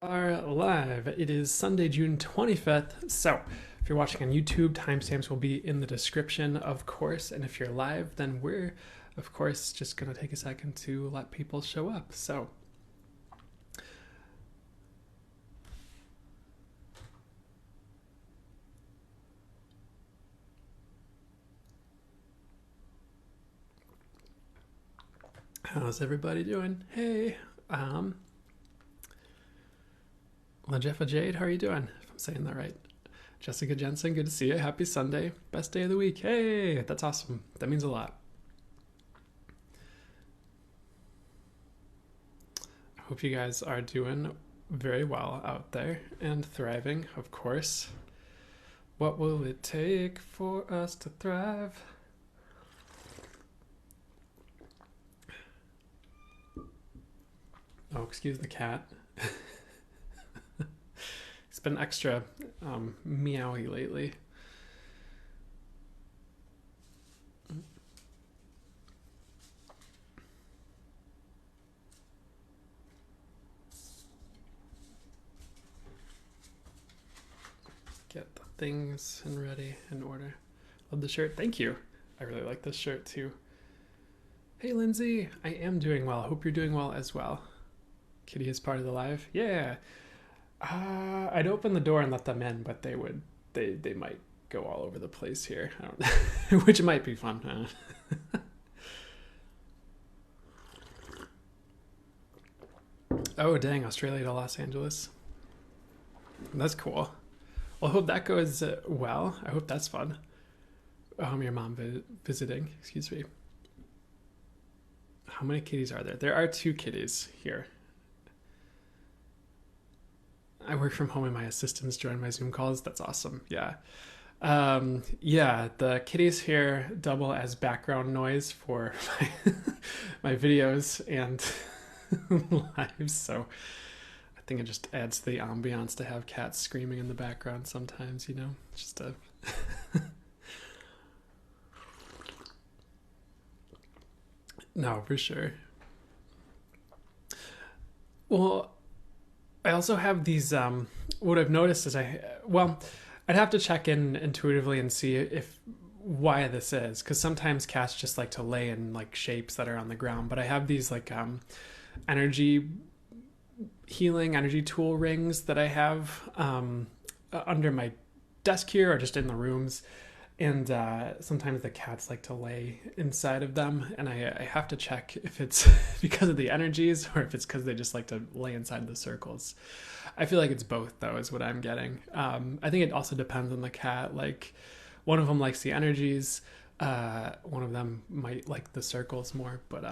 Are live. It is Sunday, June 25th. So, if you're watching on YouTube, timestamps will be in the description, of course. And if you're live, then we're, of course, just going to take a second to let people show up. So, how's everybody doing? Hey, LaJeffa Jade, how are you doing? If I'm saying that right. Jessica Jensen, good to see you. Happy Sunday. Best day of the week. Hey, that's awesome. That means a lot. I hope you guys are doing very well out there and thriving, of course. What will it take for us to thrive? Oh, excuse the cat. It's been extra meowy lately. Get the things and ready in order. Love the shirt. Thank you. I really like this shirt too. Hey, Lindsay. I am doing well. Hope you're doing well as well. Kitty is part of the live. Yeah. I'd open the door and let them in, but they might go all over the place here. I don't, which might be fun. Oh, dang, Australia to Los Angeles. That's cool. Well, I hope that goes well. I hope that's fun. Your mom visiting. Excuse me. How many kitties are there? There are 2 kitties here. I work from home and my assistants join my Zoom calls. That's awesome. Yeah. Yeah, the kitties here double as background noise for my videos and lives. So I think it just adds to the ambiance to have cats screaming in the background sometimes, just a no, for sure. Well, I also have these. What I've noticed is I'd have to check in intuitively and see if why this is, because sometimes cats just like to lay in like shapes that are on the ground. But I have these like energy healing energy tool rings that I have under my desk here or just in the rooms. And sometimes the cats like to lay inside of them, and I have to check if it's because of the energies or if it's because they just like to lay inside the circles. I feel like it's both, though, is what I'm getting. I think it also depends on the cat. Like, one of them likes the energies, one of them might like the circles more, but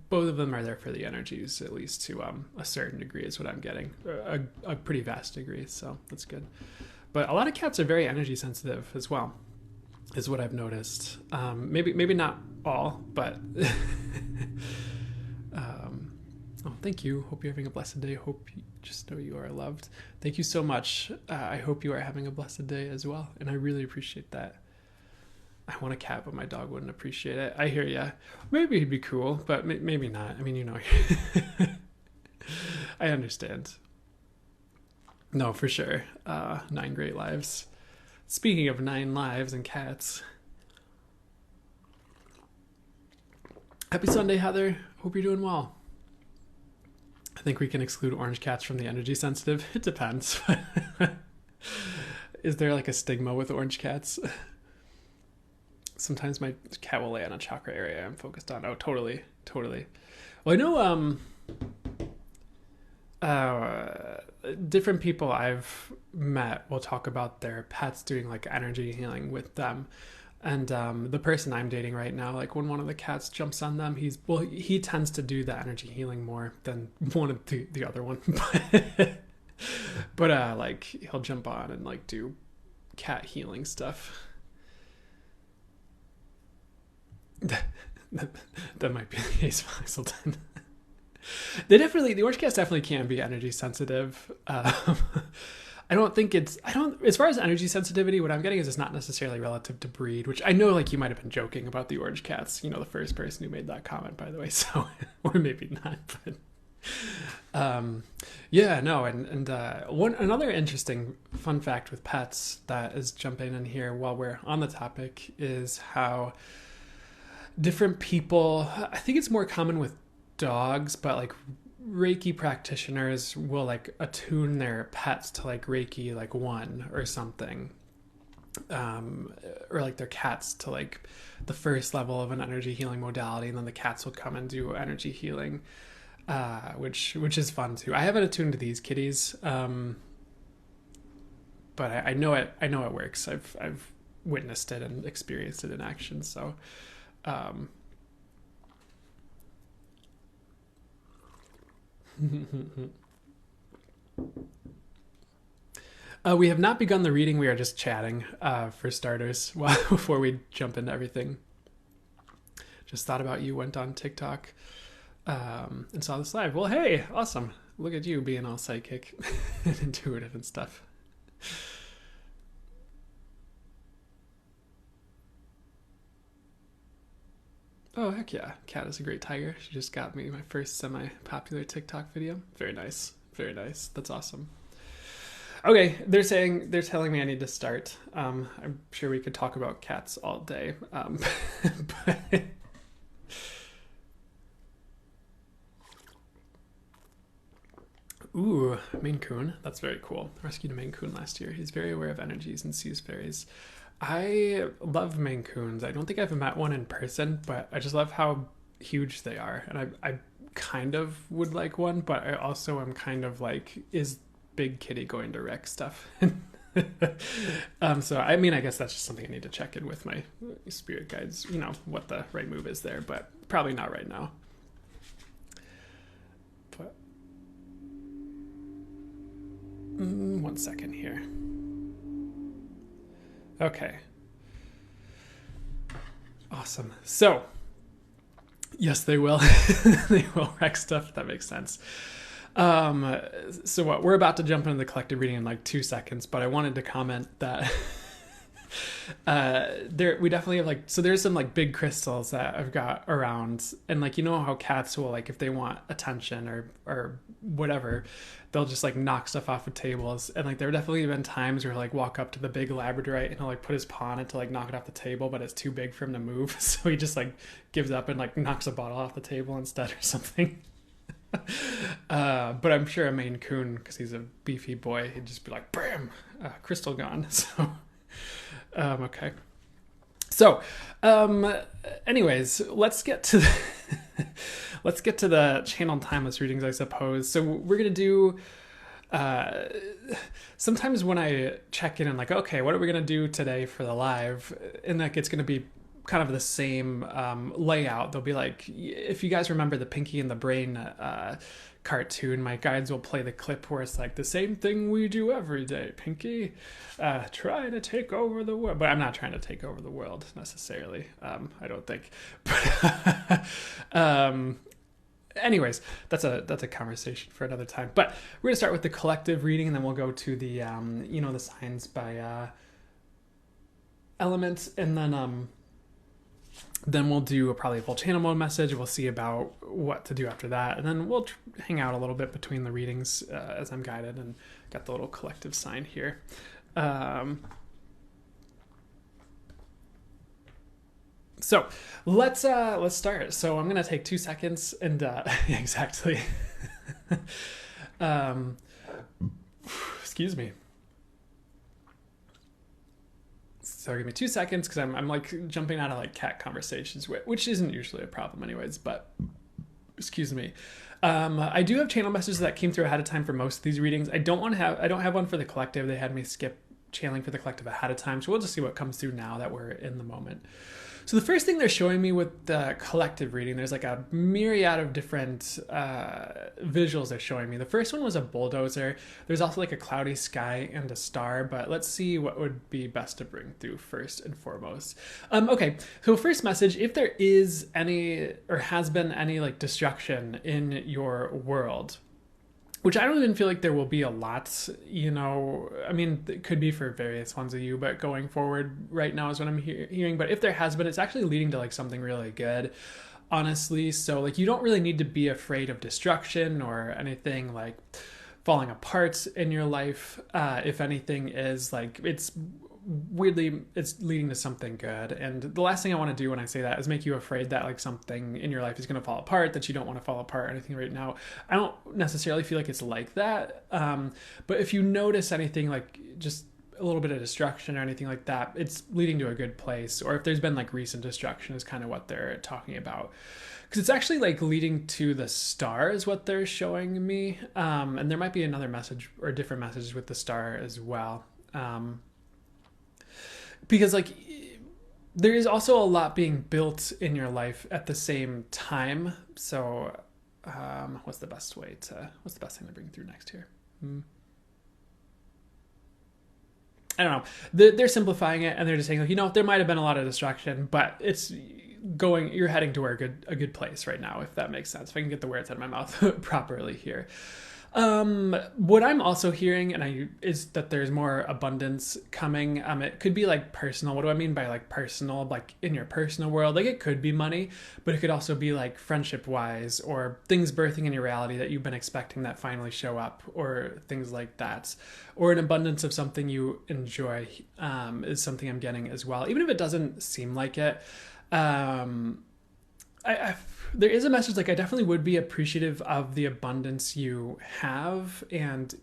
both of them are there for the energies, at least to a certain degree, is what I'm getting. A pretty vast degree, so that's good. But a lot of cats are very energy sensitive as well, is what I've noticed. Maybe not all, but oh, thank you. Hope you're having a blessed day. Hope you just know you are loved. Thank you so much. I hope you are having a blessed day as well, and I really appreciate that. I want a cat, but my dog wouldn't appreciate it. I hear ya. Maybe he'd be cool, but maybe not. I mean, I understand. No, for sure. 9 great lives. Speaking of 9 lives and cats. Happy Sunday, Heather. Hope you're doing well. I think we can exclude orange cats from the energy sensitive. It depends. Is there like a stigma with orange cats? Sometimes my cat will lay on a chakra area I'm focused on. Oh, totally. Well, I know different people I've met will talk about their pets doing like energy healing with them. And the person I'm dating right now, like when one of the cats jumps on them, he tends to do the energy healing more than one of the other one. But like he'll jump on and like do cat healing stuff. That might be the case, Maxilton. The orange cats definitely can be energy sensitive. As far as energy sensitivity, what I'm getting is it's not necessarily relative to breed, which I know like you might have been joking about the orange cats, the first person who made that comment, by the way, so, or maybe not, but Yeah, no, and one another interesting fun fact with pets that is jumping in here while we're on the topic is how different people. I think it's more common with dogs, but like Reiki practitioners will like attune their pets to like Reiki like 1 or something, or like their cats to like the first level of an energy healing modality, and then the cats will come and do energy healing, which is fun too. I haven't attuned to these kitties, but I know it. I know it works. I've witnessed it and experienced it in action. So, um, we have not begun the reading. We are just chatting, for starters, before we jump into everything. Just thought about you, went on TikTok, and saw this live. Well, hey, awesome. Look at you being all psychic and intuitive and stuff. Oh, heck yeah. Cat is a great tiger. She just got me my first semi-popular TikTok video. Very nice. Very nice. That's awesome. Okay, they're telling me I need to start. I'm sure we could talk about cats all day. But ooh, Maine Coon. That's very cool. I rescued a Maine Coon last year. He's very aware of energies and sees fairies. I love Maine Coons. I don't think I've met one in person, but I just love how huge they are. And I kind of would like one, but I also am kind of like, is big kitty going to wreck stuff? So, I mean, I guess that's just something I need to check in with my spirit guides, what the right move is there, but probably not right now. But 1 second here. Okay. Awesome. So, yes, they will. They will wreck stuff. That makes sense. So what? We're about to jump into the collective reading in like 2 seconds, but I wanted to comment that we definitely have like, so there's some like big crystals that I've got around, and like, how cats will, like, if they want attention or whatever, they'll just like knock stuff off of tables. And like there have definitely been times where like walk up to the big labradorite and he'll like put his paw on it to like knock it off the table, but it's too big for him to move, so he just like gives up and like knocks a bottle off the table instead or something. But I'm sure a Maine Coon, because he's a beefy boy, he'd just be like, bam, crystal gone. So okay. So, anyways, let's get to the channel timeless readings, I suppose. So we're gonna do. Sometimes when I check in and like, okay, what are we gonna do today for the live, and like it's gonna be kind of the same layout. They'll be like, if you guys remember the Pinky and the Brain cartoon, my guides will play the clip where it's like the same thing we do every day. Pinky, try to take over the world, but I'm not trying to take over the world necessarily. I don't think. But anyways, that's a conversation for another time. But we're gonna start with the collective reading, and then we'll go to the the signs by element, and then we'll do probably a full channel mode message. We'll see about what to do after that. And then we'll hang out a little bit between the readings as I'm guided, and got the little collective sign here. So let's start. So I'm going to take 2 seconds and exactly. Excuse me. So give me 2 seconds, because I'm like jumping out of like cat conversations, which isn't usually a problem anyways, but excuse me. I do have channel messages that came through ahead of time for most of these readings. I don't have one for the collective. They had me skip channeling for the collective ahead of time. So we'll just see what comes through now that we're in the moment. So the first thing they're showing me with the collective reading, there's like a myriad of different visuals they're showing me. The first one was a bulldozer. There's also like a cloudy sky and a star, but let's see what would be best to bring through first and foremost. Okay, so first message, if there is any or has been any like destruction in your world, which I don't even feel like there will be a lot, I mean, it could be for various ones of you, but going forward right now is what I'm hearing. But if there has been, it's actually leading to like something really good. honestly. So like you don't really need to be afraid of destruction or anything like falling apart in your life. If anything is like, it's weirdly, it's leading to something good. And the last thing I want to do when I say that is make you afraid that like something in your life is going to fall apart, that you don't want to fall apart or anything right now. I don't necessarily feel like it's like that. But if you notice anything like just a little bit of destruction or anything like that, it's leading to a good place. Or if there's been like recent destruction is kind of what they're talking about, because it's actually like leading to the star is what they're showing me. And there might be another message or different messages with the star as well. Because like there is also a lot being built in your life at the same time. So what's the best thing to bring through next here? I don't know. They're simplifying it and they're just saying, like, you know, there might have been a lot of distraction, but you're heading to a good place right now, if that makes sense. If I can get the words out of my mouth properly here. What I'm also hearing is that there's more abundance coming. It could be like personal. What do I mean by like personal? Like in your personal world, like it could be money, but it could also be like friendship wise or things birthing in your reality that you've been expecting that finally show up, or things like that, or an abundance of something you enjoy, is something I'm getting as well. Even if it doesn't seem like it, there is a message like I definitely would be appreciative of the abundance you have, and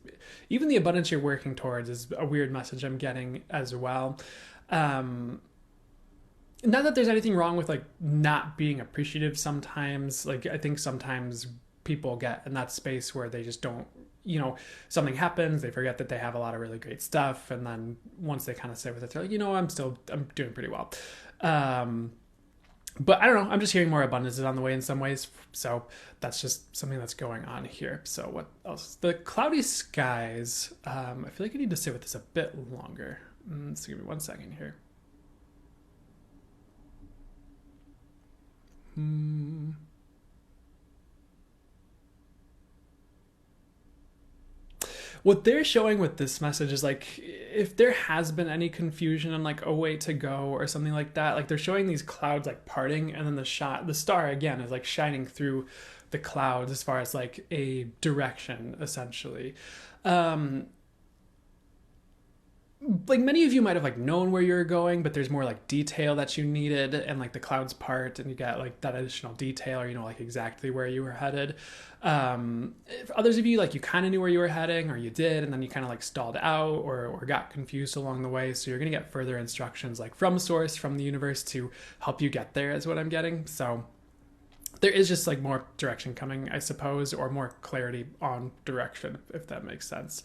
even the abundance you're working towards is a weird message I'm getting as well. Not that there's anything wrong with like not being appreciative sometimes. Like I think sometimes people get in that space where they just don't, you know, something happens, they forget that they have a lot of really great stuff, and then once they kind of sit with it, they're like, you know, I'm doing pretty well. But I don't know, I'm just hearing more abundance is on the way in some ways. So that's just something that's going on here. So what else? The cloudy skies. I feel like I need to sit with this a bit longer. So give me 1 second here. What they're showing with this message is like, if there has been any confusion on like a way to go or something like that, like they're showing these clouds like parting, and then the star again is like shining through the clouds as far as like a direction essentially. Like many of you might have like known where you're going, but there's more like detail that you needed, and like the clouds part and you got like that additional detail, or you know like exactly where you were headed. For others of you, like you kind of knew where you were heading, or you did, and then you kind of like stalled out or got confused along the way, so you're gonna get further instructions like from source, from the universe, to help you get there is what I'm getting. So there is just like more direction coming, I suppose, or more clarity on direction, if that makes sense.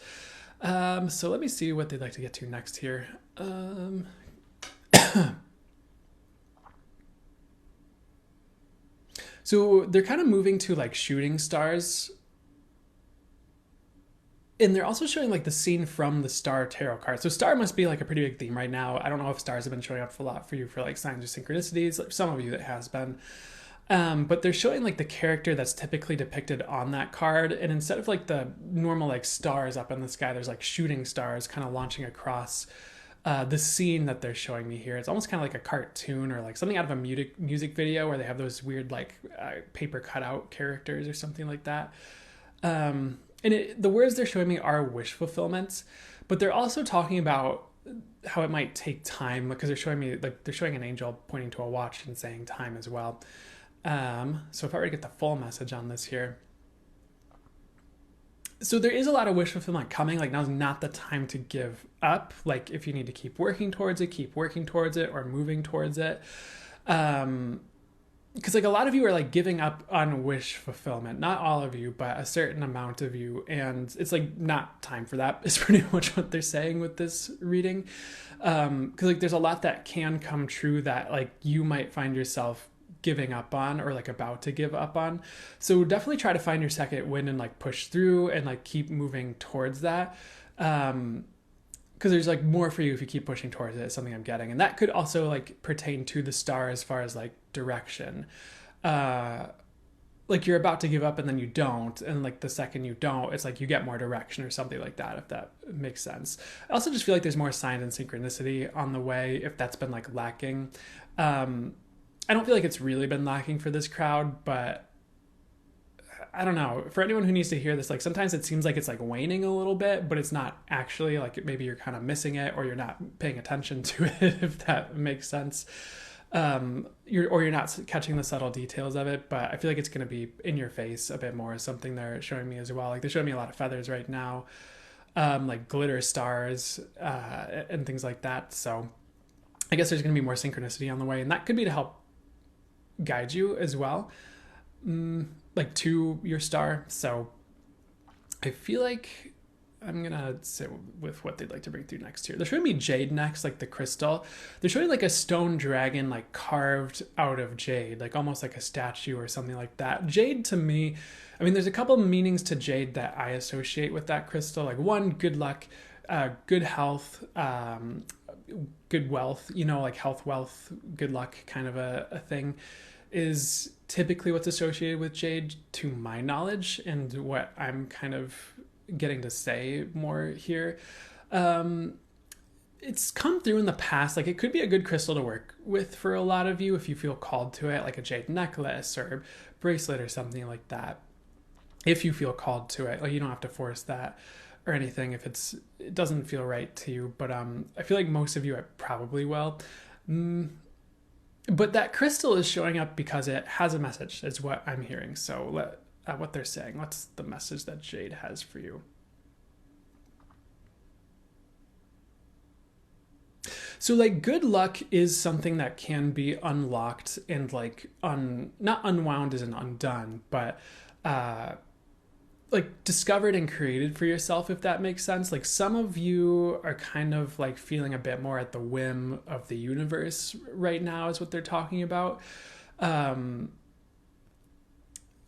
So let me see what they'd like to get to next here. So they're kind of moving to like shooting stars. And they're also showing like the scene from the star tarot card. So star must be like a pretty big theme right now. I don't know if stars have been showing up a lot for you for like signs or synchronicities. Like some of you it has been. But they're showing like the character that's typically depicted on that card, and instead of like the normal like stars up in the sky, there's like shooting stars kind of launching across the scene that they're showing me here. It's almost kind of like a cartoon or like something out of a music video where they have those weird like paper cutout characters or something like that. And the words they're showing me are wish fulfillments, but they're also talking about how it might take time, because they're showing me like they're showing an angel pointing to a watch and saying time as well. So if I were to get the full message on this here, so there is a lot of wish fulfillment coming. Like now's not the time to give up. Like if you need to keep working towards it or moving towards it. Because like a lot of you are like giving up on wish fulfillment. Not all of you, but a certain amount of you. And it's like not time for that is pretty much what they're saying with this reading. Because like there's a lot that can come true that like you might find yourself giving up on or like about to give up on. So definitely try to find your second wind and like push through and like keep moving towards that. Because there's like more for you if you keep pushing towards it, is something I'm getting. And that could also like pertain to the star as far as like direction. Like you're about to give up and then you don't, and like the second you don't, it's like you get more direction or something like that, if that makes sense. I also just feel like there's more signs and synchronicity on the way if that's been like lacking. I don't feel like it's really been lacking for this crowd, but I don't know. For anyone who needs to hear this, like sometimes it seems like it's like waning a little bit, but it's not actually. Like maybe you're kind of missing it, or you're not paying attention to it, if that makes sense. You're not catching the subtle details of it, but I feel like it's going to be in your face a bit more. Something they're showing me as well. Like they're showing me a lot of feathers right now, like glitter stars, and things like that. So I guess there's going to be more synchronicity on the way, and that could be to help guide you as well, like to your star. So I feel like I'm gonna sit with what they'd like to bring through next here. They're showing me jade next, like the crystal. They're showing like a stone dragon, like carved out of jade, like almost like a statue or something like that. Jade to me, I mean, there's a couple meanings to jade that I associate with that crystal. Like one, good luck, good health, good wealth, you know, like health, wealth, good luck kind of a thing is typically what's associated with jade to my knowledge and what I'm kind of getting to say more here. It's come through in the past. Like it could be a good crystal to work with for a lot of you if you feel called to it, like a jade necklace or bracelet or something like that. If you feel called to it, like you don't have to force that or anything if it doesn't feel right to you. But I feel like most of you probably will. But that crystal is showing up because it has a message, is what I'm hearing. So what they're saying, what's the message that jade has for you? So like good luck is something that can be unlocked and like not unwound as an undone, but like discovered and created for yourself, if that makes sense. Like some of you are kind of like feeling a bit more at the whim of the universe right now is what they're talking about.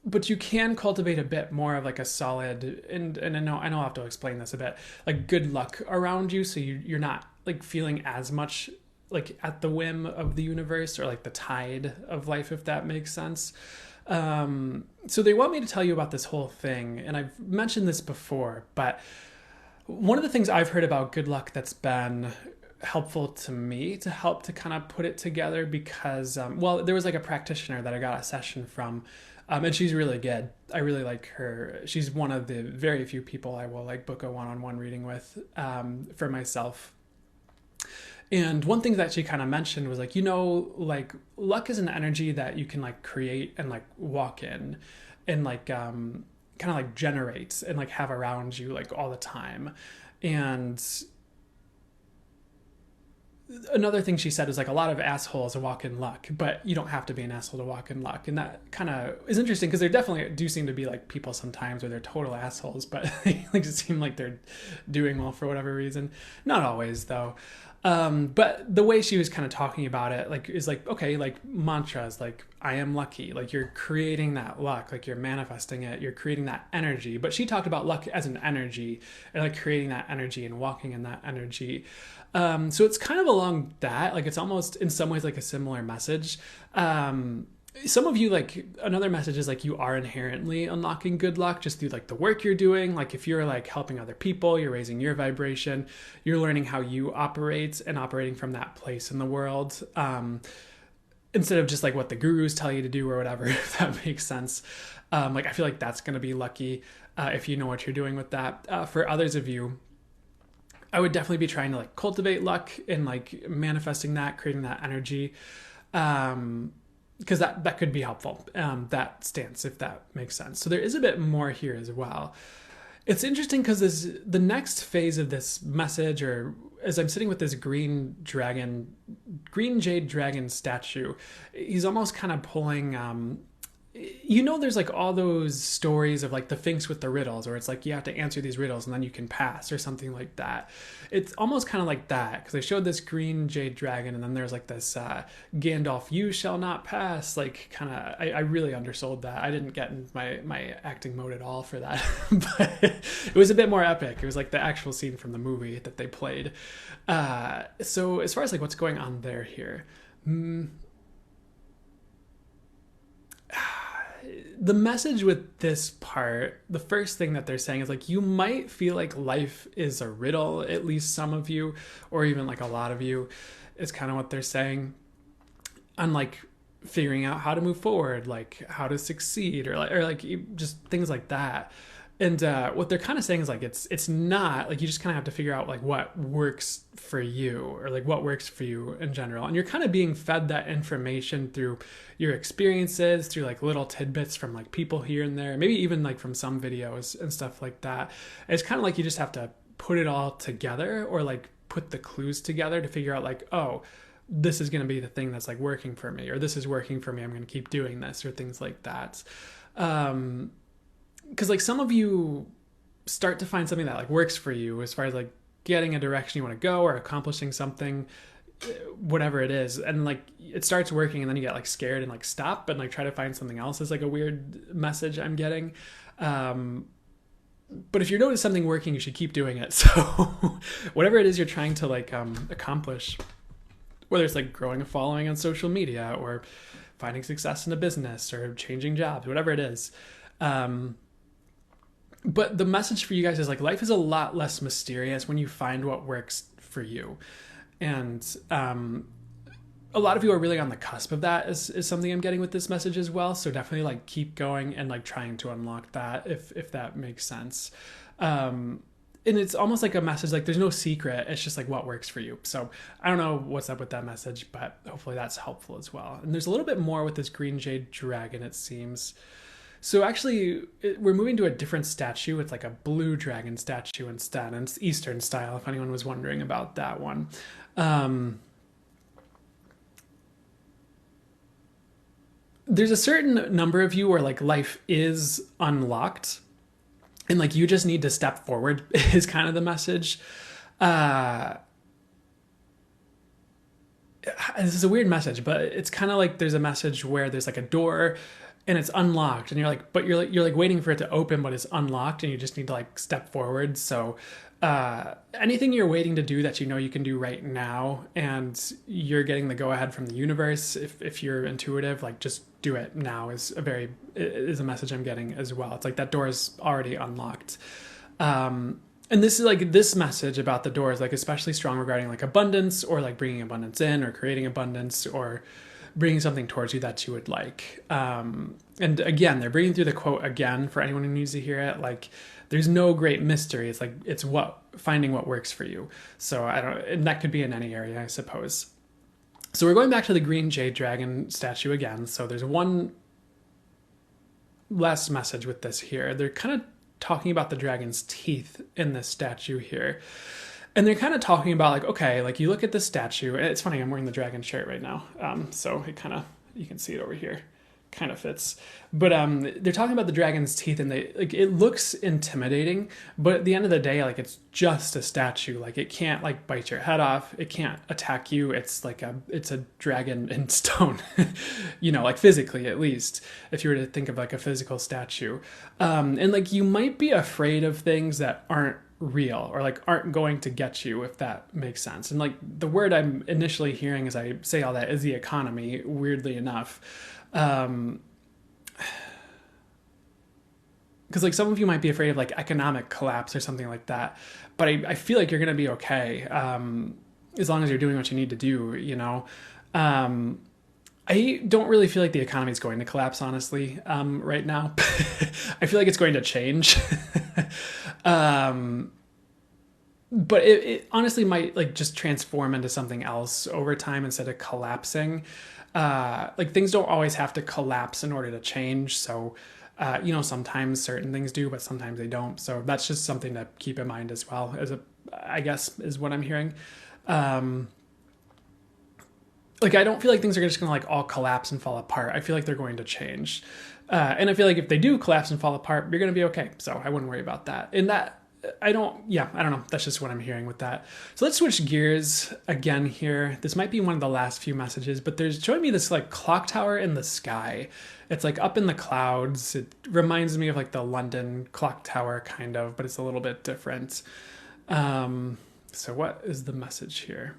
But you can cultivate a bit more of like a solid, and I know I'll have to explain this a bit, like good luck around you. So you're not like feeling as much like at the whim of the universe or like the tide of life, if that makes sense. So they want me to tell you about this whole thing, and I've mentioned this before, but one of the things I've heard about good luck that's been helpful to me to help to kind of put it together because, there was like a practitioner that I got a session from, and she's really good. I really like her. She's one of the very few people I will like book a one-on-one reading with, for myself. And one thing that she kind of mentioned was like, like luck is an energy that you can like create and like walk in and like kind of like generate and like have around you like all the time. And another thing she said is like a lot of assholes walk in luck, but you don't have to be an asshole to walk in luck. And that kind of is interesting because there definitely do seem to be like people sometimes where they're total assholes, but they like just seem like they're doing well for whatever reason. Not always though. But the way she was kind of talking about it, like, is like, okay, like mantras, like I am lucky, like you're creating that luck, like you're manifesting it, you're creating that energy. But she talked about luck as an energy and like creating that energy and walking in that energy. So it's kind of along that, like it's almost in some ways like a similar message. Some of you, like another message is like you are inherently unlocking good luck just through like the work you're doing. Like if you're like helping other people, you're raising your vibration, you're learning how you operate and operating from that place in the world, instead of just like what the gurus tell you to do or whatever, if that makes sense. Like I feel like that's going to be lucky if you know what you're doing with that. For others of you, I would definitely be trying to like cultivate luck and like manifesting that, creating that energy. Because that could be helpful, that stance, if that makes sense. So there is a bit more here as well. It's interesting because the next phase of this message, or as I'm sitting with this green jade dragon statue, he's almost kind of pulling, there's like all those stories of like the Sphinx with the riddles, or it's like you have to answer these riddles and then you can pass or something like that. It's almost kind of like that because they showed this green jade dragon and then there's like this Gandalf, you shall not pass, like kind of, I really undersold that. I didn't get in my acting mode at all for that, but it was a bit more epic. It was like the actual scene from the movie that they played. So as far as like what's going on there here, the message with this part, the first thing that they're saying is like, you might feel like life is a riddle, at least some of you, or even like a lot of you is kind of what they're saying. And like, figuring out how to move forward, like how to succeed, or like just things like that. And what they're kind of saying is like it's not like you just kind of have to figure out like what works for you, or like what works for you in general. And you're kind of being fed that information through your experiences, through like little tidbits from like people here and there, maybe even like from some videos and stuff like that. And it's kind of like you just have to put it all together, or like put the clues together to figure out like, oh, this is going to be the thing that's like working for me, or this is working for me, I'm going to keep doing this, or things like that. Because like some of you start to find something that like works for you as far as like getting a direction you want to go, or accomplishing something, whatever it is, and like it starts working, and then you get like scared and like stop and like try to find something else, is like a weird message I'm getting. But if you notice something working, you should keep doing it. So whatever it is you're trying to like accomplish, whether it's like growing a following on social media, or finding success in a business, or changing jobs, whatever it is. But the message for you guys is like, life is a lot less mysterious when you find what works for you. And a lot of you are really on the cusp of that, is something I'm getting with this message as well. So definitely like keep going and like trying to unlock that, if that makes sense. And it's almost like a message, like there's no secret. It's just like what works for you. So I don't know what's up with that message, but hopefully that's helpful as well. And there's a little bit more with this green jade dragon, it seems. So actually, we're moving to a different statue. It's like a blue dragon statue instead, and it's Eastern style, if anyone was wondering about that one. There's a certain number of you where like life is unlocked, and like you just need to step forward is kind of the message. This is a weird message, but it's kind of like there's a message where there's like a door and it's unlocked, and you're like, but you're like waiting for it to open, but it's unlocked, and you just need to like step forward. So anything you're waiting to do that you know you can do right now, and you're getting the go ahead from the universe, if you're intuitive, like just do it now, is a message I'm getting as well. It's like that door is already unlocked. And this is like, this message about the door is like especially strong regarding like abundance, or like bringing abundance in, or creating abundance, or bringing something towards you that you would like. And again, they're bringing through the quote again for anyone who needs to hear it. Like, there's no great mystery. It's like, it's finding what works for you. So and that could be in any area, I suppose. So we're going back to the green jade dragon statue again. So there's one last message with this here. They're kind of talking about the dragon's teeth in this statue here. And they're kind of talking about like, okay, like you look at this statue, and it's funny, I'm wearing the dragon shirt right now. So it kind of, you can see it over here, kind of fits. But they're talking about the dragon's teeth, and they like, it looks intimidating, but at the end of the day, like it's just a statue. Like it can't like bite your head off. It can't attack you. It's like it's a dragon in stone, you know, like physically, at least, if you were to think of like a physical statue. And like, you might be afraid of things that aren't real, or like aren't going to get you, if that makes sense. And like the word I'm initially hearing as I say all that is the economy, weirdly enough. Because like some of you might be afraid of like economic collapse or something like that, but I feel like you're gonna be okay, as long as you're doing what you need to do, you know. I don't really feel like the economy is going to collapse, honestly, right now. I feel like it's going to change. But it honestly might like just transform into something else over time instead of collapsing. Like things don't always have to collapse in order to change. So, you know, sometimes certain things do, but sometimes they don't. So that's just something to keep in mind as well, I guess is what I'm hearing. Like, I don't feel like things are just going to like all collapse and fall apart. I feel like they're going to change. And I feel like if they do collapse and fall apart, you're going to be okay. So I wouldn't worry about that. And that, I don't know. That's just what I'm hearing with that. So let's switch gears again here. This might be one of the last few messages, but there's showing me this like clock tower in the sky. It's like up in the clouds. It reminds me of like the London clock tower kind of, but it's a little bit different. So what is the message here?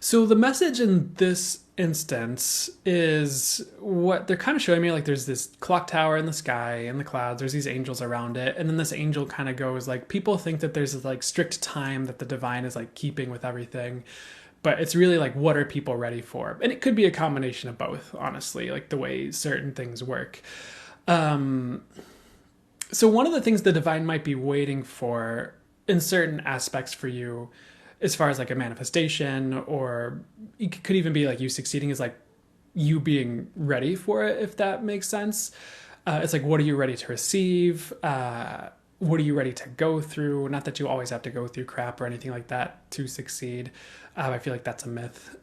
So the message in this instance is what they're kind of showing me. Like there's this clock tower in the sky in the clouds, there's these angels around it, and then this angel kind of goes like, people think that there's this like strict time that the divine is like keeping with everything, but it's really like, what are people ready for? And it could be a combination of both, honestly, like the way certain things work. So one of the things the divine might be waiting for in certain aspects for you, as far as like a manifestation, or it could even be like you succeeding, is like you being ready for it, if that makes sense. It's like, what are you ready to receive? What are you ready to go through? Not that you always have to go through crap or anything like that to succeed. I feel like that's a myth.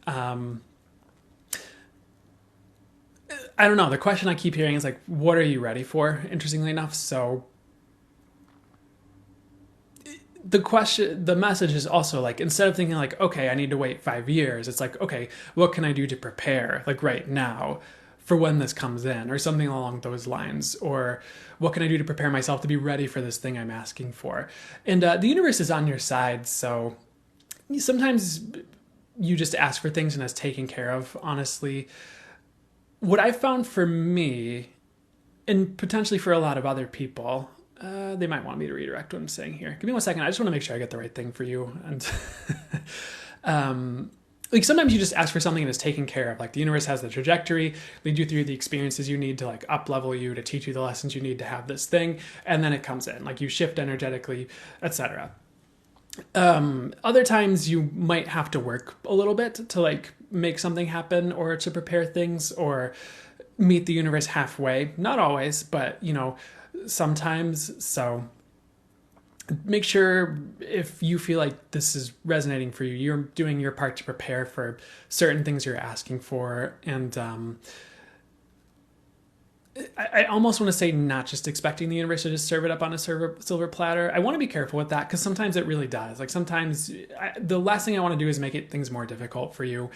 I don't know. The question I keep hearing is like, what are you ready for? Interestingly enough. So the message is also like, instead of thinking like, okay, I need to wait 5 years, it's like, okay, what can I do to prepare like right now for when this comes in, or something along those lines? Or what can I do to prepare myself to be ready for this thing I'm asking for? And the universe is on your side. So sometimes you just ask for things and it's taken care of, honestly. What I found for me, and potentially for a lot of other people, they might want me to redirect what I'm saying here. Give me 1 second. I just want to make sure I get the right thing for you. And like sometimes you just ask for something and it's taken care of. Like the universe has the trajectory, lead you through the experiences you need to like up level you, to teach you the lessons you need to have this thing, and then it comes in. Like you shift energetically, etc. Other times you might have to work a little bit to like make something happen, or to prepare things, or meet the universe halfway. Not always, but sometimes. So make sure, if you feel like this is resonating for you, you're doing your part to prepare for certain things you're asking for. And I almost want to say, not just expecting the universe to just serve it up on a silver platter. I want to be careful with that, because sometimes it really does. Like sometimes the last thing I want to do is make things more difficult for you,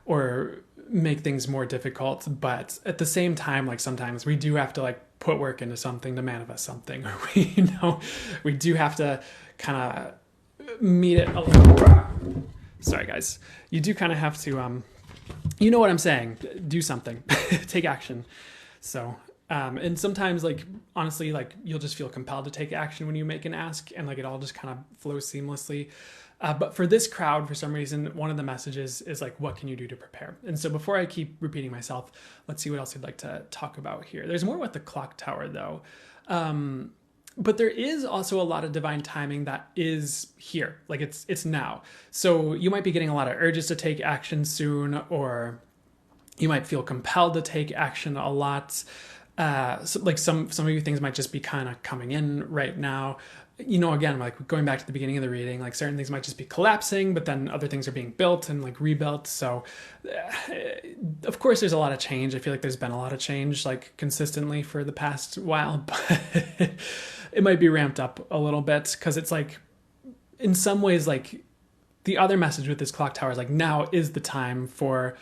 or make things more difficult. But at the same time, like sometimes we do have to like put work into something to manifest something, or we do have to kind of meet it a little. Sorry guys, you do kind of have to you know what I'm saying, do something. Take action. So and sometimes, like honestly, like you'll just feel compelled to take action when you make an ask, and like it all just kind of flows seamlessly. But for this crowd, for some reason, one of the messages is like, what can you do to prepare? And so before I keep repeating myself, let's see what else I'd like to talk about here. There's more with the clock tower though. But there is also a lot of divine timing that is here. Like it's now. So you might be getting a lot of urges to take action soon, or you might feel compelled to take action a lot. So like some of you things might just be kind of coming in right now. Again, like going back to the beginning of the reading, like certain things might just be collapsing, but then other things are being built and like rebuilt. So of course there's a lot of change. I feel like there's been a lot of change like consistently for the past while, but it might be ramped up a little bit, because it's like, in some ways, like the other message with this clock tower is like, now is the time for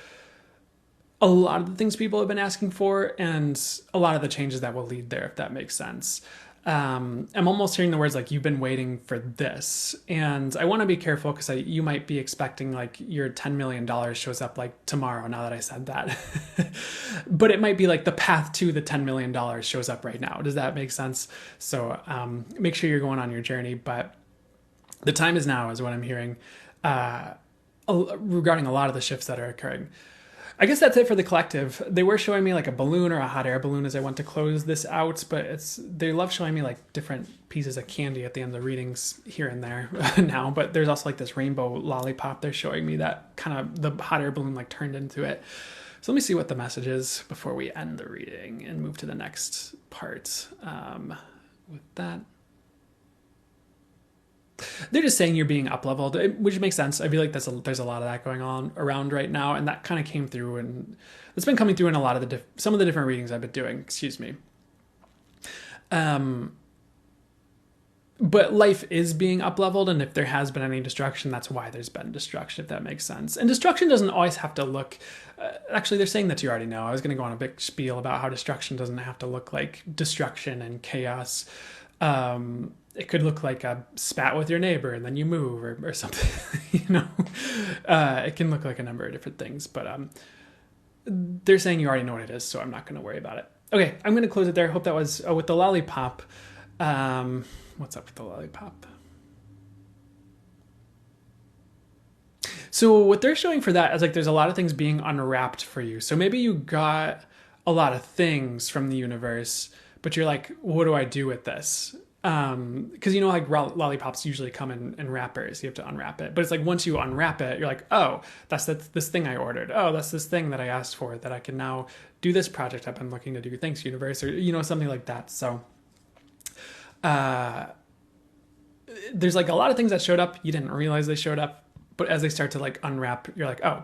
a lot of the things people have been asking for, and a lot of the changes that will lead there, if that makes sense. I'm almost hearing the words like, you've been waiting for this. And I want to be careful, because you might be expecting like your $10 million shows up like tomorrow, now that I said that. But it might be like the path to the $10 million shows up right now. Does that make sense? So make sure you're going on your journey. But the time is now, is what I'm hearing regarding a lot of the shifts that are occurring. I guess that's it for the collective. They were showing me like a balloon, or a hot air balloon, as I went to close this out, but they love showing me like different pieces of candy at the end of the readings here and there now. But there's also like this rainbow lollipop they're showing me, that kind of the hot air balloon like turned into it. So let me see what the message is before we end the reading and move to the next part. With that, they're just saying you're being up leveled, which makes sense. I feel like there's a lot of that going on around right now, and that kind of came through, and it's been coming through in a lot of some of the different readings I've been doing. Excuse me. But life is being up leveled, and if there has been any destruction, that's why there's been destruction, if that makes sense. And destruction doesn't always have to look. Actually, they're saying that you already know. I was going to go on a big spiel about how destruction doesn't have to look like destruction and chaos. It could look like a spat with your neighbor and then you move, or something. It can look like a number of different things. But they're saying you already know what it is, so I'm not going to worry about it. Okay, I'm going to close it there. Hope that was with the lollipop. What's up with the lollipop? So what they're showing for that is like there's a lot of things being unwrapped for you. So maybe you got a lot of things from the universe, but you're like, what do I do with this? Because you know, like lollipops usually come in wrappers. You have to unwrap it, but it's like once you unwrap it, you're like, oh, that's this thing I ordered. Oh, that's this thing that I asked for that I can now do this project I've been looking to do. Thanks, universe, or you know, something like that. So, there's like a lot of things that showed up. You didn't realize they showed up, but as they start to like unwrap, you're like, oh,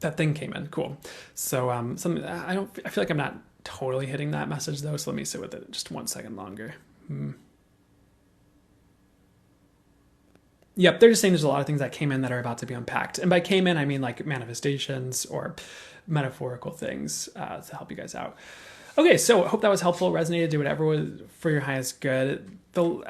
that thing came in. Cool. So, something I feel like I'm not totally hitting that message though. So let me sit with it just 1 second longer. Yep, they're just saying there's a lot of things that came in that are about to be unpacked. And by came in, I mean like manifestations or metaphorical things to help you guys out. Okay, so I hope that was helpful, resonated, do whatever was for your highest good.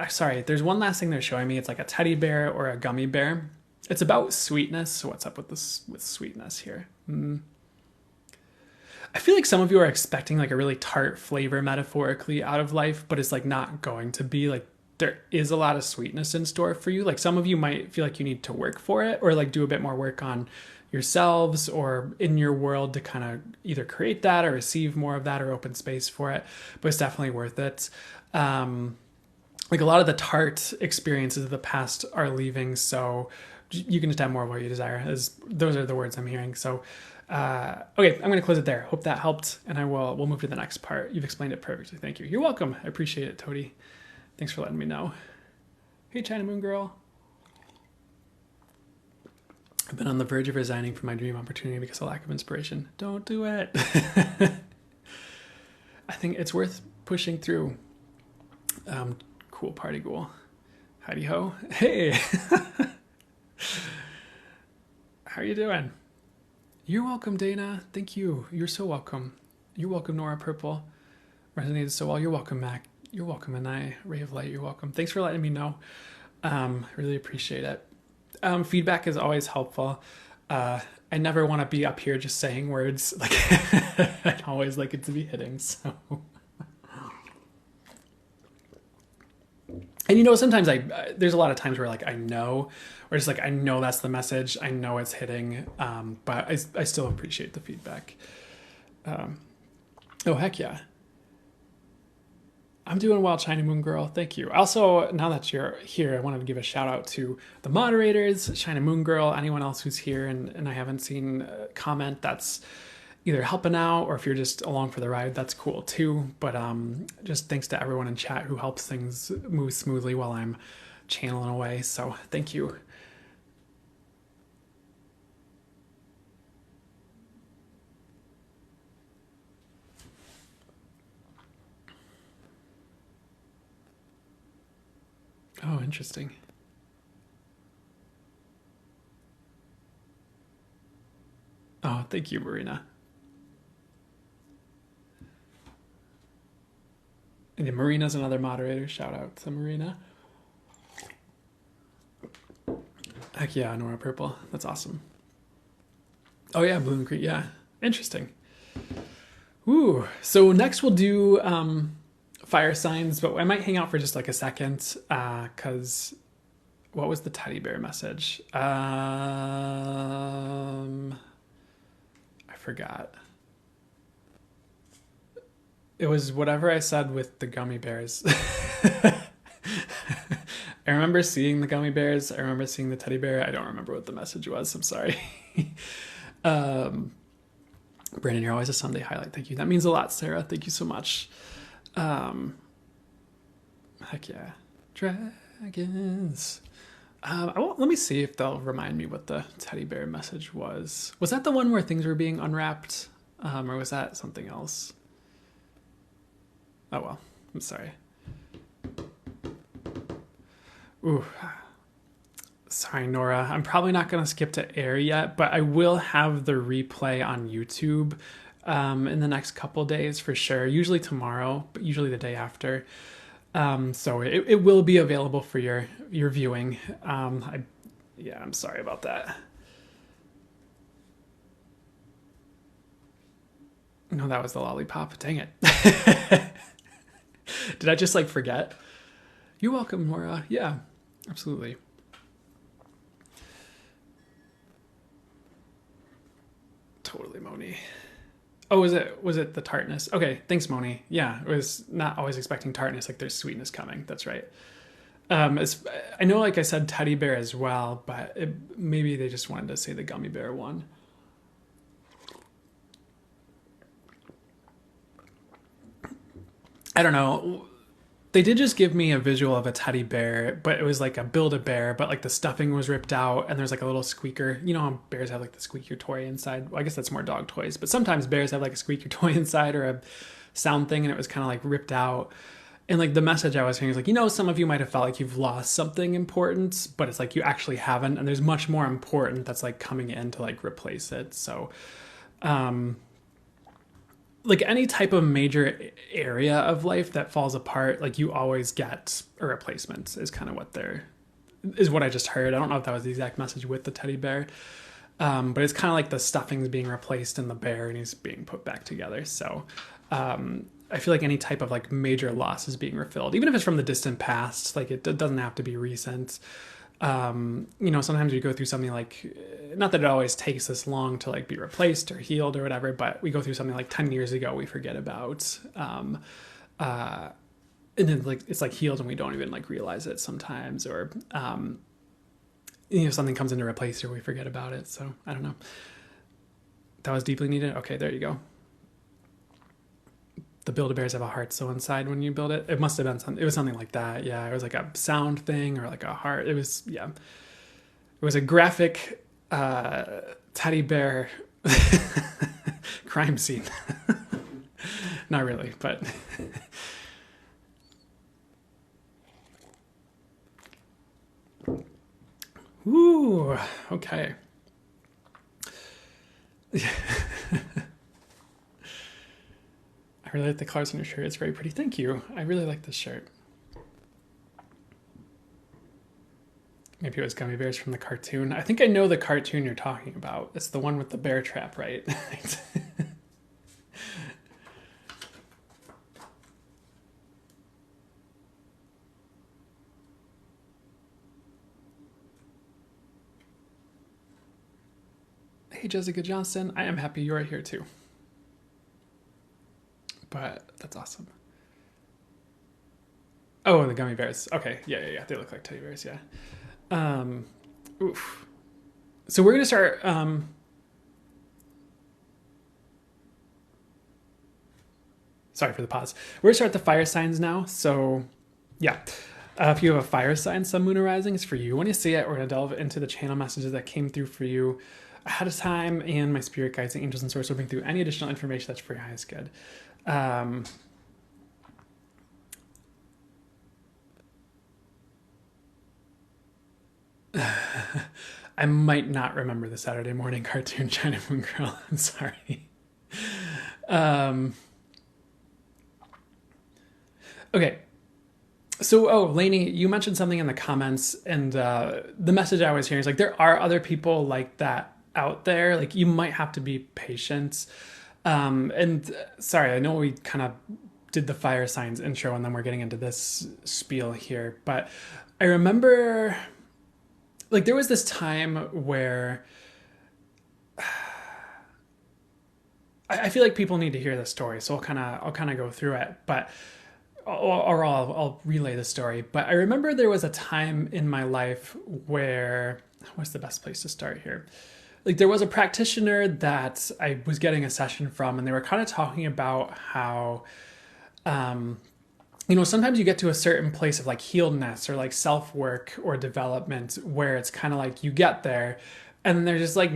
Sorry, there's one last thing they're showing me. It's like a teddy bear or a gummy bear. It's about sweetness. So what's up with this with sweetness here? I feel like some of you are expecting like a really tart flavor metaphorically out of life, but it's like not going to be. Like there is a lot of sweetness in store for you. Like some of you might feel like you need to work for it or like do a bit more work on yourselves or in your world to kind of either create that or receive more of that or open space for it, but it's definitely worth it. Like a lot of the tart experiences of the past are leaving, so you can just have more of what you desire. Those are the words I'm hearing. So okay, I'm going to close it there. Hope that helped, and we'll move to the next part. You've explained it perfectly. Thank you. You're welcome. I appreciate it, Toady. Thanks for letting me know. Hey, China Moon Girl. I've been on the verge of resigning from my dream opportunity because of lack of inspiration. Don't do it. I think it's worth pushing through. Cool party ghoul. Heidi ho. Hey. How are you doing? You're welcome, Dana. Thank you. You're so welcome. You're welcome, Nora Purple. Resonated so well. You're welcome, Mac. You're welcome, and I, Ray of Light. You're welcome. Thanks for letting me know. Really appreciate it. Feedback is always helpful. I never want to be up here just saying words. Like I always like it to be hitting. So, and you know, sometimes there's a lot of times where like I know, or just like I know that's the message. I know it's hitting, but I still appreciate the feedback. Oh heck yeah. I'm doing well, China Moon Girl. Thank you. Also, now that you're here, I wanted to give a shout out to the moderators, China Moon Girl, anyone else who's here and I haven't seen a comment that's either helping out or if you're just along for the ride, that's cool too. But just thanks to everyone in chat who helps things move smoothly while I'm channeling away. So thank you. Oh, interesting. Oh, thank you, Marina. And yeah, Marina's another moderator. Shout out to Marina. Heck yeah, Nora Purple. That's awesome. Oh yeah, Bloom Creek. Yeah, interesting. Ooh, so next we'll do fire signs, but I might hang out for just like a second because what was the teddy bear message? I forgot. It was whatever I said with the gummy bears. I remember seeing the gummy bears. I remember seeing the teddy bear. I don't remember what the message was. I'm sorry. Brandon, you're always a Sunday highlight. Thank you. That means a lot, Sarah. Thank you so much. Heck yeah. Dragons. Let me see if they'll remind me what the teddy bear message was. Was that the one where things were being unwrapped? Or was that something else? Oh well, I'm sorry. Ooh. Sorry, Nora. I'm probably not going to skip to air yet, but I will have the replay on YouTube in the next couple days for sure. Usually tomorrow, but usually the day after. So it will be available for your viewing. I'm sorry about that. No, that was the lollipop. Dang it. Did I just like forget? You're welcome, Laura. Yeah, absolutely. Totally, Moni. Oh, was it the tartness? Okay, thanks, Moni. Yeah, it was not always expecting tartness. Like there's sweetness coming. That's right. I know, like I said, teddy bear as well, but maybe they just wanted to say the gummy bear one. I don't know. They did just give me a visual of a teddy bear, but it was like a Build-A-Bear, but like the stuffing was ripped out and there's like a little squeaker. You know how bears have like the squeaker toy inside? Well, I guess that's more dog toys, but sometimes bears have like a squeaker toy inside or a sound thing, and it was kind of like ripped out. And like the message I was hearing is like, some of you might have felt like you've lost something important, but it's like you actually haven't. And there's much more important that's like coming in to like replace it. So, like any type of major area of life that falls apart, like you always get a replacement is kind of what I just heard. I don't know if that was the exact message with the teddy bear. But it's kind of like the stuffing's being replaced in the bear and he's being put back together. So, I feel like any type of like major loss is being refilled, even if it's from the distant past. Like it doesn't have to be recent. Sometimes we go through something like, not that it always takes this long to like be replaced or healed or whatever, but we go through something like 10 years ago we forget about, and then like it's like healed and we don't even like realize it sometimes, or something comes in to replace it or we forget about it. So I don't know. That was deeply needed. Okay, there you go. The Build-A-Bears have a heart so inside when you build it. It must have been something. It was something like that. Yeah, it was like a sound thing or like a heart. It was, yeah. It was a graphic teddy bear crime scene. Not really, but ooh, okay. I really like the colors on your shirt. It's very pretty. Thank you. I really like this shirt. Maybe it was Gummy Bears from the cartoon. I think I know the cartoon you're talking about. It's the one with the bear trap, right? Hey, Jessica Johnson. I am happy you're here too. But that's awesome. Oh, the gummy bears. Okay, yeah. They look like teddy bears, yeah. Oof. So we're gonna start. Sorry for the pause. We're gonna start the fire signs now. So, yeah. If you have a fire sign, Sun, Moon, or Rising, it's for you. When you see it, we're gonna delve into the channel messages that came through for you ahead of time, and my spirit guides, the angels, and source will bring through any additional information that's for your highest good. I might not remember the Saturday morning cartoon China Moon Girl. I'm sorry. Okay. So, Lainey, you mentioned something in the comments, and the message I was hearing is like there are other people like that out there. Like you might have to be patient. And sorry, I know we kind of did the fire signs intro, and then we're getting into this spiel here. But I remember, like, there was this time where I feel like people need to hear this story, so I'll kind of go through it, but. Or I'll relay the story. But I remember there was a time in my life where, what's the best place to start here? Like there was a practitioner that I was getting a session from, and they were kind of talking about how, sometimes you get to a certain place of like healedness or like self-work or development where it's kind of like you get there and they're just like,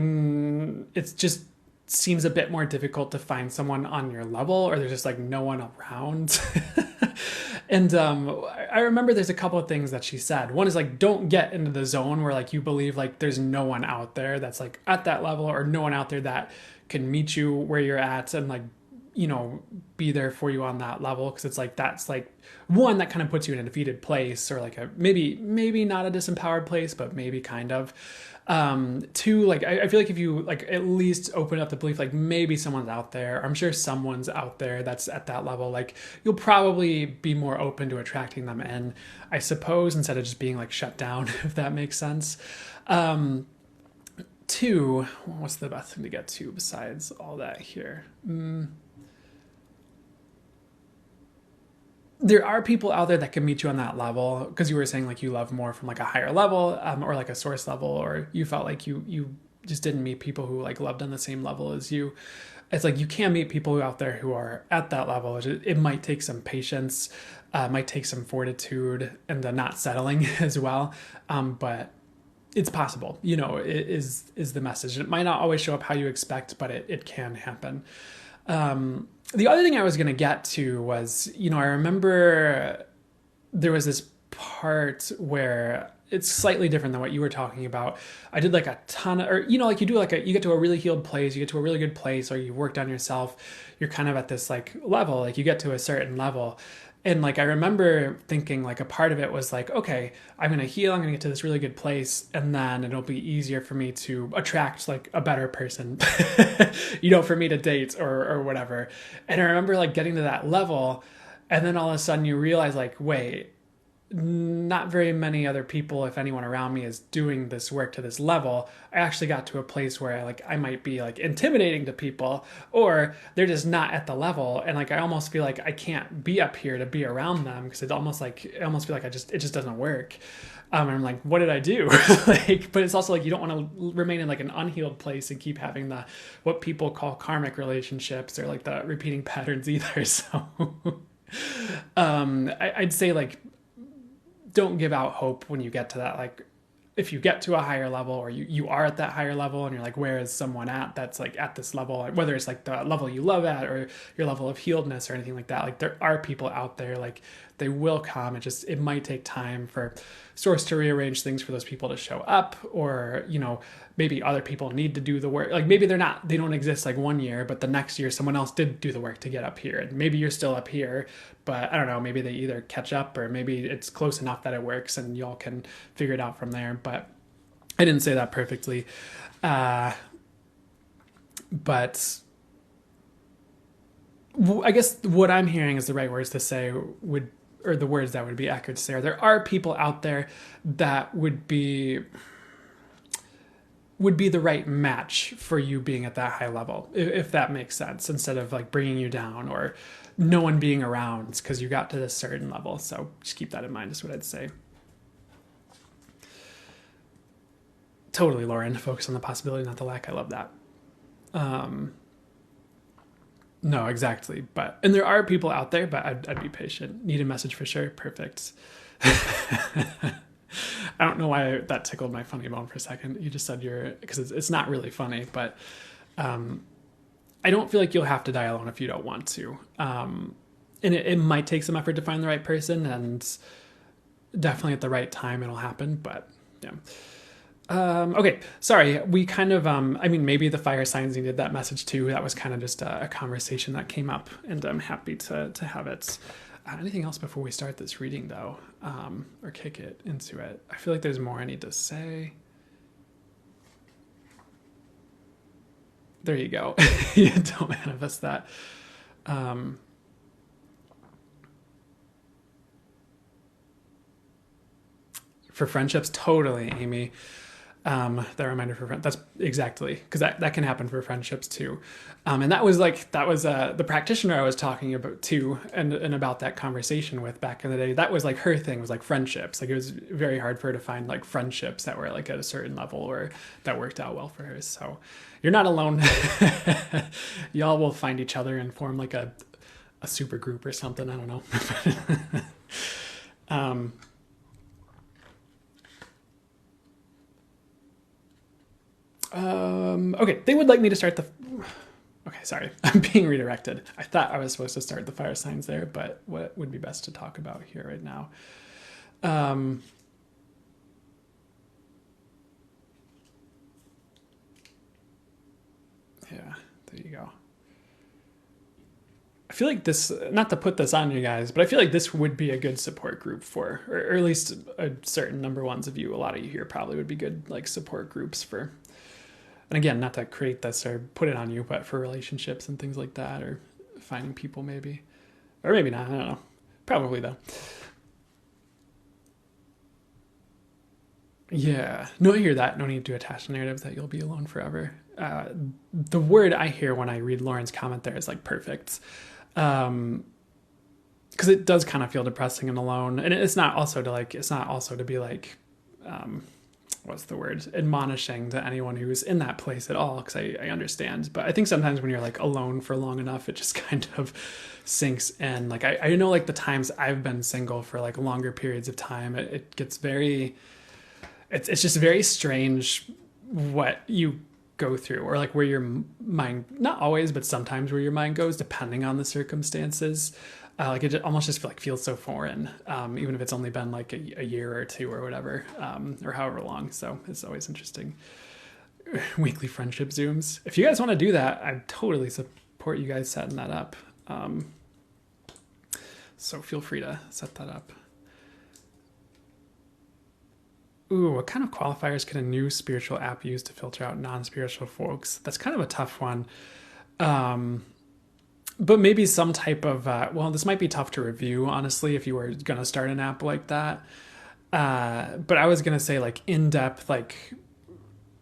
it's just seems a bit more difficult to find someone on your level, or there's just like no one around. And I remember there's a couple of things that she said. One is like, don't get into the zone where like you believe like there's no one out there that's like at that level, or no one out there that can meet you where you're at and like, be there for you on that level. Cause it's like, that's like one that kind of puts you in a defeated place, or like a maybe not a disempowered place, but maybe kind of. Two, like I feel like if you like at least open up the belief, like maybe someone's out there, I'm sure someone's out there that's at that level, like you'll probably be more open to attracting them in, I suppose, instead of just being like shut down, if that makes sense. Two, what's the best thing to get to besides all that here? There are people out there that can meet you on that level, because you were saying like you love more from like a higher level, or like a source level, or you felt like you just didn't meet people who like loved on the same level as you. It's like you can meet people out there who are at that level. It might take some patience, might take some fortitude, and the not settling as well, but it's possible, it is the message. It might not always show up how you expect, but it can happen. The other thing I was going to get to was, I remember there was this part where it's slightly different than what you were talking about. I did like a ton of, or, like you do you get to a really healed place, you get to a really good place, or you worked on yourself. You're kind of at this like level, like you get to a certain level. And like, I remember thinking like a part of it was like, okay, I'm going to heal. I'm going to get to this really good place. And then it'll be easier for me to attract like a better person, for me to date or whatever. And I remember like getting to that level. And then all of a sudden you realize like, wait, not very many other people, if anyone around me, is doing this work to this level. I actually got to a place where I might be like intimidating to people, or they're just not at the level, and like I almost feel like I can't be up here to be around them, because I almost feel like it just doesn't work. And I'm like, what did I do? But it's also like you don't want to remain in like an unhealed place and keep having what people call karmic relationships, or like the repeating patterns either. So I'd say like, don't give out hope when you get to that. Like if you get to a higher level, or you are at that higher level, and you're like, where is someone at that's like at this level, whether it's like the level you love at, or your level of healedness, or anything like that, like there are people out there, like they will come. It might take time for source to rearrange things for those people to show up, or maybe other people need to do the work. Like maybe they don't exist like one year, but the next year someone else did do the work to get up here, and maybe you're still up here, but I don't know, maybe they either catch up, or maybe it's close enough that it works and y'all can figure it out from there. But I didn't say that perfectly. But I guess what I'm hearing is the right words to say or the words that would be accurate to say, there are people out there that would be the right match for you being at that high level, if that makes sense, instead of like bringing you down, or no one being around because you got to this certain level. So just keep that in mind, is what I'd say. Totally, Lauren. Focus on the possibility, not the lack. I love that. No, exactly. And there are people out there, but I'd be patient. Need a message for sure. Perfect. I don't know why that tickled my funny bone for a second. You just said because it's not really funny, but I don't feel like you'll have to die alone if you don't want to. And it might take some effort to find the right person, and definitely at the right time it'll happen. But yeah. Okay, sorry. We kind of, maybe the fire signs needed that message too. That was kind of just a conversation that came up, and I'm happy to have it. Anything else before we start this reading, though, or kick it into it? I feel like there's more I need to say. There you go. Yeah, don't manifest that. For friendships, totally, Amy. That reminder for friends. That's exactly, because that can happen for friendships too. And that was the practitioner I was talking about too, and about that conversation with back in the day. That was like her thing, was like friendships. Like it was very hard for her to find like friendships that were like at a certain level, or that worked out well for her. So you're not alone. Y'all will find each other and form like a super group or something. I don't know. Okay, they would like me to start okay, sorry, I'm being redirected. I thought I was supposed to start the fire signs there, but what would be best to talk about here right now? Yeah, there you go. feel like this, not to put this on you guys, but I feel like this would be a good support group for, or at least a certain number ones of you, a lot of you here probably would be good like support groups for, and again, not to create this or put it on you, but for relationships and things like that, or finding people maybe, or maybe not, I don't know. Probably though. Yeah. No, I hear that. No need to attach a narrative that you'll be alone forever. The word I hear when I read Lauren's comment there is like perfect. Because it does kind of feel depressing and alone. And it's not also to like, it's not also to be like, what's the word? Admonishing to anyone who's in that place at all. Because I understand. But I think sometimes when you're like alone for long enough, it just kind of sinks in. Like I know like the times I've been single for like longer periods of time, it gets very, it's just very strange what you go through, or like where your mind, not always, but sometimes where your mind goes depending on the circumstances. Like it almost just feels so foreign, even if it's only been like a year or two or whatever, or however long. So it's always interesting. Weekly friendship Zooms. If you guys want to do that, I totally support you guys setting that up. So feel free to set that up. Ooh, what kind of qualifiers can a new spiritual app use to filter out non-spiritual folks? That's kind of a tough one. But maybe some type of, well, this might be tough to review, honestly, if you were going to start an app like that. But I was going to say like in-depth, like,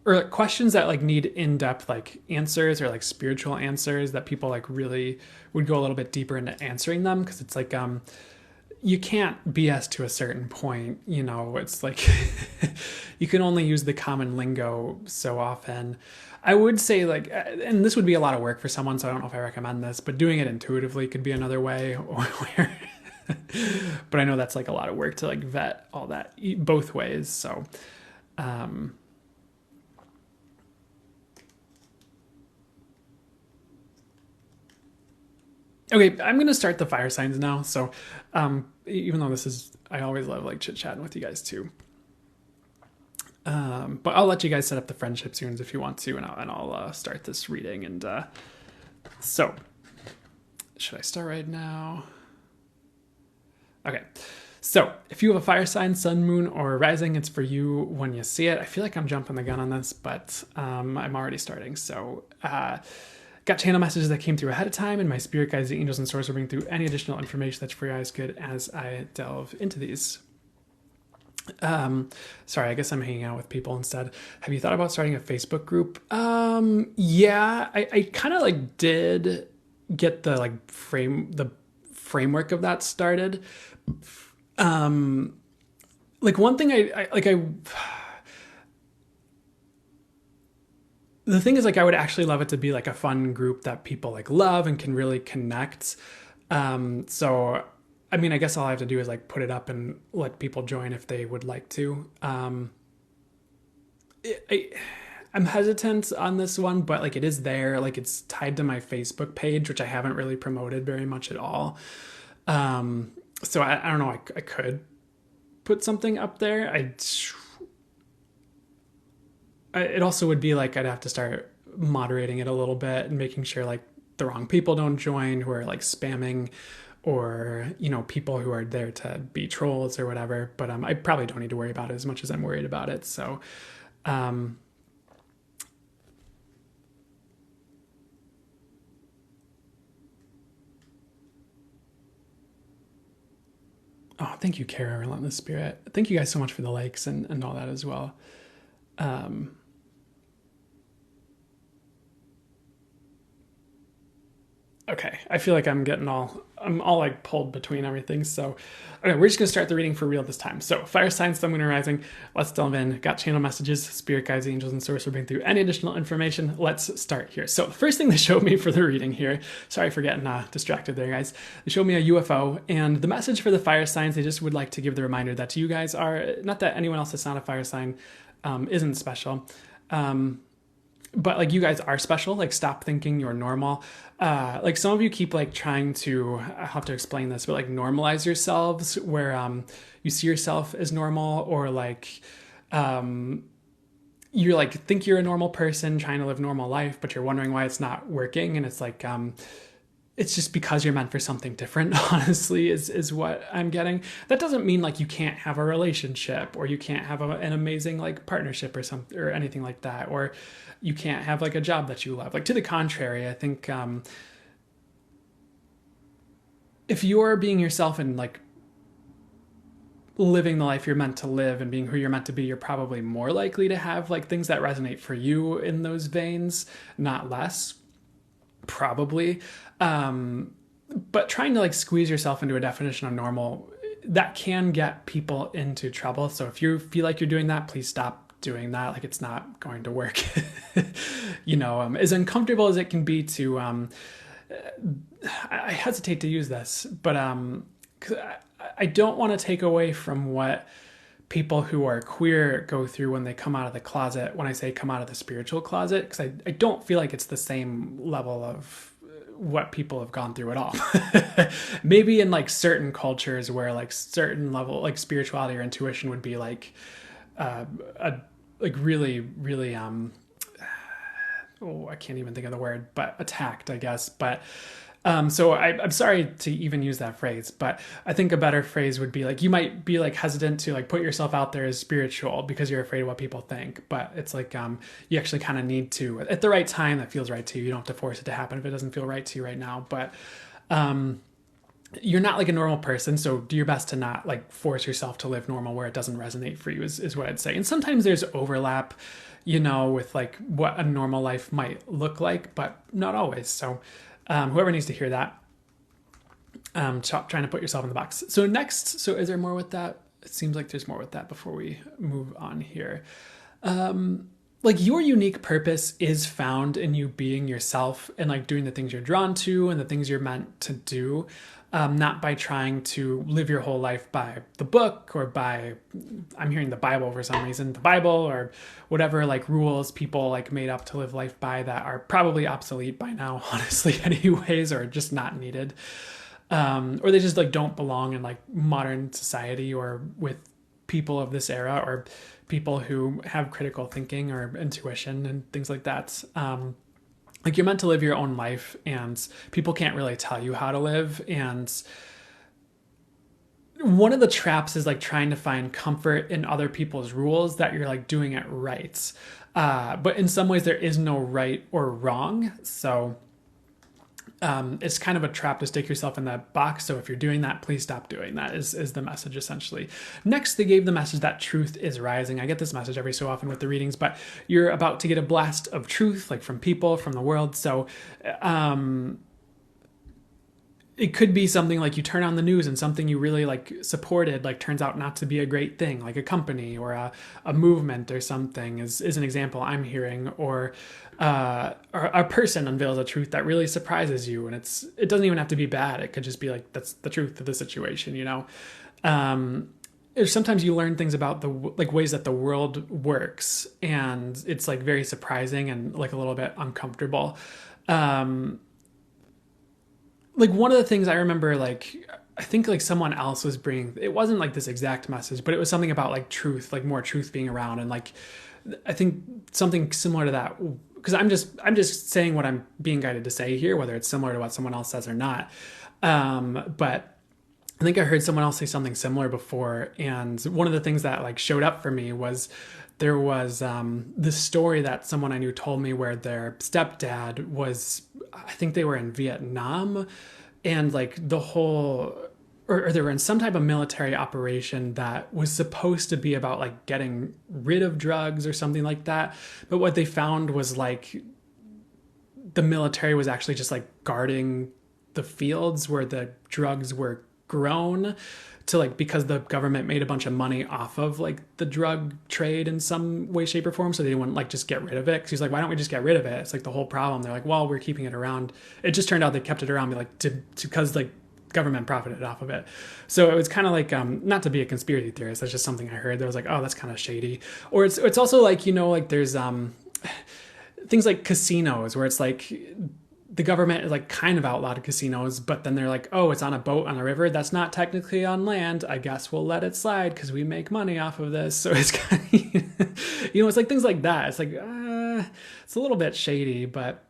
or like questions that like need in-depth like answers, or like spiritual answers that people like really would go a little bit deeper into answering them. Cause it's like, you can't BS to a certain point, you know, it's like you can only use the common lingo so often. I would say like, and this would be a lot of work for someone, so I don't know if I recommend this, but doing it intuitively could be another way, or where, but I know that's like a lot of work to like vet all that both ways. So, okay, I'm going to start the fire signs now. So, even though this is, I always love like chit chatting with you guys too. But I'll let you guys set up the friendship soon if you want to, and I'll start this reading. And so, should I start right now? Okay. So, if you have a fire sign, sun, moon, or rising, it's for you when you see it. I feel like I'm jumping the gun on this, but I'm already starting. So, got channel messages that came through ahead of time, and my spirit guides, the angels, and source will bring through any additional information that's for your eyes good as I delve into these. Sorry, I guess I'm hanging out with people instead. Have you thought about starting a Facebook group? Yeah, I kind of like did get the like framework of that started. Like one thing the thing is like I would actually love it to be like a fun group that people like love and can really connect. So I mean, I guess all I have to do is like put it up and let people join if they would like to. I'm hesitant on this one, but like it is there, like it's tied to my Facebook page, which I haven't really promoted very much at all. So I don't know, I could put something up there. It also would be like I'd have to start moderating it a little bit and making sure like the wrong people don't join who are like spamming, or, you know, people who are there to be trolls or whatever. But I probably don't need to worry about it as much as I'm worried about it. So, oh, thank you, Kara, Relentless Spirit. Thank you guys so much for the likes and all that as well. Okay, I feel like I'm all like pulled between everything. So, okay, we're just gonna start the reading for real this time. So, fire signs, sun, moon, and rising. Let's delve in. Got channel messages, spirit guides, angels, and source will bring through any additional information. Let's start here. So, the first thing they showed me for the reading here. Sorry for getting distracted there, guys. They showed me a UFO, and the message for the fire signs. They just would like to give the reminder that you guys are, not that anyone else that's not a fire sign isn't special. But like you guys are special. Like stop thinking you're normal. Like some of you keep like trying to, I have to explain this, but like normalize yourselves where you see yourself as normal, or like you're like think you're a normal person trying to live normal life, but you're wondering why it's not working. And it's like it's just because you're meant for something different, honestly, is what I'm getting. That doesn't mean like you can't have a relationship, or you can't have an amazing like partnership or something or anything like that, or you can't have like a job that you love. Like, to the contrary, I think if you're being yourself and like living the life you're meant to live and being who you're meant to be, you're probably more likely to have like things that resonate for you in those veins, not less, probably. But trying to like squeeze yourself into a definition of normal, that can get people into trouble. So if you feel like you're doing that, please stop doing that. Like, it's not going to work. As uncomfortable as it can be to, I hesitate to use this, but 'cause I don't want to take away from what people who are queer go through when they come out of the closet. When I say come out of the spiritual closet, because I don't feel like it's the same level of what people have gone through at all. Maybe in like certain cultures where like certain level like spirituality or intuition would be like like really, really I can't even think of the word, but attacked, I guess. But so I'm sorry to even use that phrase, but I think a better phrase would be like, you might be like hesitant to like put yourself out there as spiritual because you're afraid of what people think. But it's like, you actually kind of need to, at the right time that feels right to you. You don't have to force it to happen if it doesn't feel right to you right now. But you're not like a normal person, so do your best to not like force yourself to live normal where it doesn't resonate for you is what I'd say. And sometimes there's overlap, with like what a normal life might look like, but not always. So whoever needs to hear that, stop trying to put yourself in the box. So is there more with that? It seems like there's more with that before we move on here. Like, your unique purpose is found in you being yourself and like doing the things you're drawn to and the things you're meant to do. Not by trying to live your whole life by the book or by, I'm hearing the Bible for some reason, the Bible or whatever like rules people like made up to live life by that are probably obsolete by now, honestly, anyways, or just not needed. Or they just like don't belong in like modern society or with people of this era or people who have critical thinking or intuition and things like that. Like, you're meant to live your own life, and people can't really tell you how to live. And one of the traps is like trying to find comfort in other people's rules that you're like doing it right. But in some ways there is no right or wrong. So it's kind of a trap to stick yourself in that box. So if you're doing that, please stop doing that is the message, essentially. Next, they gave the message that truth is rising. I get this message every so often with the readings, but you're about to get a blast of truth, like from people, from the world. So it could be something like you turn on the news and something you really like supported like turns out not to be a great thing, like a company or a movement or something is an example I'm hearing, or a person unveils a truth that really surprises you, and it doesn't even have to be bad. It could just be like, that's the truth of the situation, sometimes you learn things about the like ways that the world works, and it's like very surprising and like a little bit uncomfortable. Like, one of the things I remember, like, I think like someone else was bringing, it wasn't like this exact message, but it was something about like truth, like more truth being around. And like, I think something similar to that, because I'm just saying what I'm being guided to say here, whether it's similar to what someone else says or not. But I think I heard someone else say something similar before. And one of the things that like showed up for me was there was this story that someone I knew told me where their stepdad was, I think they were in Vietnam, and like the whole, or they were in some type of military operation that was supposed to be about like getting rid of drugs or something like that. But what they found was like the military was actually just like guarding the fields where the drugs were grown, to like, because the government made a bunch of money off of like the drug trade in some way, shape, or form. So they didn't want to like just get rid of it. Cause he's like, why don't we just get rid of it? It's like the whole problem. They're like, well, we're keeping it around. It just turned out they kept it around because like government profited off of it. So it was kind of like, not to be a conspiracy theorist, that's just something I heard. That was like, oh, that's kind of shady. Or it's also like, like there's things like casinos where it's like, the government is like kind of outlawed casinos, but then they're like, oh, it's on a boat on a river. That's not technically on land. I guess we'll let it slide because we make money off of this. So it's kind of, it's like things like that. It's like, it's a little bit shady, but,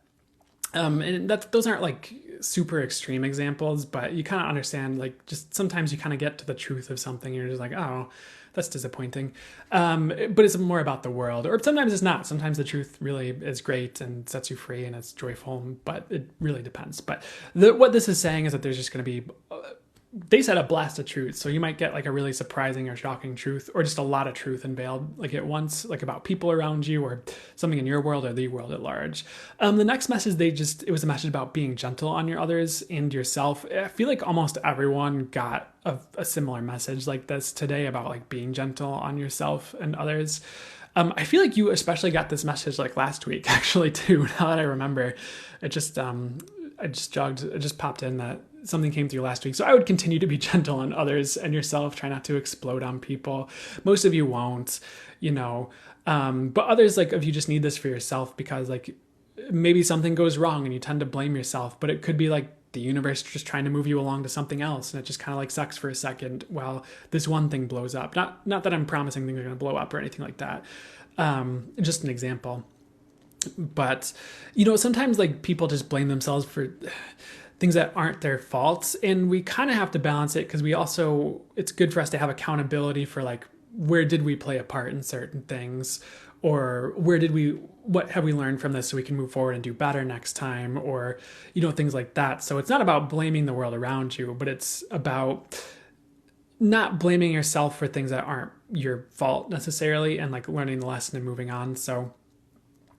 and those aren't like super extreme examples, but you kind of understand, like, just sometimes you kind of get to the truth of something and you're just like, oh, that's disappointing. But it's more about the world, or sometimes it's not. Sometimes the truth really is great and sets you free and it's joyful, but it really depends. But what this is saying is that there's just going to be, they said, a blast of truth. So you might get like a really surprising or shocking truth, or just a lot of truth unveiled like at once, like about people around you or something in your world or the world at large. The next message, it was a message about being gentle on your others and yourself. I feel like almost everyone got a similar message like this today about like being gentle on yourself and others. I feel like you especially got this message like last week, actually, too. Now that I remember, it just popped in that something came through last week. So I would continue to be gentle on others and yourself. Try not to explode on people. Most of you won't, but others, like, if you just need this for yourself because like maybe something goes wrong and you tend to blame yourself, but it could be like the universe just trying to move you along to something else, and it just kind of like sucks for a second while this one thing blows up. Not that I'm promising things are going to blow up or anything like that. Just an example. But sometimes like people just blame themselves for things that aren't their faults, and we kind of have to balance it, because it's good for us to have accountability for like, where did we play a part in certain things, or what have we learned from this so we can move forward and do better next time, or things like that. So it's not about blaming the world around you, but it's about not blaming yourself for things that aren't your fault necessarily, and like learning the lesson and moving on. So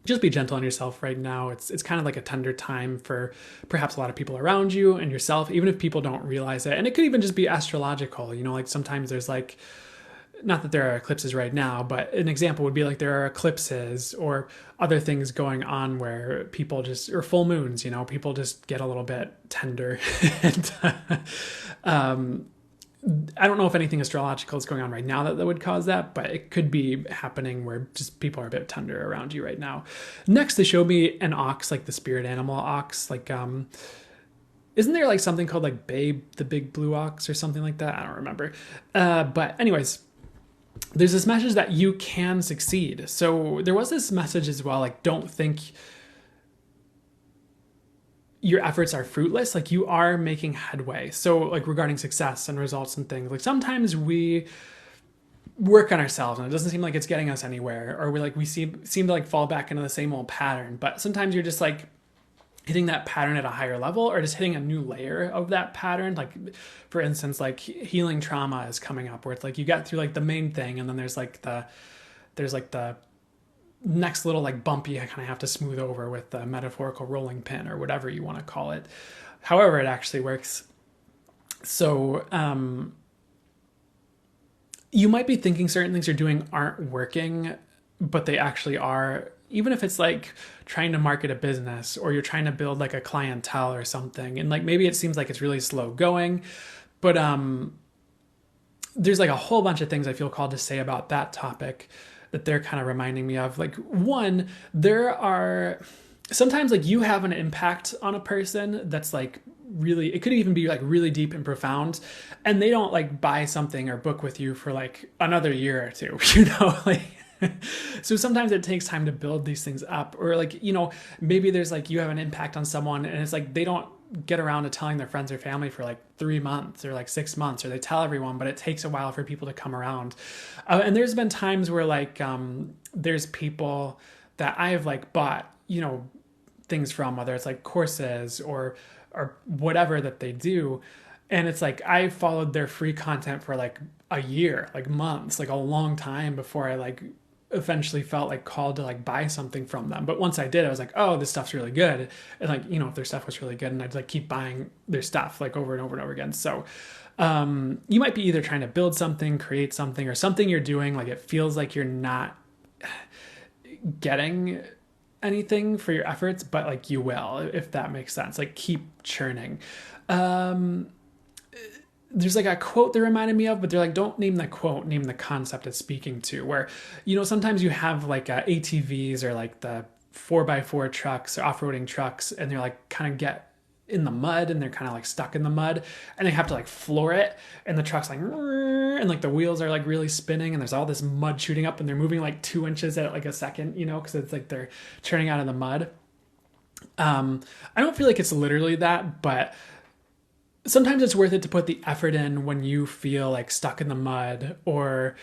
just be gentle on yourself right now. It's kind of like a tender time for perhaps a lot of people around you and yourself, even if people don't realize it. And it could even just be astrological. Like sometimes there's like, not that there are eclipses right now, but an example would be like there are eclipses or other things going on where people just, or full moons, people just get a little bit tender. And, I don't know if anything astrological is going on right now that would cause that, but it could be happening where just people are a bit tender around you right now. Next, they showed me an ox, like the spirit animal ox. Like, isn't there like something called like Babe, the big blue ox or something like that? I don't remember. But anyways, there's this message that you can succeed. So there was this message as well, like, don't think your efforts are fruitless. Like, you are making headway. So like regarding success and results and things, like sometimes we work on ourselves and it doesn't seem like it's getting us anywhere, or we seem to like fall back into the same old pattern. But sometimes you're just like hitting that pattern at a higher level, or just hitting a new layer of that pattern. Like, for instance, like healing trauma is coming up, where it's like you got through like the main thing, and then there's like the next little like bump you kind of have to smooth over with the metaphorical rolling pin, or whatever you want to call it, however it actually works. So you might be thinking certain things you're doing aren't working, but they actually are. Even if it's like trying to market a business, or you're trying to build like a clientele or something, and like maybe it seems like it's really slow going, but there's like a whole bunch of things I feel called to say about that topic that they're kind of reminding me of. Like, one, there are sometimes like you have an impact on a person that's like really, it could even be like really deep and profound, and they don't like buy something or book with you for like another year or two, like. So sometimes it takes time to build these things up, or like, maybe there's like, you have an impact on someone and it's like, they don't get around to telling their friends or family for like 3 months or like 6 months, or they tell everyone, but it takes a while for people to come around. And there's been times where like, there's people that I have like bought, things from, whether it's like courses or whatever that they do. And it's like, I followed their free content for like a year, like months, like a long time before I like eventually felt like called to like buy something from them. But once I did, I was like, oh, this stuff's really good. And like, if their stuff was really good, and I'd like keep buying their stuff like over and over and over again. So you might be either trying to build something, create something, or something you're doing, like it feels like you're not getting anything for your efforts, but like you will, if that makes sense. Like, keep churning. There's like a quote they reminded me of, but they're like, don't name the quote, name the concept it's speaking to, where, sometimes you have like ATVs or like the 4x4 trucks or off-roading trucks, and they're like kind of get in the mud, and they're kind of like stuck in the mud, and they have to like floor it, and the truck's like, and like the wheels are like really spinning, and there's all this mud shooting up, and they're moving like 2 inches at like a second, because it's like they're churning out of the mud. I don't feel like it's literally that, but sometimes it's worth it to put the effort in when you feel like stuck in the mud or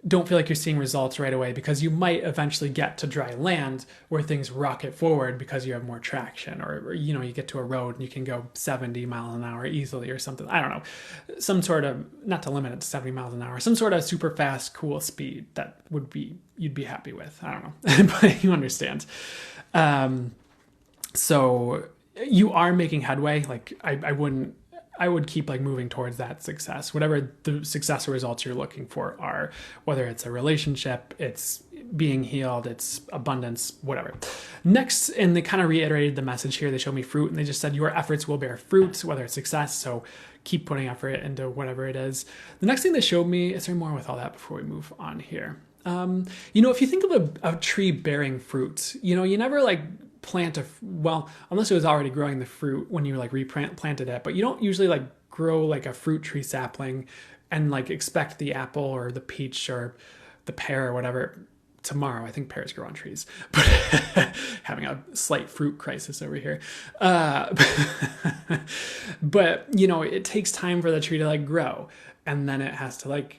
don't feel like you're seeing results right away, because you might eventually get to dry land where things rocket forward because you have more traction, or you know, you get to a road and you can go 70 miles an hour easily or something. I don't know, some sort of, not to limit it to 70 miles an hour, some sort of super fast cool speed that would be, you'd be happy with. I don't know. But you understand. So you are making headway. Like I would keep like moving towards that success, whatever the success or results you're looking for are, whether it's a relationship, it's being healed, it's abundance, whatever. Next, and they kind of reiterated the message here. They showed me fruit and they just said your efforts will bear fruit, whether it's success. So keep putting effort into whatever it is. The next thing they showed me, is there more with all that before we move on here? You know, if you think of a tree bearing fruit, you know, you never like plant well, unless it was already growing the fruit when you like replanted it, but you don't usually like grow like a fruit tree sapling and like expect the apple or the peach or the pear or whatever tomorrow. I think pears grow on trees, but having a slight fruit crisis over here. But you know, it takes time for the tree to like grow, and then it has to like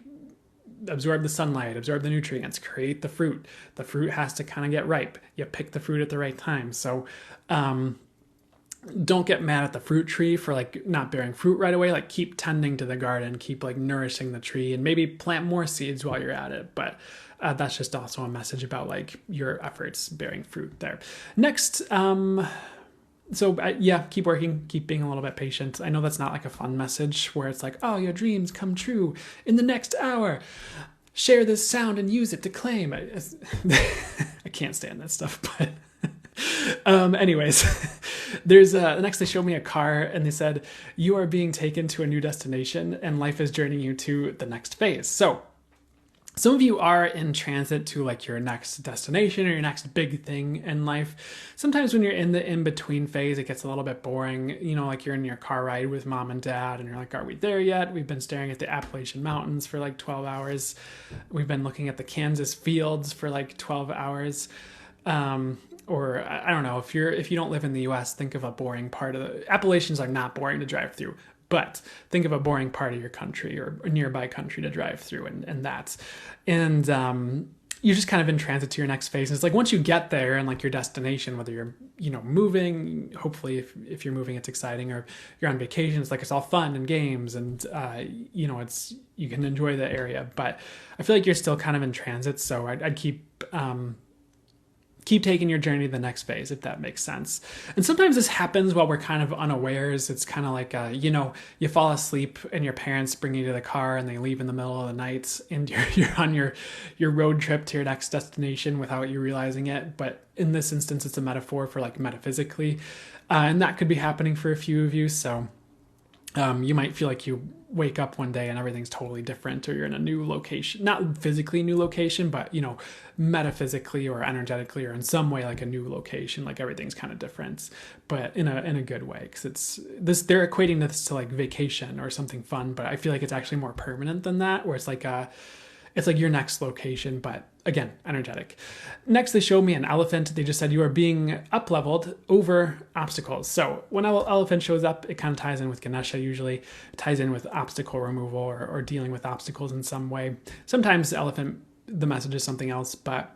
absorb the sunlight, absorb the nutrients, create the fruit. The fruit has to kind of get ripe. You pick the fruit at the right time. So don't get mad at the fruit tree for like not bearing fruit right away. Like keep tending to the garden, keep like nourishing the tree, and maybe plant more seeds while you're at it. But that's just also a message about like your efforts bearing fruit there. Next, yeah, keep working, keep being a little bit patient. I know that's not like a fun message where it's like, oh, your dreams come true in the next hour. Share this sound and use it to claim. I can't stand that stuff, but anyways, there's the next they showed me a car and they said, you are being taken to a new destination and life is journeying you to the next phase. So some of you are in transit to like your next destination or your next big thing in life. Sometimes when you're in the in-between phase, it gets a little bit boring. You know, like you're in your car ride with mom and dad and you're like, are we there yet? We've been staring at the Appalachian Mountains for like 12 hours. We've been looking at the Kansas fields for like 12 hours. Or I don't know, if you don't live in the US, think of a boring part of the Appalachians are not boring to drive through. But think of a boring part of your country or a nearby country to drive through, and that's, and you're just kind of in transit to your next phase. And it's like once you get there and like your destination, whether you're, you know, moving, hopefully if you're moving, it's exciting, or you're on vacation, it's like it's all fun and games and you know, it's, you can enjoy the area. But I feel like you're still kind of in transit, so I'd keep taking your journey to the next phase, if that makes sense. And sometimes this happens while we're kind of unawares. It's kind of like, you know, you fall asleep and your parents bring you to the car and they leave in the middle of the night and you're on your road trip to your next destination without you realizing it. But in this instance, it's a metaphor for like metaphysically. And that could be happening for a few of you. So you might feel like you wake up one day and everything's totally different, or you're in a new location, not physically new location, but, you know, metaphysically or energetically or in some way like a new location, like everything's kind of different, but in a good way, because it's this, they're equating this to like vacation or something fun, but I feel like it's actually more permanent than that, where it's like your next location, but again, energetic. Next, they showed me an elephant. They just said you are being up-leveled over obstacles. So when an elephant shows up, it kind of ties in with Ganesha usually. It ties in with obstacle removal or dealing with obstacles in some way. Sometimes the elephant, the message is something else, but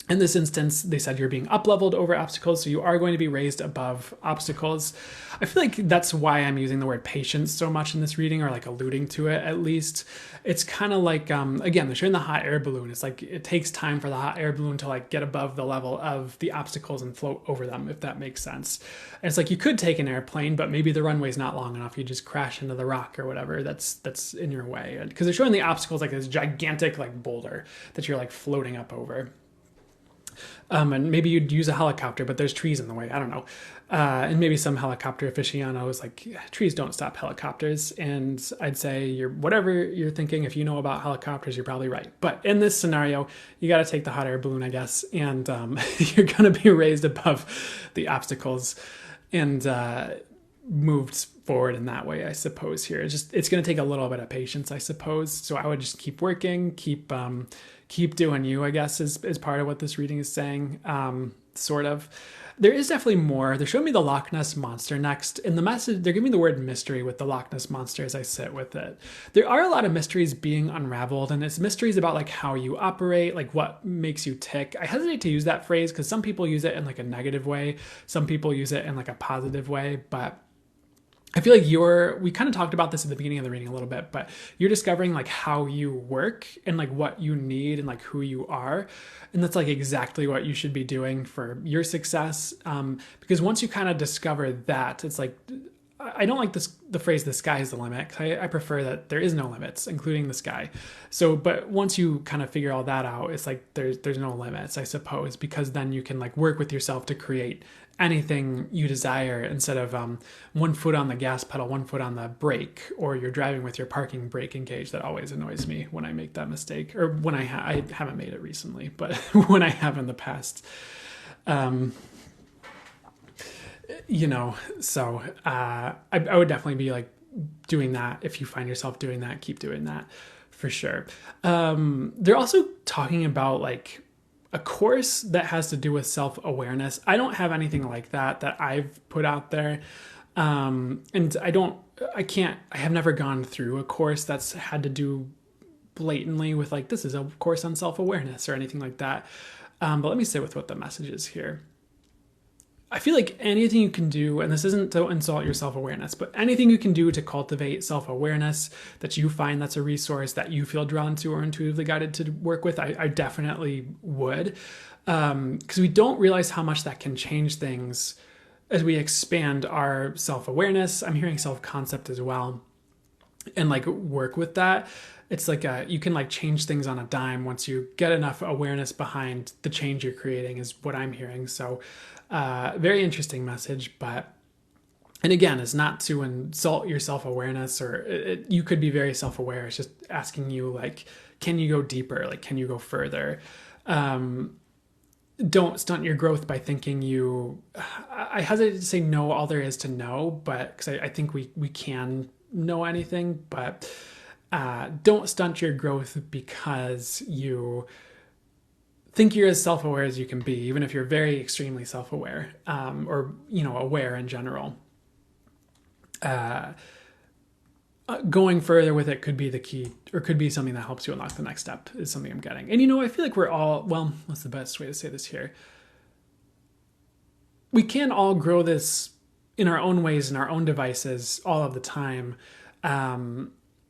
in this instance, they said you're being up-leveled over obstacles, so you are going to be raised above obstacles. I feel like that's why I'm using the word patience so much in this reading, or like alluding to it at least. It's kind of like, again, they're showing the hot air balloon. It's like it takes time for the hot air balloon to like get above the level of the obstacles and float over them, if that makes sense. And it's like you could take an airplane, but maybe the runway's not long enough. You just crash into the rock or whatever that's in your way. Because they're showing the obstacles like this gigantic like boulder that you're like floating up over. And maybe you'd use a helicopter, but there's trees in the way. I don't know. And maybe some helicopter aficionados like, trees don't stop helicopters. And I'd say whatever you're thinking, if you know about helicopters, you're probably right. But in this scenario, you got to take the hot air balloon, I guess. And you're going to be raised above the obstacles and moved forward in that way, I suppose here. It's going to take a little bit of patience, I suppose. So I would just keep working, keep doing you, I guess, is part of what this reading is saying, sort of. There is definitely more. They're showing me the Loch Ness Monster next. In the message, they're giving me the word mystery with the Loch Ness Monster as I sit with it. There are a lot of mysteries being unraveled, and it's mysteries about like how you operate, like what makes you tick. I hesitate to use that phrase because some people use it in like a negative way. Some people use it in like a positive way, but I feel like we kind of talked about this at the beginning of the reading a little bit, but you're discovering like how you work and like what you need and like who you are. And that's like exactly what you should be doing for your success. Because once you kind of discover that, it's like, I don't like the phrase "the sky is the limit." 'Cause I prefer that there is no limits, including the sky. So, but once you kind of figure all that out, it's like there's no limits, I suppose, because then you can like work with yourself to create anything you desire instead of one foot on the gas pedal, one foot on the brake, or you're driving with your parking brake engaged. That always annoys me when I make that mistake, or when I haven't made it recently, but when I have in the past. So I would definitely be like doing that. If you find yourself doing that, keep doing that for sure. They're also talking about like a course that has to do with self-awareness. I don't have anything like that I've put out there. And I have never gone through a course that's had to do blatantly with like, this is a course on self-awareness or anything like that. But let me say with what the message is here. I feel like anything you can do, and this isn't to insult your self-awareness, but anything you can do to cultivate self-awareness that you find that's a resource that you feel drawn to or intuitively guided to work with, I definitely would. Because we don't realize how much that can change things as we expand our self-awareness. I'm hearing self-concept as well. And like work with that. It's like you can like change things on a dime once you get enough awareness behind the change you're creating is what I'm hearing. So very interesting message, and again, it's not to insult your self-awareness or you could be very self-aware. It's just asking you like, can you go deeper? Like, can you go further? Don't stunt your growth by thinking I hesitate to say know all there is to know, but because I think we can know anything, but don't stunt your growth because you think you're as self-aware as you can be, even if you're very extremely self-aware, or aware in general. Going further with it could be the key, or could be something that helps you unlock the next step, is something I'm getting. And I feel like we're all, well, what's the best way to say this here? We can all grow this in our own ways, in our own devices, all of the time.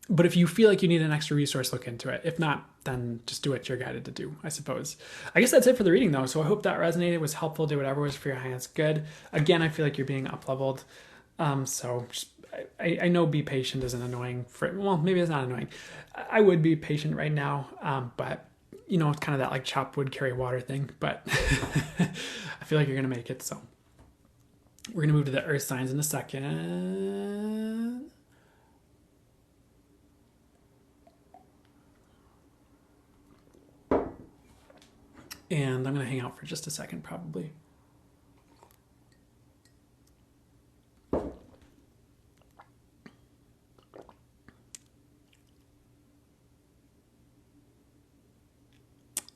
But if you feel like you need an extra resource, look into it. If not, then just do what you're guided to do, I suppose. I guess that's it for the reading, though. So I hope that resonated, was helpful, did whatever was for your highest good. Again, I feel like you're being up-leveled. So just, I know be patient isn't annoying. Well, maybe it's not annoying. I would be patient right now, but it's kind of that like chop wood, carry water thing. But I feel like you're going to make it, so. We're going to move to the earth signs in a second. And I'm going to hang out for just a second, probably.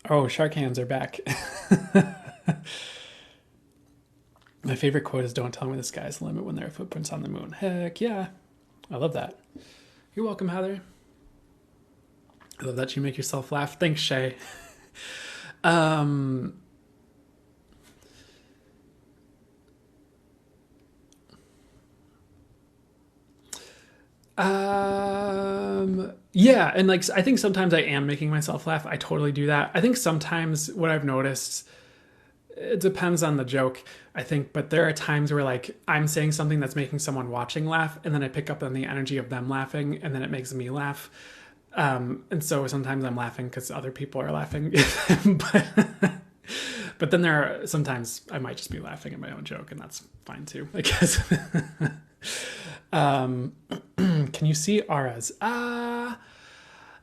Oh, shark hands are back. My favorite quote is, "Don't tell me the sky's the limit when there are footprints on the moon." Heck yeah. I love that. You're welcome, Heather. I love that you make yourself laugh. Thanks, Shay. Yeah, and like I think sometimes I am making myself laugh. I totally do that. I think sometimes what I've noticed, it depends on the joke, I think, but there are times where like I'm saying something that's making someone watching laugh, and then I pick up on the energy of them laughing, and then it makes me laugh. And so sometimes I'm laughing because other people are laughing. But then there are sometimes I might just be laughing at my own joke, and that's fine too, I guess. Can you see auras?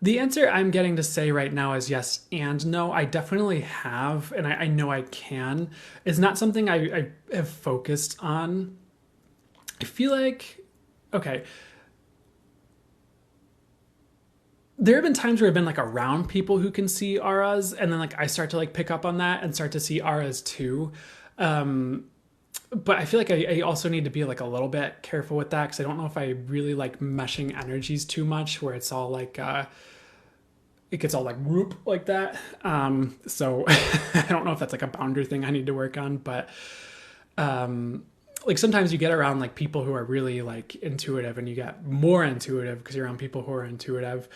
The answer I'm getting to say right now is yes and no. I definitely have, and I know I can. It's not something I have focused on. I feel like, okay, there have been times where I've been like around people who can see auras, and then like I start to like pick up on that and start to see auras too. but I feel like I also need to be like a little bit careful with that because I don't know if I really like meshing energies too much where it's all like it gets all like whoop like that. So I don't know if that's like a boundary thing I need to work on, but like sometimes you get around like people who are really like intuitive and you get more intuitive because you're around people who are intuitive,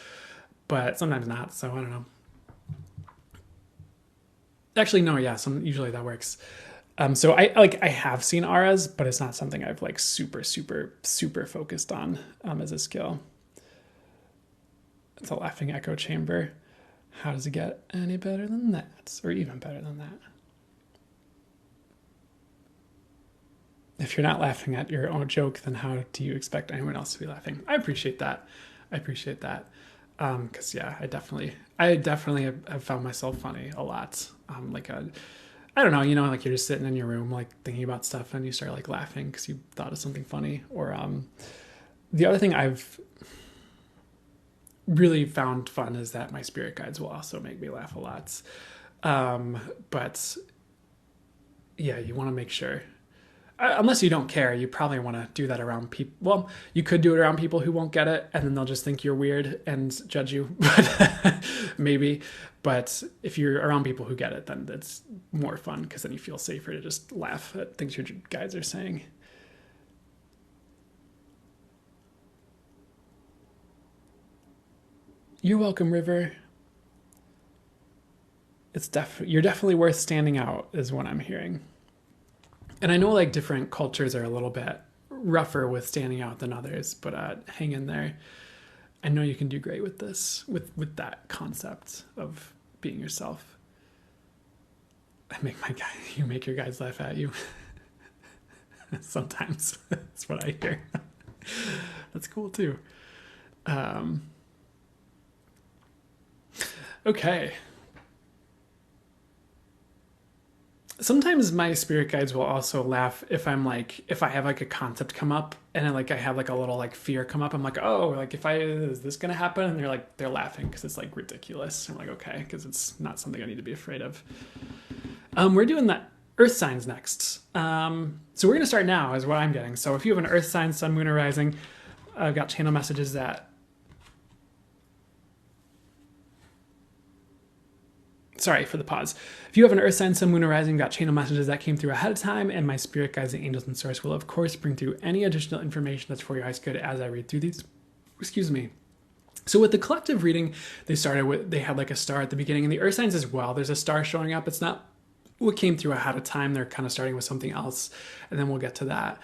but sometimes not. So I don't know. Actually, no, yeah, usually that works. So I have seen auras, but it's not something I've like super focused on as a skill. It's a laughing echo chamber. How does it get any better than that, or even better than that? If you're not laughing at your own joke, then how do you expect anyone else to be laughing? I appreciate that. Because yeah, I definitely have found myself funny a lot. I don't know, like you're just sitting in your room, like thinking about stuff, and you start like laughing because you thought of something funny. Or the other thing I've really found fun is that my spirit guides will also make me laugh a lot. But yeah, you want to make sure. Unless you don't care, you probably want to do that around people. Well, you could do it around people who won't get it, and then they'll just think you're weird and judge you. But maybe. But if you're around people who get it, then it's more fun because then you feel safer to just laugh at things your guides are saying. You're welcome, River. You're definitely worth standing out, is what I'm hearing. And I know like different cultures are a little bit rougher with standing out than others, but hang in there. I know you can do great with this, with that concept of being yourself. You make your guys laugh at you. Sometimes that's what I hear. That's cool too. Okay. Sometimes my spirit guides will also laugh if I have like a concept come up and I have like a little like fear come up. I'm like, oh, like is this gonna happen? And they're laughing because it's like ridiculous. I'm like, okay, because it's not something I need to be afraid of. We're doing the earth signs next. So we're gonna start now is what I'm getting. So if you have an earth sign, sun, moon, or rising, I've got channel messages that. Sorry for the pause. If you have an earth sign, sun, moon, or rising, got channel messages that came through ahead of time, and my spirit guides, the angels, and source will, of course, bring through any additional information that's for your highest good as I read through these. Excuse me. So with the collective reading, they had like a star at the beginning, and the earth signs as well. There's a star showing up. It's not what came through ahead of time. They're kind of starting with something else, and then we'll get to that.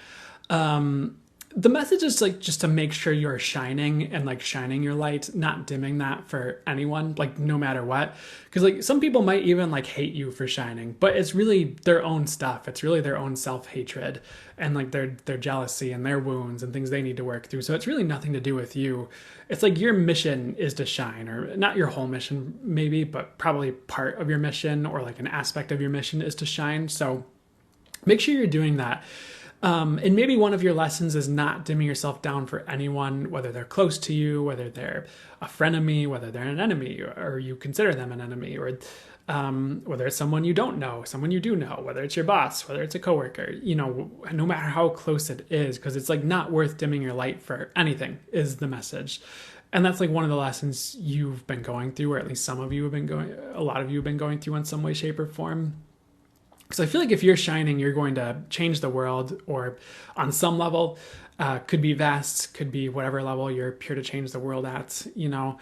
The message is like just to make sure you're shining and like shining your light, not dimming that for anyone, like no matter what. Because like some people might even like hate you for shining, but it's really their own stuff. It's really their own self-hatred and like their jealousy and their wounds and things they need to work through. So it's really nothing to do with you. It's like your mission is to shine, or not your whole mission maybe, but probably part of your mission or like an aspect of your mission is to shine. So make sure you're doing that. And maybe one of your lessons is not dimming yourself down for anyone, whether they're close to you, whether they're a frenemy, whether they're an enemy, or you consider them an enemy, or whether it's someone you don't know, someone you do know, whether it's your boss, whether it's a coworker, no matter how close it is, because it's like not worth dimming your light for anything is the message. And that's like one of the lessons you've been going through, or at least a lot of you have been going through in some way, shape, or form. Because I feel like if you're shining, you're going to change the world, or on some level, could be vast, could be whatever level you're here to change the world at, and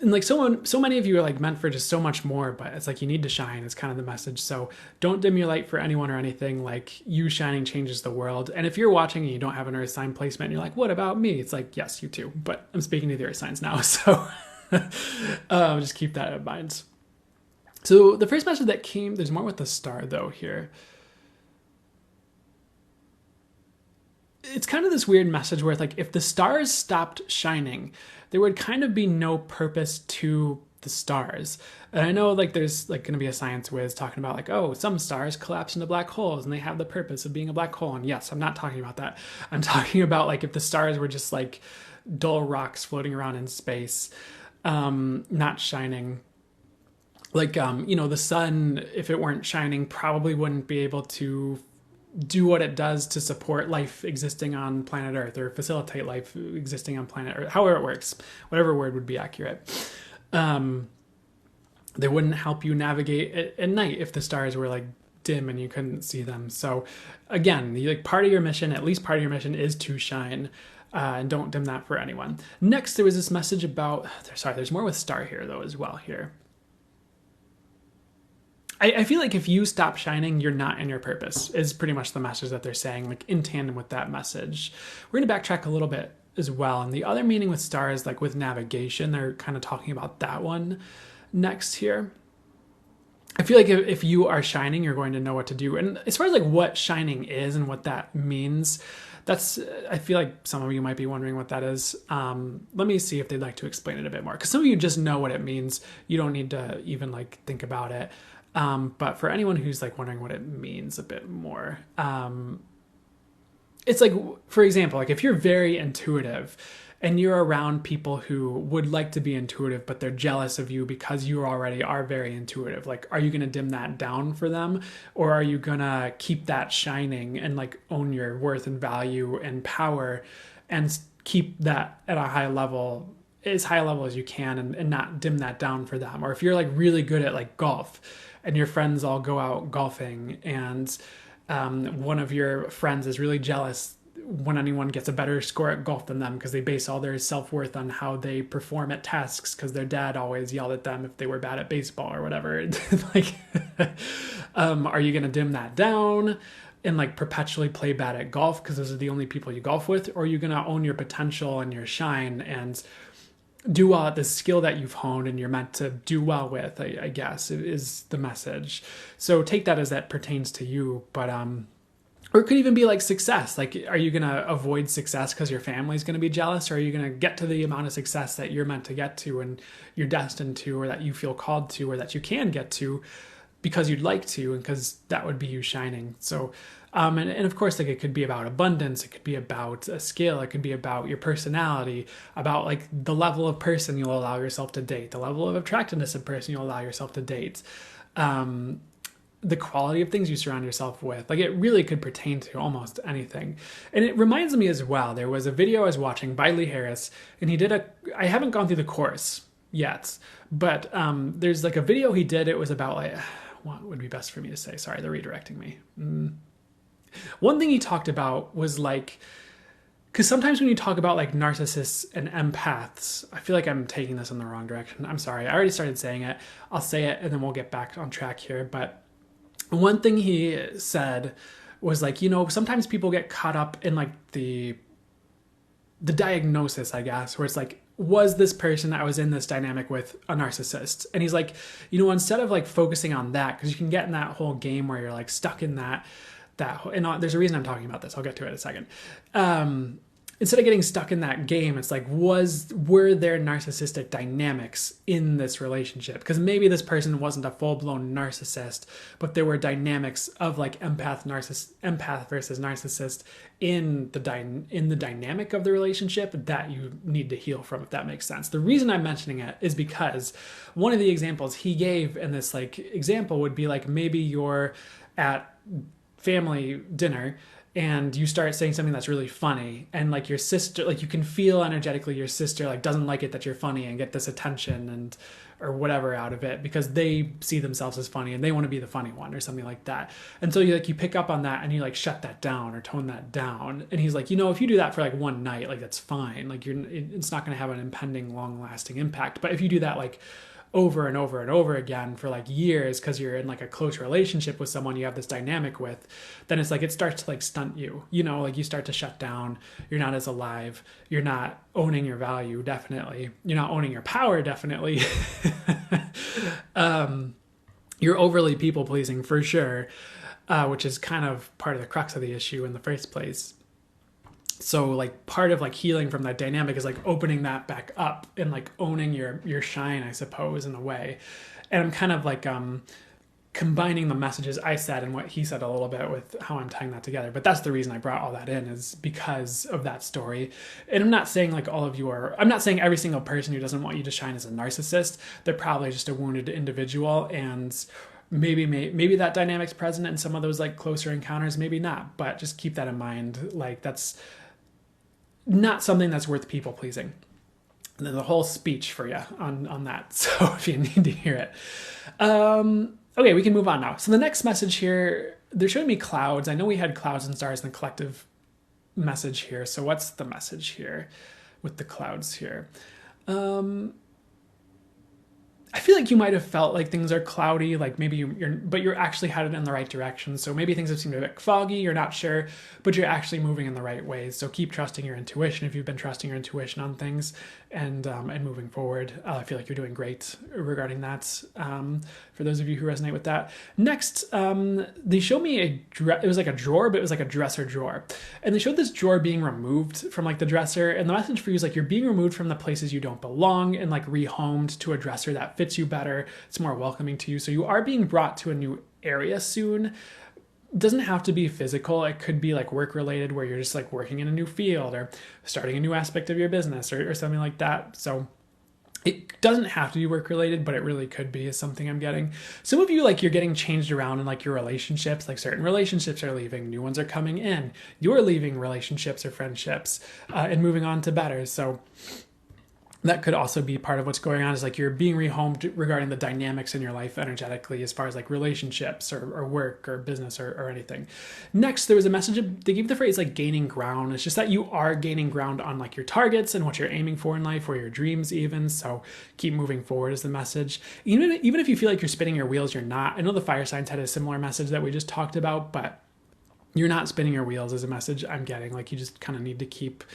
like so many of you are like meant for just so much more, but it's like you need to shine is kind of the message. So don't dim your light for anyone or anything. Like you shining changes the world. And if you're watching and you don't have an earth sign placement and you're like, what about me? It's like, yes, you too, but I'm speaking to the earth signs now. So just keep that in mind. So the first message that came, there's more with the star though here. It's kind of this weird message where it's like, if the stars stopped shining, there would kind of be no purpose to the stars. And I know like there's like going to be a science whiz talking about like, oh, some stars collapse into black holes and they have the purpose of being a black hole. And yes, I'm not talking about that. I'm talking about like if the stars were just like dull rocks floating around in space, not shining. like, the sun, if it weren't shining, probably wouldn't be able to do what it does to support life existing on planet Earth, or facilitate life existing on planet Earth, however it works, whatever word would be accurate. They wouldn't help you navigate at night if the stars were like dim and you couldn't see them. So again, part of your mission, at least part of your mission, is to shine. And don't dim that for anyone. Next, there was this message about, there's more with star here though as well here. I feel like if you stop shining, you're not in your purpose, is pretty much the message that they're saying, like in tandem with that message. We're going to backtrack a little bit as well. And the other meaning with stars, like with navigation, they're kind of talking about that one next here. I feel like if you are shining, you're going to know what to do. And as far as like what shining is and what that means, I feel like some of you might be wondering what that is. Let me see if they'd like to explain it a bit more. Because some of you just know what it means. You don't need to even like think about it. But for anyone who's like wondering what it means a bit more, it's like, for example, like if you're very intuitive and you're around people who would like to be intuitive, but they're jealous of you because you already are very intuitive, like, are you going to dim that down for them? Or are you going to keep that shining and like own your worth and value and power and keep that at a high level, as high a level as you can, and not dim that down for them? Or if you're like really good at like golf and your friends all go out golfing and one of your friends is really jealous when anyone gets a better score at golf than them because they base all their self-worth on how they perform at tasks because their dad always yelled at them if they were bad at baseball or whatever. Like, are you going to dim that down and like perpetually play bad at golf because those are the only people you golf with? Or are you going to own your potential and your shine and do well at the skill that you've honed and you're meant to do well with, I guess, is the message. So take that as that pertains to you. But or it could even be like success. Like, are you going to avoid success because your family's going to be jealous? Or are you going to get to the amount of success that you're meant to get to and you're destined to, or that you feel called to, or that you can get to because you'd like to, and because that would be you shining? So, and of course, like, it could be about abundance. It could be about a skill. It could be about your personality, about like the level of person you'll allow yourself to date, the level of attractiveness of person you'll allow yourself to date. The quality of things you surround yourself with. Like, it really could pertain to almost anything. And it reminds me as well, there was a video I was watching by Lee Harris, and he did I haven't gone through the course yet, but there's like a video he did. It was about like, what would be best for me to say? Sorry, they're redirecting me. One thing he talked about was like, because sometimes when you talk about like narcissists and empaths, I feel like I'm taking this in the wrong direction. I'm sorry. I already started saying it. I'll say it and then we'll get back on track here. But one thing he said was like, sometimes people get caught up in like the diagnosis, I guess, where it's like, was this person that I was in this dynamic with a narcissist? And he's like, instead of like focusing on that, because you can get in that whole game where you're like stuck in that, and there's a reason I'm talking about this. I'll get to it in a second. Instead of getting stuck in that game, it's like, were there narcissistic dynamics in this relationship? Because maybe this person wasn't a full-blown narcissist, but there were dynamics of like empath versus narcissist in the dynamic of the relationship that you need to heal from, if that makes sense. The reason I'm mentioning it is because one of the examples he gave in this like example would be like, maybe you're at family dinner and you start saying something that's really funny, and like your sister, like you can feel energetically your sister like doesn't like it that you're funny and get this attention or whatever out of it because they see themselves as funny and they want to be the funny one or something like that. And so you pick up on that and you like shut that down or tone that down. And he's like, if you do that for like one night, like that's fine. Like it's not going to have an impending long lasting impact. But if you do that like over and over and over again for like years because you're in like a close relationship with someone you have this dynamic with, then it's like it starts to like stunt you, like you start to shut down. You're not as alive. You're not owning your value, definitely. You're not owning your power, definitely. You're overly people pleasing for sure, which is kind of part of the crux of the issue in the first place. So like part of like healing from that dynamic is like opening that back up and like owning your shine, I suppose, in a way. And I'm kind of like combining the messages I said and what he said a little bit with how I'm tying that together. But that's the reason I brought all that in, is because of that story. And I'm not saying like all of you are, I'm not saying every single person who doesn't want you to shine is a narcissist. They're probably just a wounded individual, and maybe that dynamic's present in some of those like closer encounters, maybe not. But just keep that in mind. Like, that's not something that's worth people pleasing. And there's a whole speech for you on that. So if you need to hear it. Okay, we can move on now. So the next message here, they're showing me clouds. I know we had clouds and stars in the collective message here. So what's the message here with the clouds here? I feel like you might have felt like things are cloudy, like maybe you're actually headed in the right direction. So maybe things have seemed a bit foggy, you're not sure, but you're actually moving in the right ways. So keep trusting your intuition if you've been trusting your intuition on things, and moving forward. I feel like you're doing great regarding that. For those of you who resonate with that. Next, they showed me it was like a drawer, but it was like a dresser drawer. And they showed this drawer being removed from like the dresser. And the message for you is like, you're being removed from the places you don't belong and like rehomed to a dresser that fits you better. It's more welcoming to you. So you are being brought to a new area soon. It doesn't have to be physical. It could be like work related, where you're just like working in a new field or starting a new aspect of your business or something like that. So it doesn't have to be work related, but it really could be, is something I'm getting. Some of you, like, you're getting changed around in like your relationships, like certain relationships are leaving, new ones are coming in. You're leaving relationships or friendships and moving on to better. So that could also be part of what's going on, is like you're being rehomed regarding the dynamics in your life energetically, as far as like relationships or work or business or anything. Next, there was a message, they gave the phrase like gaining ground. It's just that you are gaining ground on like your targets and what you're aiming for in life, or your dreams even. So keep moving forward is the message. Even if you feel like you're spinning your wheels, you're not. I know the fire signs had a similar message that we just talked about, but you're not spinning your wheels is a message I'm getting. Like, you just kind of need to keep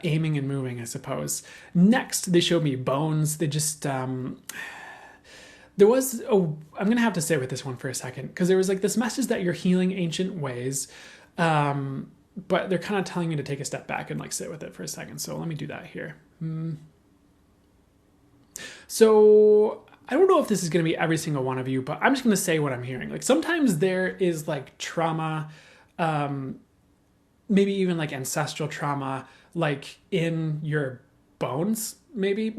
aiming and moving, I suppose. Next, they showed me bones. They just, I'm going to have to sit with this one for a second, because there was like this message that you're healing ancient ways, but they're kind of telling me to take a step back and like sit with it for a second. So let me do that here. So I don't know if this is going to be every single one of you, but I'm just going to say what I'm hearing. Like, sometimes there is like trauma, maybe even like ancestral trauma, like in your bones, maybe,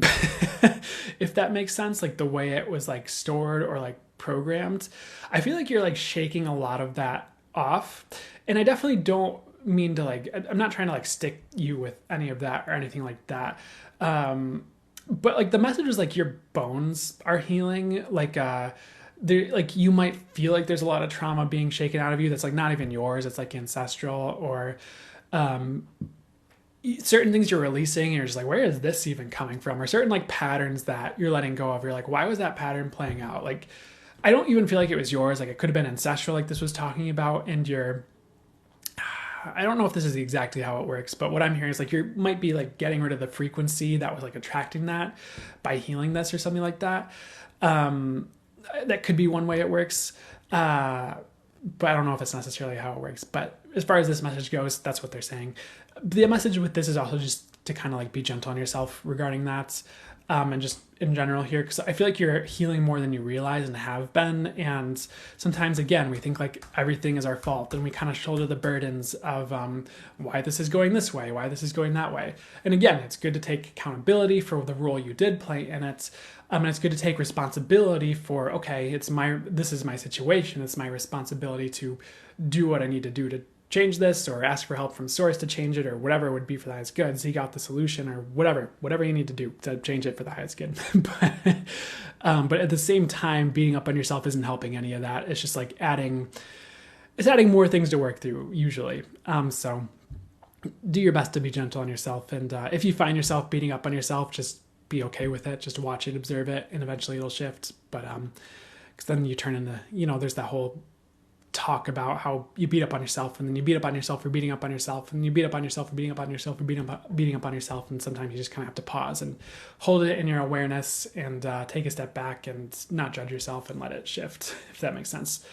if that makes sense, like the way it was like stored or like programmed. I feel like you're like shaking a lot of that off. And I definitely don't mean to like, I'm not trying to like stick you with any of that or anything like that. But like the message is like your bones are healing. Like, like you might feel like there's a lot of trauma being shaken out of you that's like not even yours. It's like ancestral, or certain things you're releasing and you're just like, where is this even coming from? Or certain like patterns that you're letting go of. You're like, why was that pattern playing out? Like, I don't even feel like it was yours. Like, it could have been ancestral, like this was talking about. And I don't know if this is exactly how it works, but what I'm hearing is like you might be like getting rid of the frequency that was like attracting that by healing this or something like that. That could be one way it works. But I don't know if it's necessarily how it works. But as far as this message goes, that's what they're saying. The message with this is also just to kind of like be gentle on yourself regarding that. And just in general here, because I feel like you're healing more than you realize and have been. And sometimes, again, we think like everything is our fault, and we kind of shoulder the burdens of why this is going this way, why this is going that way. And again, it's good to take accountability for the role you did play in it. And it's good to take responsibility for, okay, this is my situation. It's my responsibility to do what I need to do to change this, or ask for help from source to change it, or whatever it would be for the highest good. Seek out the solution, or whatever you need to do to change it for the highest good. But at the same time, beating up on yourself isn't helping any of that. It's just like adding more things to work through usually. So do your best to be gentle on yourself. And if you find yourself beating up on yourself, just be okay with it. Just watch it, observe it, and eventually it'll shift. But because then you turn into, there's that whole talk about how you beat up on yourself, and then you beat up on yourself for beating up on yourself, and you beat up on yourself for beating up on yourself for beating up on yourself. And sometimes you just kind of have to pause and hold it in your awareness and take a step back and not judge yourself and let it shift, if that makes sense.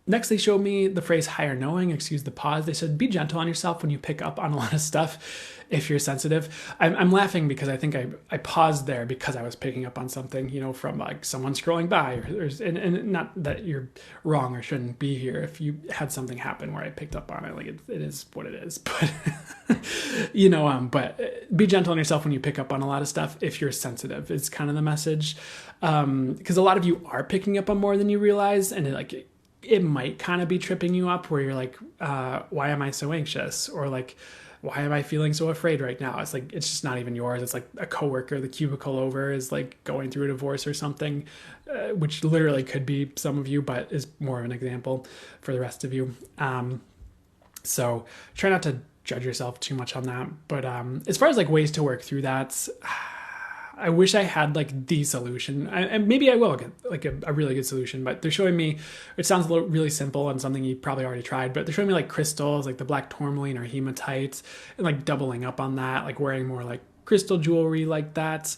Next, they showed me the phrase higher knowing, excuse the pause. They said, be gentle on yourself when you pick up on a lot of stuff if you're sensitive. I'm laughing because I think I paused there because I was picking up on something, from like someone scrolling by. And not that you're wrong or shouldn't be here. If you had something happen where I picked up on it, like it is what it is. But, but be gentle on yourself when you pick up on a lot of stuff if you're sensitive is kind of the message. Because a lot of you are picking up on more than you realize. And it might kind of be tripping you up where you're like, why am I so anxious? Or like, why am I feeling so afraid right now? It's like, it's just not even yours. It's like a coworker, the cubicle over is like going through a divorce or something, which literally could be some of you, but is more of an example for the rest of you. So try not to judge yourself too much on that. But as far as like ways to work through that, I wish I had like the solution, and maybe I will get like a really good solution, but they're showing me, it sounds really simple and something you probably already tried, but they're showing me like crystals, like the black tourmaline or hematite, and like doubling up on that, like wearing more like crystal jewelry like that.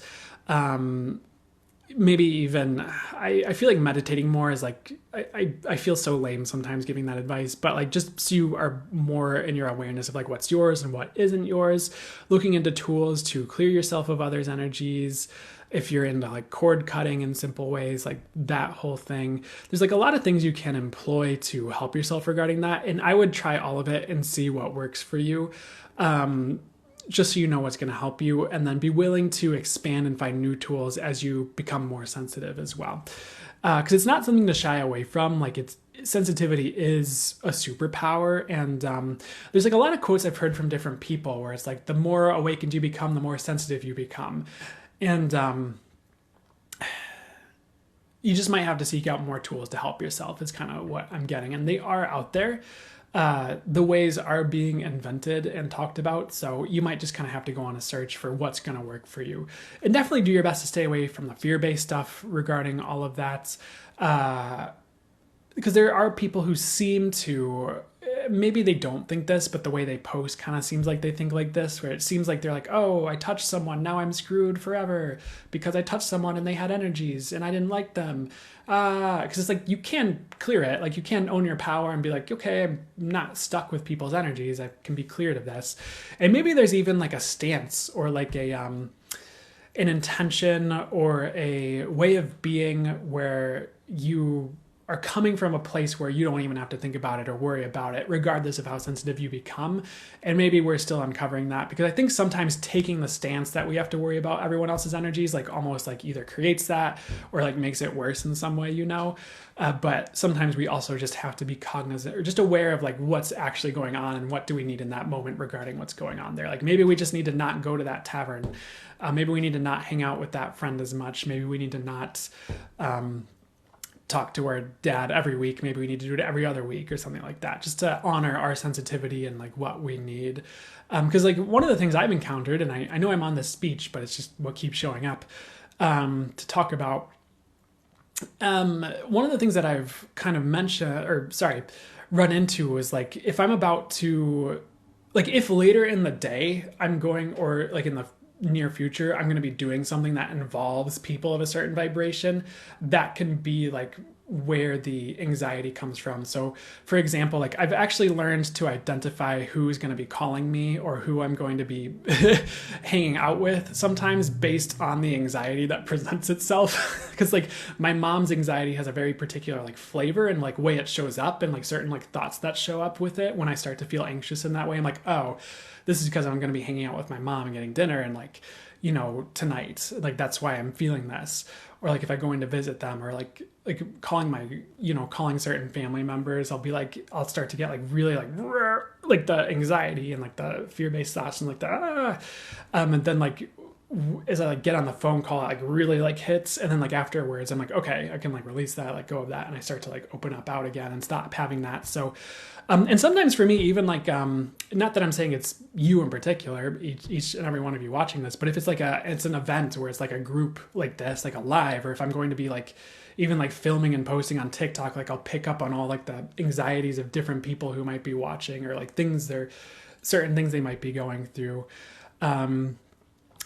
Maybe even, I feel like meditating more is like, I feel so lame sometimes giving that advice, but like just so you are more in your awareness of like what's yours and what isn't yours, looking into tools to clear yourself of others' energies. If you're into like cord cutting in simple ways, like that whole thing, there's like a lot of things you can employ to help yourself regarding that. And I would try all of it and see what works for you. Just so you know what's going to help you, and then be willing to expand and find new tools as you become more sensitive as well. Because it's not something to shy away from. Like sensitivity is a superpower, and there's like a lot of quotes I've heard from different people where it's like the more awakened you become, the more sensitive you become, and you just might have to seek out more tools to help yourself. Is kind of what I'm getting, and they are out there. The ways are being invented and talked about, so you might just kind of have to go on a search for what's going to work for you. And definitely do your best to stay away from the fear-based stuff regarding all of that, because there are people who seem to, maybe they don't think this, but the way they post kind of seems like they think like this, where it seems like they're like, oh, I touched someone, now I'm screwed forever because I touched someone and they had energies and I didn't like them. Because it's like, you can clear it. Like you can own your power and be like, okay, I'm not stuck with people's energies. I can be cleared of this. And maybe there's even like a stance or like an intention or a way of being where you are coming from a place where you don't even have to think about it or worry about it, regardless of how sensitive you become. And maybe we're still uncovering that, because I think sometimes taking the stance that we have to worry about everyone else's energies, like almost like either creates that or like makes it worse in some way, but sometimes we also just have to be cognizant or just aware of like what's actually going on and what do we need in that moment regarding what's going on there. Like maybe we just need to not go to that tavern. Maybe we need to not hang out with that friend as much. Maybe we need to not, talk to our dad every week. Maybe we need to do it every other week or something like that, just to honor our sensitivity and like what we need. Because like one of the things I've encountered, and I know I'm on this speech, but it's just what keeps showing up to talk about. One of the things that I've kind of run into is like, if I'm about to, like if later in the day I'm going, or like in the near future, I'm going to be doing something that involves people of a certain vibration, that can be like where the anxiety comes from. So for example, like I've actually learned to identify who's going to be calling me or who I'm going to be hanging out with sometimes based on the anxiety that presents itself. Because like my mom's anxiety has a very particular like flavor and like way it shows up, and like certain like thoughts that show up with it. When I start to feel anxious in that way, I'm like, oh, this is because I'm going to be hanging out with my mom and getting dinner and like, tonight, like that's why I'm feeling this. Or like if I go in to visit them, or like calling certain family members, I'll start to get like really like the anxiety and like the fear-based thoughts and like and then like as I like get on the phone call, it like really like hits, and then like afterwards I'm like, okay, I can like release that, like go of that, and I start to like open up out again and stop having that. So and sometimes for me, even like not that I'm saying it's you in particular, each and every one of you watching this, but if it's like it's an event where it's like a group like this, like a live, or if I'm going to be like even like filming and posting on TikTok, like I'll pick up on all like the anxieties of different people who might be watching, or like certain things they might be going through.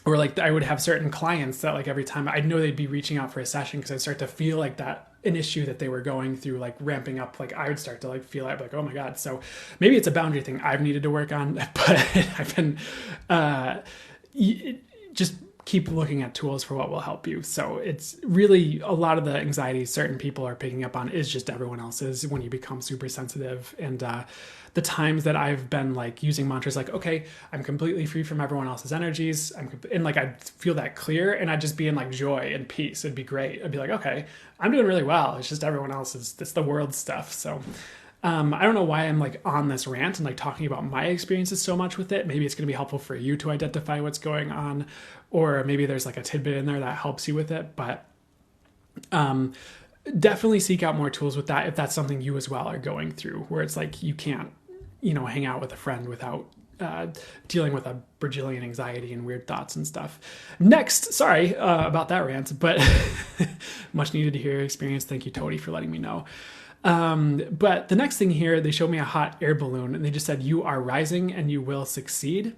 Or like I would have certain clients that like every time I know they'd be reaching out for a session, because I start to feel like that an issue that they were going through, like ramping up, like I would start to like feel like, oh my God. So maybe it's a boundary thing I've needed to work on, but I've been just keep looking at tools for what will help you. So it's really a lot of the anxiety certain people are picking up on is just everyone else's when you become super sensitive. And the times that I've been like using mantras like, okay, I'm completely free from everyone else's energies. And like, I'd feel that clear and I'd just be in like joy and peace. It'd be great. I'd be like, okay, I'm doing really well. It's just everyone else's, it's the world stuff. So I don't know why I'm like on this rant and like talking about my experiences so much with it. Maybe it's going to be helpful for you to identify what's going on, or maybe there's like a tidbit in there that helps you with it. But definitely seek out more tools with that if that's something you as well are going through, where it's like you can't, hang out with a friend without dealing with a bajillion anxiety and weird thoughts and stuff. Next, sorry about that rant, but much needed to hear your experience. Thank you, Tody, for letting me know. But the next thing here, they showed me a hot air balloon and they just said, you are rising and you will succeed.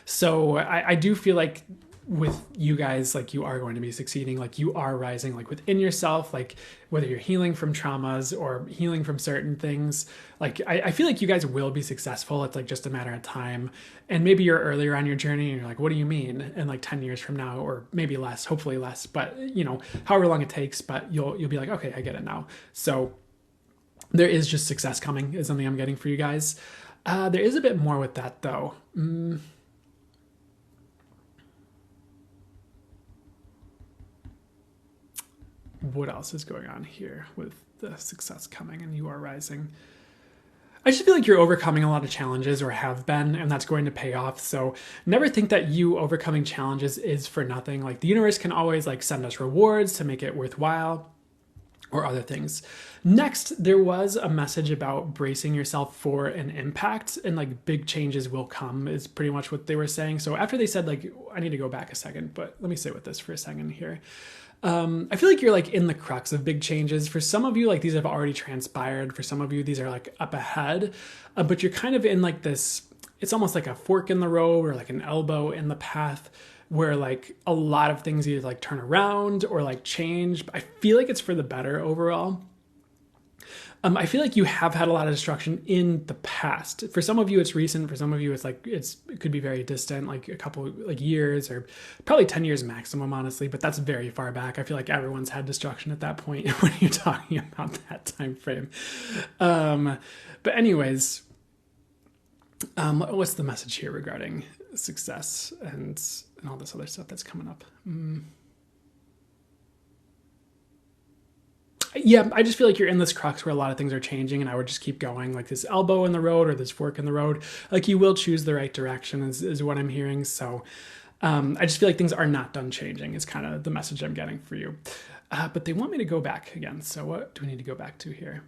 So I do feel like with you guys, like you are going to be succeeding, like you are rising, like within yourself, like whether you're healing from traumas or healing from certain things, like I feel like you guys will be successful. It's like just a matter of time. And maybe you're earlier on your journey and you're like, what do you mean? And like 10 years from now, or maybe less, hopefully less, but however long it takes, but you'll be like, okay, I get it now. So there is just success coming is something I'm getting for you guys. There is a bit more with that though. What else is going on here with the success coming and you are rising? I just feel like you're overcoming a lot of challenges, or have been, and that's going to pay off. So never think that you overcoming challenges is for nothing. Like the universe can always like send us rewards to make it worthwhile, or other things. Next, there was a message about bracing yourself for an impact, and like big changes will come is pretty much what they were saying. So after they said like, I need to go back a second, but let me sit with this for a second here. I feel like you're like in the crux of big changes. For some of you, like these have already transpired. For some of you, these are like up ahead, but you're kind of in like this, it's almost like a fork in the road or like an elbow in the path where like a lot of things either like turn around or like change. I feel like it's for the better overall. I feel like you have had a lot of destruction in the past. For some of you, it's recent. For some of you, it's like it could be very distant, like a couple like years, or probably 10 years maximum, honestly. But that's very far back. I feel like everyone's had destruction at that point when you're talking about that time frame. But anyways, what's the message here regarding success and all this other stuff that's coming up? Yeah, I just feel like you're in this crux where a lot of things are changing, and I would just keep going, like this elbow in the road or this fork in the road. Like you will choose the right direction is what I'm hearing. So I just feel like things are not done changing is kind of the message I'm getting for you. But they want me to go back again. So what do we need to go back to here?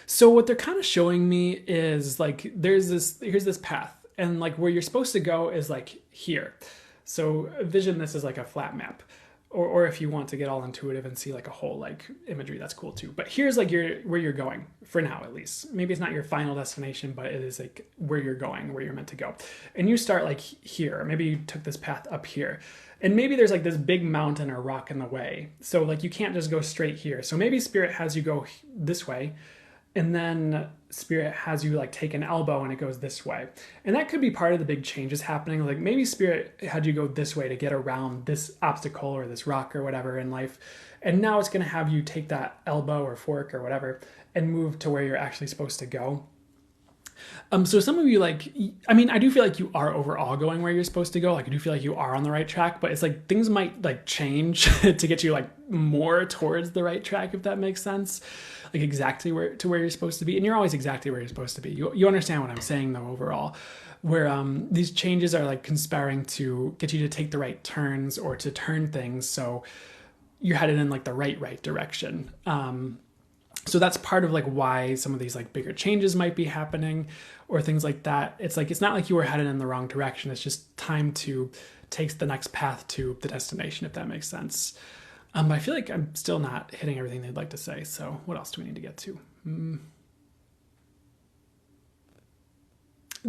So what they're kind of showing me is like, here's this path, and like where you're supposed to go is like here. So envision this as like a flat map, or if you want to get all intuitive and see like a whole like imagery, that's cool too. But here's like where you're going for now, at least. Maybe it's not your final destination, but it is like where you're going, where you're meant to go. And you start like here. Maybe you took this path up here, and maybe there's like this big mountain or rock in the way. So like you can't just go straight here. So maybe spirit has you go this way, and then spirit has you like take an elbow and it goes this way. And that could be part of the big changes happening. Like maybe spirit had you go this way to get around this obstacle or this rock or whatever in life. And now it's going to have you take that elbow or fork or whatever and move to where you're actually supposed to go. So some of you like, I mean, I do feel like you are overall going where you're supposed to go. Like I do feel like you are on the right track, but it's like things might like change to get you like more towards the right track, if that makes sense. Like exactly where you're supposed to be. And you're always exactly where you're supposed to be. You understand what I'm saying though, overall, where these changes are like conspiring to get you to take the right turns or to turn things. So you're headed in like the right direction. So that's part of like why some of these like bigger changes might be happening or things like that. It's like, it's not like you were headed in the wrong direction. It's just time to take the next path to the destination, if that makes sense. I feel like I'm still not hitting everything they'd like to say. So what else do we need to get to?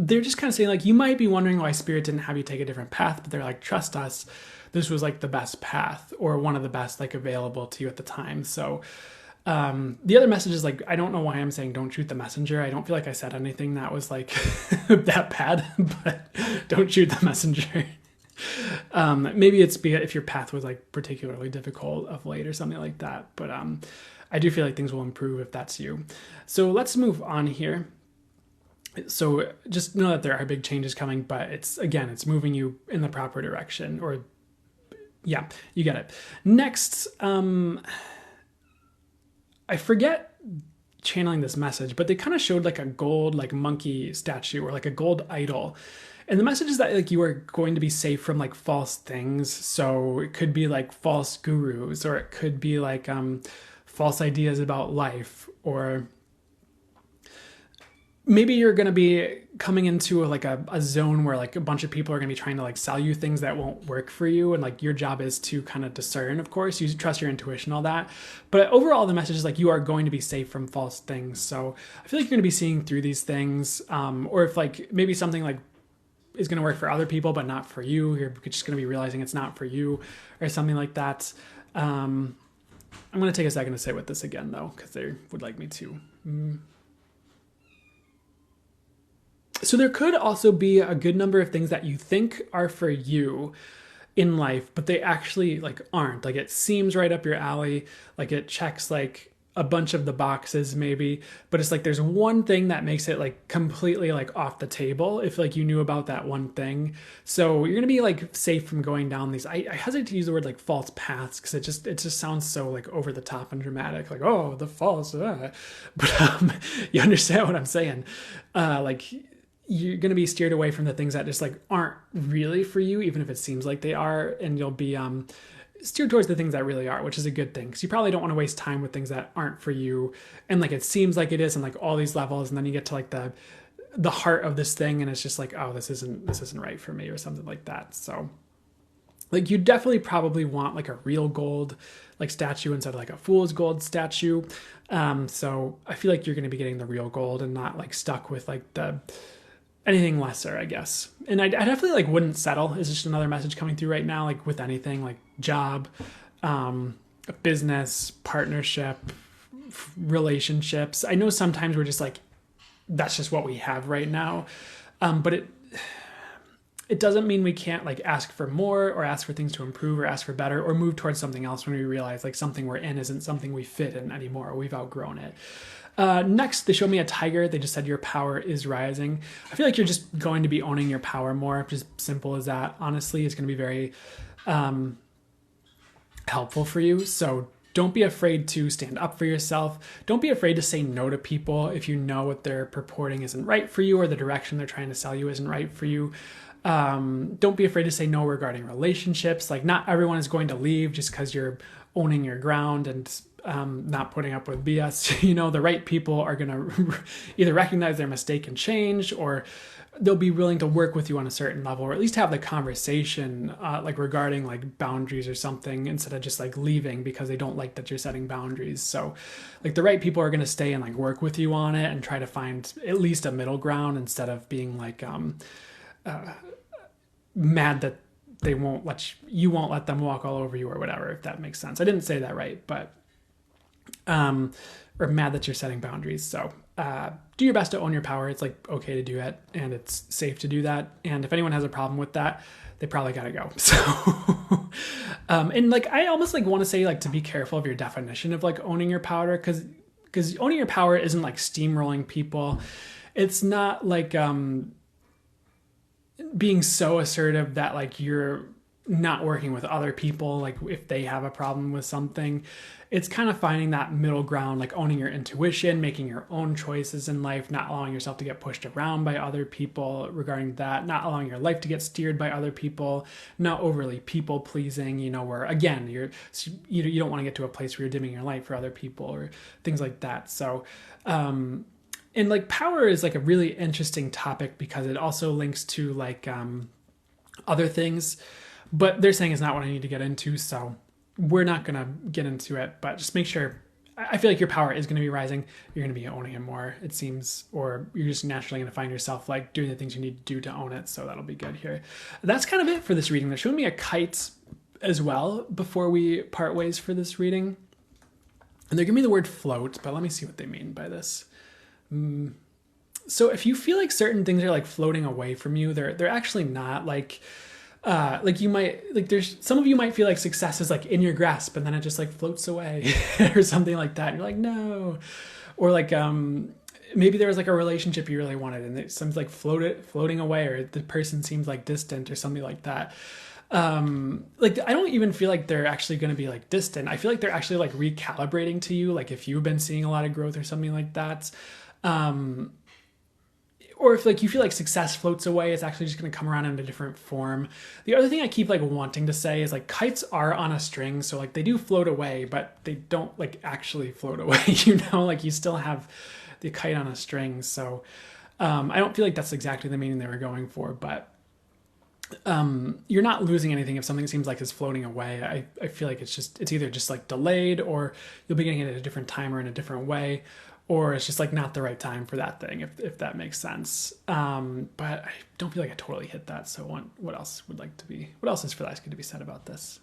they're just kind of saying like, you might be wondering why Spirit didn't have you take a different path, but they're like, trust us, this was like the best path, or one of the best like available to you at the time. So the other message is like, I don't know why I'm saying don't shoot the messenger. I don't feel like I said anything that was like that bad, but don't shoot the messenger. Maybe it's if your path was like particularly difficult of late or something like that. But I do feel like things will improve if that's you. So let's move on here. So just know that there are big changes coming, but it's moving you in the proper direction, or yeah, you get it. Next, I forget channeling this message, but they kind of showed like a gold like monkey statue or like a gold idol. And the message is that like you are going to be safe from like false things. So it could be like false gurus, or it could be like false ideas about life, or maybe you're going to be coming into like a zone where like a bunch of people are going to be trying to like sell you things that won't work for you. And like your job is to kind of discern, of course, you trust your intuition, all that. But overall, the message is like, you are going to be safe from false things. So I feel like you're going to be seeing through these things. Or if like maybe something like is going to work for other people, but not for you, you're just going to be realizing it's not for you, or something like that. I'm going to take a second to sit with this again though, because they would like me to. So there could also be a good number of things that you think are for you in life, but they actually like aren't. Like it seems right up your alley, like it checks like a bunch of the boxes maybe, but it's like there's one thing that makes it like completely like off the table if like you knew about that one thing. So you're gonna be like safe from going down these, I hesitate to use the word like false paths, because it just sounds so like over the top and dramatic, like, oh, the false, but you understand what I'm saying. Like you're going to be steered away from the things that just like aren't really for you, even if it seems like they are, and you'll be steered towards the things that really are, which is a good thing, because you probably don't want to waste time with things that aren't for you, and like it seems like it is, and like all these levels, and then you get to like the heart of this thing, and it's just like, oh, this isn't right for me, or something like that. So like you definitely probably want like a real gold like statue instead of like a fool's gold statue. So I feel like you're going to be getting the real gold and not like stuck with like anything lesser, I guess. And I definitely like wouldn't settle, is just another message coming through right now, like with anything like job, business, partnership, relationships. I know sometimes we're just like, that's just what we have right now. But it doesn't mean we can't like ask for more, or ask for things to improve, or ask for better, or move towards something else when we realize like something we're in isn't something we fit in anymore, or we've outgrown it. Next, they showed me a tiger. They just said your power is rising. I feel like you're just going to be owning your power more. Just simple as that. Honestly, it's going to be very helpful for you. So don't be afraid to stand up for yourself. Don't be afraid to say no to people if you know what they're purporting isn't right for you, or the direction they're trying to sell you isn't right for you. Don't be afraid to say no regarding relationships. Like not everyone is going to leave just because you're owning your ground and not putting up with BS. You know, the right people are going to either recognize their mistake and change, or they'll be willing to work with you on a certain level, or at least have the conversation like regarding like boundaries or something, instead of just like leaving because they don't like that you're setting boundaries. So like the right people are going to stay and like work with you on it and try to find at least a middle ground, instead of being like mad that they won't let them walk all over you or whatever, if that makes sense. I didn't say that right, but or mad that you're setting boundaries. So do your best to own your power. It's like okay to do it, and it's safe to do that. And if anyone has a problem with that, they probably gotta go. So and like I almost like want to say like to be careful of your definition of like owning your power, because owning your power isn't like steamrolling people. It's not like being so assertive that like you're not working with other people, like if they have a problem with something. It's kind of finding that middle ground, like owning your intuition, making your own choices in life, not allowing yourself to get pushed around by other people regarding that, not allowing your life to get steered by other people, not overly people pleasing, you know, where again, you don't want to get to a place where you're dimming your light for other people or things like that. So, and like power is like a really interesting topic because it also links to like other things, but they're saying it's not what I need to get into. So we're not going to get into it, but just make sure I feel like your power is going to be rising. You're going to be owning it more, it seems, or you're just naturally going to find yourself like doing the things you need to do to own it. So that'll be good here. That's kind of it for this reading. They're showing me a kite as well before we part ways for this reading. And they're giving me the word float, but let me see what they mean by this. So if you feel like certain things are like floating away from you, they're actually not. Like you might, like there's some of you might feel like success is like in your grasp and then it just like floats away or something like that. And you're like, no. Or like maybe there was like a relationship you really wanted and it seems like floating away, or the person seems like distant or something like that. Like I don't even feel like they're actually going to be like distant. I feel like they're actually like recalibrating to you, like if you've been seeing a lot of growth or something like that. Or if like you feel like success floats away, it's actually just going to come around in a different form. The other thing I keep like wanting to say is like kites are on a string, so like they do float away, but they don't like actually float away, like you still have the kite on a string. So I don't feel like that's exactly the meaning they were going for, but you're not losing anything if something seems like it's floating away. I feel like it's either just like delayed, or you'll be getting it at a different time or in a different way, or it's just like not the right time for that thing, if that makes sense. But I don't feel like I totally hit that. So what else is for that good to be said about this?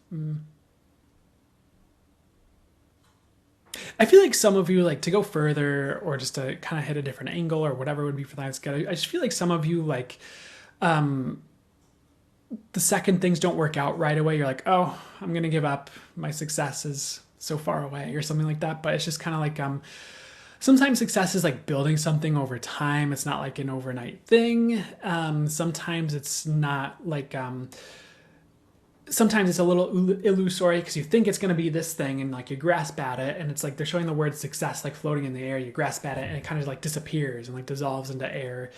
I feel like some of you, like to go further or just to kind of hit a different angle or whatever would be for that good. I just feel like some of you like, the second things don't work out right away, you're like, oh, I'm going to give up. My success is so far away or something like that. But it's just kind of like, sometimes success is like building something over time. It's not like an overnight thing. Sometimes it's not like, sometimes it's a little illusory because you think it's going to be this thing and like you grasp at it and it's like they're showing the word success like floating in the air. You grasp at it and it kind of like disappears and like dissolves into air.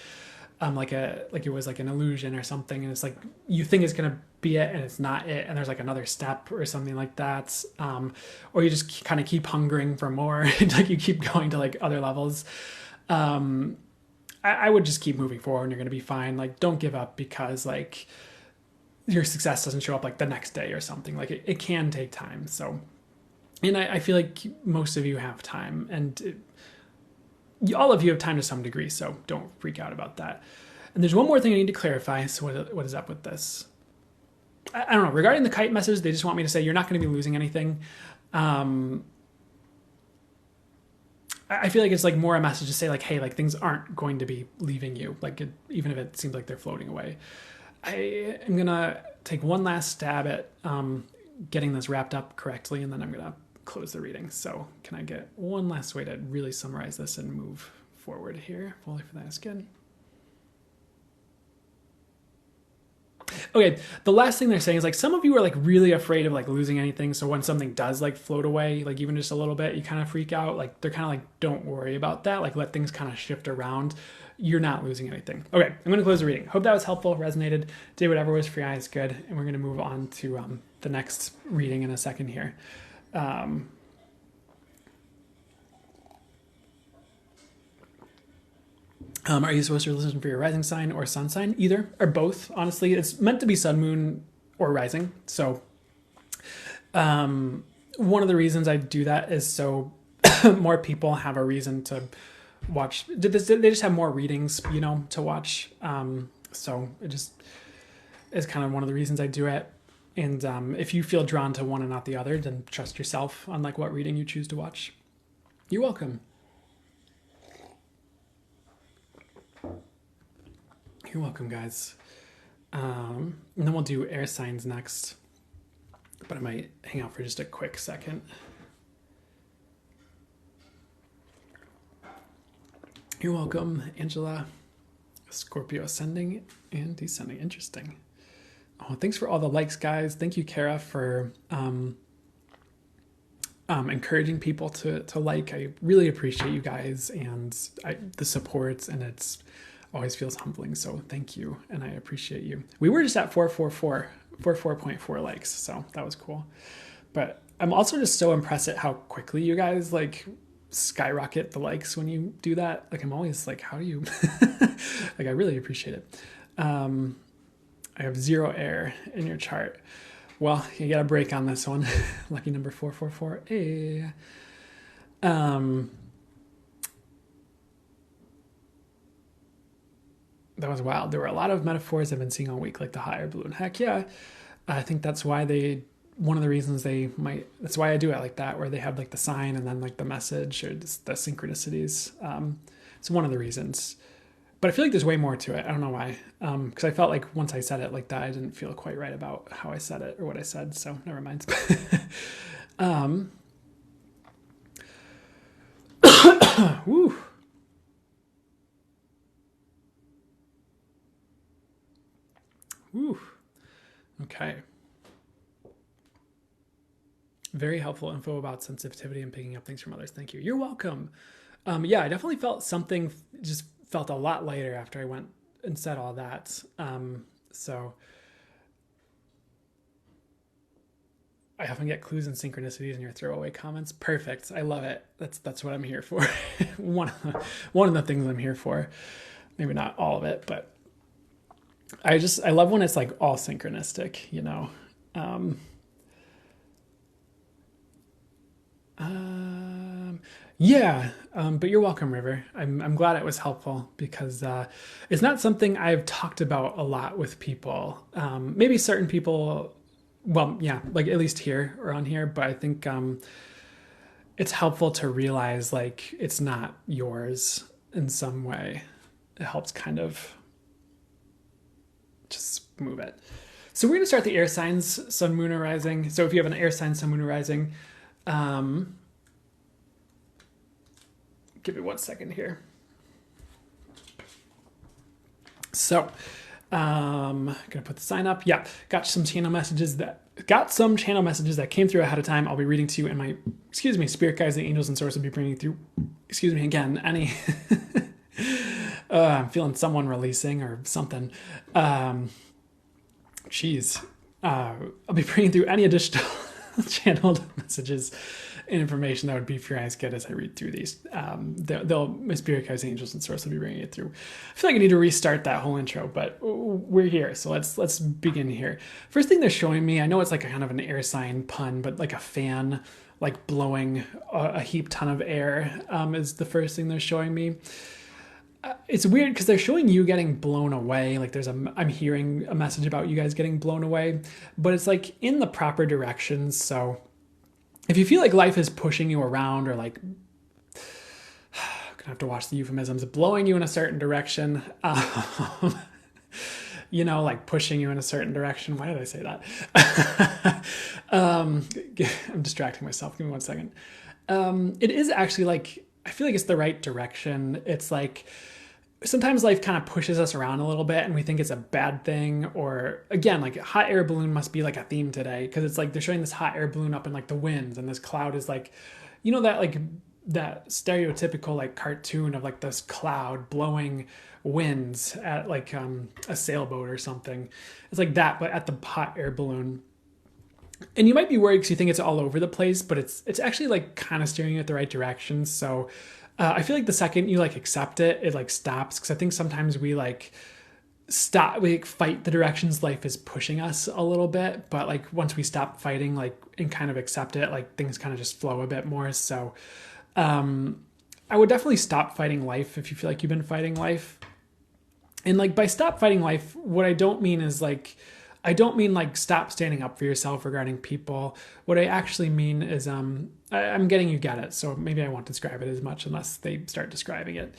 Like it was like an illusion or something, and it's like you think it's gonna be it and it's not it, and there's like another step or something like that, or you just kind of keep hungering for more and like you keep going to like other levels. I would just keep moving forward and you're gonna be fine. Like don't give up because like your success doesn't show up like the next day or something. Like it can take time. So, and I feel like most of you have time, and all of you have time to some degree, so don't freak out about that. And there's one more thing I need to clarify. So what is up with this? I don't know. Regarding the kite message, they just want me to say you're not going to be losing anything. I feel like it's like more a message to say like, hey, like things aren't going to be leaving you, like even if it seems like they're floating away. I am going to take one last stab at getting this wrapped up correctly, and then I'm going to close the reading. So can I get one last way to really summarize this and move forward here? Fully for that is good. Okay, the last thing they're saying is like some of you are like really afraid of like losing anything. So when something does like float away, like even just a little bit, you kind of freak out. Like they're kind of like, don't worry about that. Like let things kind of shift around. You're not losing anything. Okay, I'm going to close the reading. Hope that was helpful, resonated, did whatever was for your eyes good. And we're going to move on to the next reading in a second here. Are you supposed to listen for your rising sign or sun sign? Either or both. Honestly, it's meant to be sun, moon, or rising. So one of the reasons I do that is so more people have a reason to watch. They just have more readings, to watch. So it just is kind of one of the reasons I do it. And if you feel drawn to one and not the other, then trust yourself on like what reading you choose to watch. You're welcome. You're welcome, guys. And then we'll do air signs next. But I might hang out for just a quick second. You're welcome, Angela. Scorpio ascending and descending. Interesting. Oh, thanks for all the likes, guys. Thank you, Kara, for encouraging people to like. I really appreciate you guys and the supports, and it's always feels humbling. So thank you, and I appreciate you. We were just at 4.4 likes, so that was cool. But I'm also just so impressed at how quickly you guys like skyrocket the likes when you do that. Like I'm always like, how do you? Like I really appreciate it. I have 0 air in your chart. Well, you got a break on this one. Lucky number 444. Hey. Um, that was wild. There were a lot of metaphors I've been seeing all week, like the hot air balloon. Heck yeah. I think that's why one of the reasons that's why I do it like that, where they have like the sign and then like the message or just the synchronicities. It's one of the reasons. But I feel like there's way more to it. I don't know why. Because I felt like once I said it like that, I didn't feel quite right about how I said it or what I said. So never mind. Woo. Woo. Okay. Very helpful info about sensitivity and picking up things from others. Thank you. You're welcome. Yeah, I definitely felt something, just felt a lot lighter after I went and said all that. So I often get clues and synchronicities in your throwaway comments. Perfect. I love it. That's what I'm here for. one of the things I'm here for. Maybe not all of it, but I love when it's like all synchronistic, you know. Yeah, but you're welcome, River. I'm glad it was helpful because it's not something I've talked about a lot with people. Maybe certain people, well, yeah, like at least here or on here, but I think it's helpful to realize like it's not yours in some way. It helps kind of just move it. So we're going to start the air signs, sun, moon, or rising. So if you have an air sign, sun, moon, or rising, give me 1 second here. So, gonna put the sign up. Yeah, got some channel messages that came through ahead of time. I'll be reading to you, and my spirit guides, the angels, and source will be bringing through. Again, any. I'm feeling someone releasing or something. Jeez. I'll be bringing through any additional channeled messages and information that would be for your eyes good as I read through these. My spirit guides, angels, and source will be bringing it through. I feel like I need to restart that whole intro, but we're here, so let's begin here. First thing they're showing me, I know it's like a kind of an air sign pun, but like a fan, like blowing a heap ton of air, is the first thing they're showing me. It's weird because they're showing you getting blown away. Like I'm hearing a message about you guys getting blown away, but it's like in the proper directions. So if you feel like life is pushing you around or like, I'm gonna have to watch the euphemisms, blowing you in a certain direction, you know, like pushing you in a certain direction. Why did I say that? I'm distracting myself. Give me 1 second. It is actually like, I feel like it's the right direction. It's like, sometimes life kind of pushes us around a little bit and we think it's a bad thing, or again, like hot air balloon must be like a theme today because it's like they're showing this hot air balloon up in like the winds and this cloud is like, you know, that like that stereotypical like cartoon of like this cloud blowing winds at like a sailboat or something. It's like that, but at the hot air balloon. And you might be worried because you think it's all over the place, but it's actually like kind of steering you at the right direction. So I feel like the second you like accept it, it like stops. Because I think sometimes we like fight the directions life is pushing us a little bit. But like once we stop fighting, like and kind of accept it, like things kind of just flow a bit more. So I would definitely stop fighting life if you feel like you've been fighting life. And like by stop fighting life, what I don't mean is like, I don't mean like stop standing up for yourself regarding people. What I actually mean is I'm getting you get it. So maybe I won't describe it as much unless they start describing it.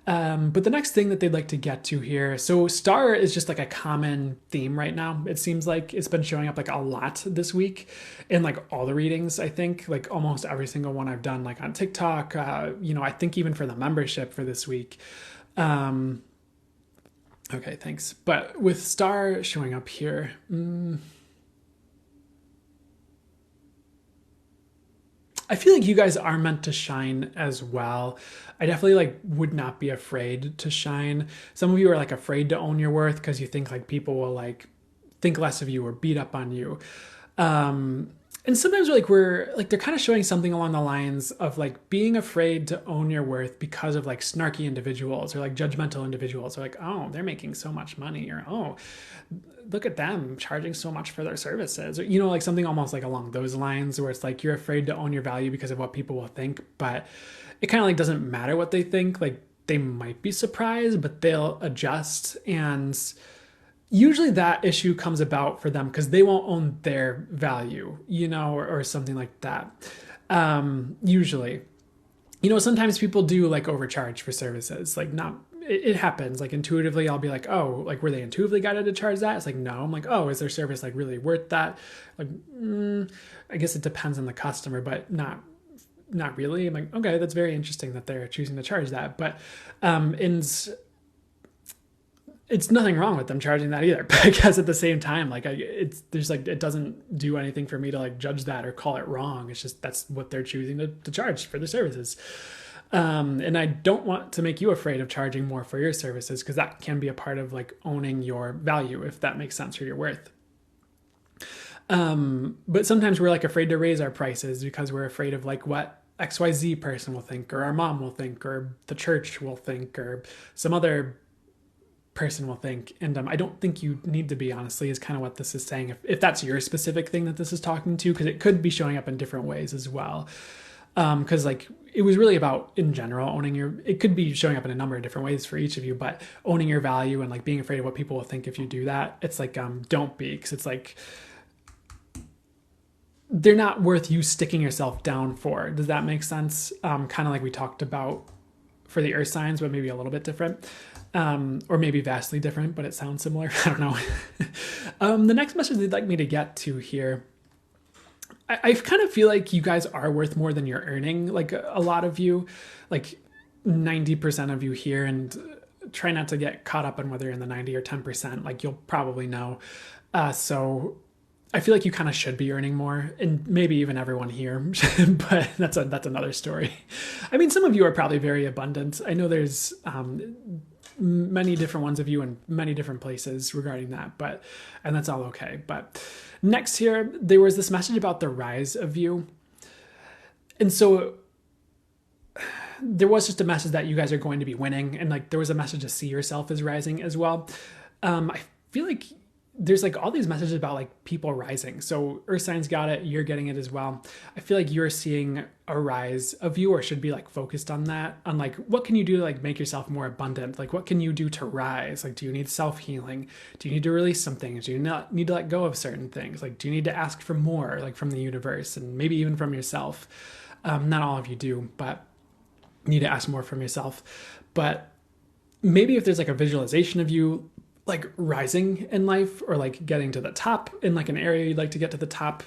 But the next thing that they'd like to get to here. So star is just like a common theme right now. It seems like it's been showing up like a lot this week in like all the readings. I think like almost every single one I've done like on TikTok, you know, I think even for the membership for this week. Okay, thanks. But with star showing up here, I feel like you guys are meant to shine as well. I definitely like would not be afraid to shine. Some of you are like afraid to own your worth because you think like people will like think less of you or beat up on you. And And sometimes we're like, they're kind of showing something along the lines of like being afraid to own your worth because of like snarky individuals or like judgmental individuals, or like, oh, they're making so much money, or oh, look at them charging so much for their services, or like something almost like along those lines, where it's like you're afraid to own your value because of what people will think. But it kind of like doesn't matter what they think. Like, they might be surprised, but they'll adjust. And usually that issue comes about for them because they won't own their value, or something like that. Usually, sometimes people do like overcharge for services. Like, not, it happens. Like, intuitively, I'll be like, oh, like, were they intuitively guided to charge that? It's like, no. I'm like, oh, is their service like really worth that? Like, I guess it depends on the customer, but not really. I'm like, okay, that's very interesting that they're choosing to charge that. But, it's nothing wrong with them charging that either. But I guess at the same time, like, there's like, it doesn't do anything for me to like judge that or call it wrong. It's just, that's what they're choosing to charge for their services. And I don't want to make you afraid of charging more for your services, because that can be a part of like owning your value, if that makes sense, or your worth. But sometimes we're like afraid to raise our prices because we're afraid of like what XYZ person will think, or our mom will think, or the church will think, or some other person will think. And I don't think you need to be, honestly, is kind of what this is saying, if that's your specific thing that this is talking to, because it could be showing up in different ways as well. Because like, it was really about, in general, it could be showing up in a number of different ways for each of you, but owning your value and like being afraid of what people will think if you do that, it's like, don't be, because it's like, they're not worth you sticking yourself down for. Does that make sense? Kind of like we talked about for the earth signs, but maybe a little bit different. Or maybe vastly different, but it sounds similar. I don't know. The next message they'd like me to get to here, I kind of feel like you guys are worth more than you're earning. Like, a lot of you, like 90% of you here, and try not to get caught up on whether you're in the 90 or 10%, like you'll probably know. So I feel like you kind of should be earning more, and maybe even everyone here, but that's another story. I mean, some of you are probably very abundant. I know there's, many different ones of you in many different places regarding that, and that's all okay. But next here, there was this message about the rise of you. And so there was just a message that you guys are going to be winning. And like, there was a message to see yourself as rising as well. I feel like there's like all these messages about like people rising. So earth signs got it. You're getting it as well. I feel like you're seeing a rise of you, or should be like focused on that, on like, what can you do to like make yourself more abundant? Like, what can you do to rise? Like, do you need self-healing? Do you need to release some things? Do you not need to let go of certain things? Like, do you need to ask for more, like from the universe, and maybe even from yourself? Not all of you do, but you need to ask more from yourself. But maybe if there's like a visualization of you like rising in life, or like getting to the top in like an area you'd like to get to the top,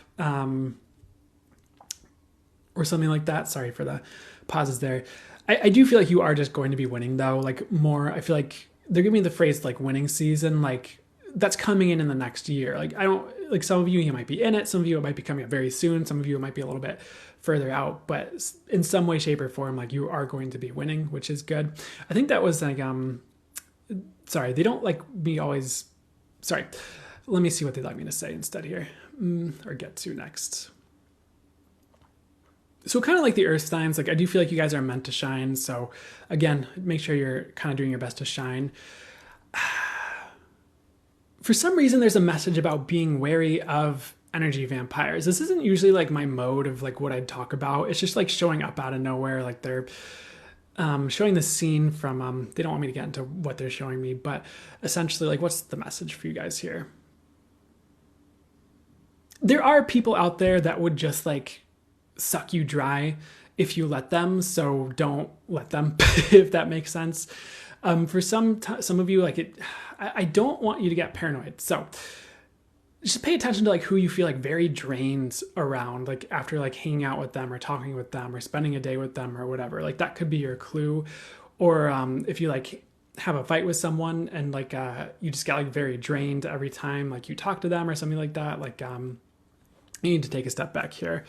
or something like that. Sorry for the pauses there. I do feel like you are just going to be winning though. Like, more, I feel like they're giving me the phrase like winning season, like that's coming in the next year. Like, I don't, like, some of you might be in it. Some of you, it might be coming up very soon. Some of you, it might be a little bit further out, but in some way, shape, or form, like, you are going to be winning, which is good. I think that was like, sorry, they don't like me always. Sorry, let me see what they'd like me to say instead here, or get to next. So kind of like the earth signs, like I do feel like you guys are meant to shine. So again, make sure you're kind of doing your best to shine. For some reason, there's a message about being wary of energy vampires. This isn't usually like my mode of like what I'd talk about. It's just like showing up out of nowhere. Like, they're showing the scene from, they don't want me to get into what they're showing me, but essentially, like, what's the message for you guys here? There are people out there that would just like suck you dry if you let them. So don't let them, if that makes sense. For some of you, like, I don't want you to get paranoid. So just pay attention to like who you feel like very drained around, like after like hanging out with them or talking with them or spending a day with them or whatever. Like, that could be your clue. Or if you like have a fight with someone and like you just get like very drained every time like you talk to them or something like that, like you need to take a step back here.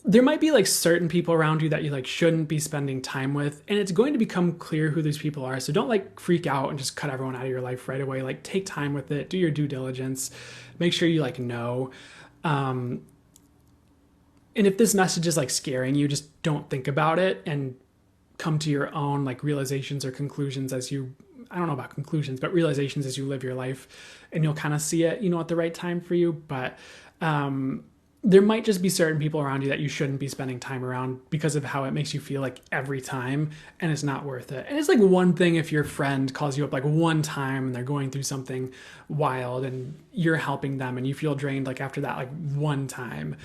There might be like certain people around you that you like shouldn't be spending time with, and it's going to become clear who these people are. So don't like freak out and just cut everyone out of your life right away. Like, take time with it, do your due diligence, make sure you like know. And if this message is like scaring you, just don't think about it and come to your own like realizations or conclusions as you, I don't know about conclusions, but realizations as you live your life, and you'll kind of see it, at the right time for you. But there might just be certain people around you that you shouldn't be spending time around because of how it makes you feel like every time, and it's not worth it. And it's like one thing if your friend calls you up like one time and they're going through something wild and you're helping them and you feel drained like after that like one time,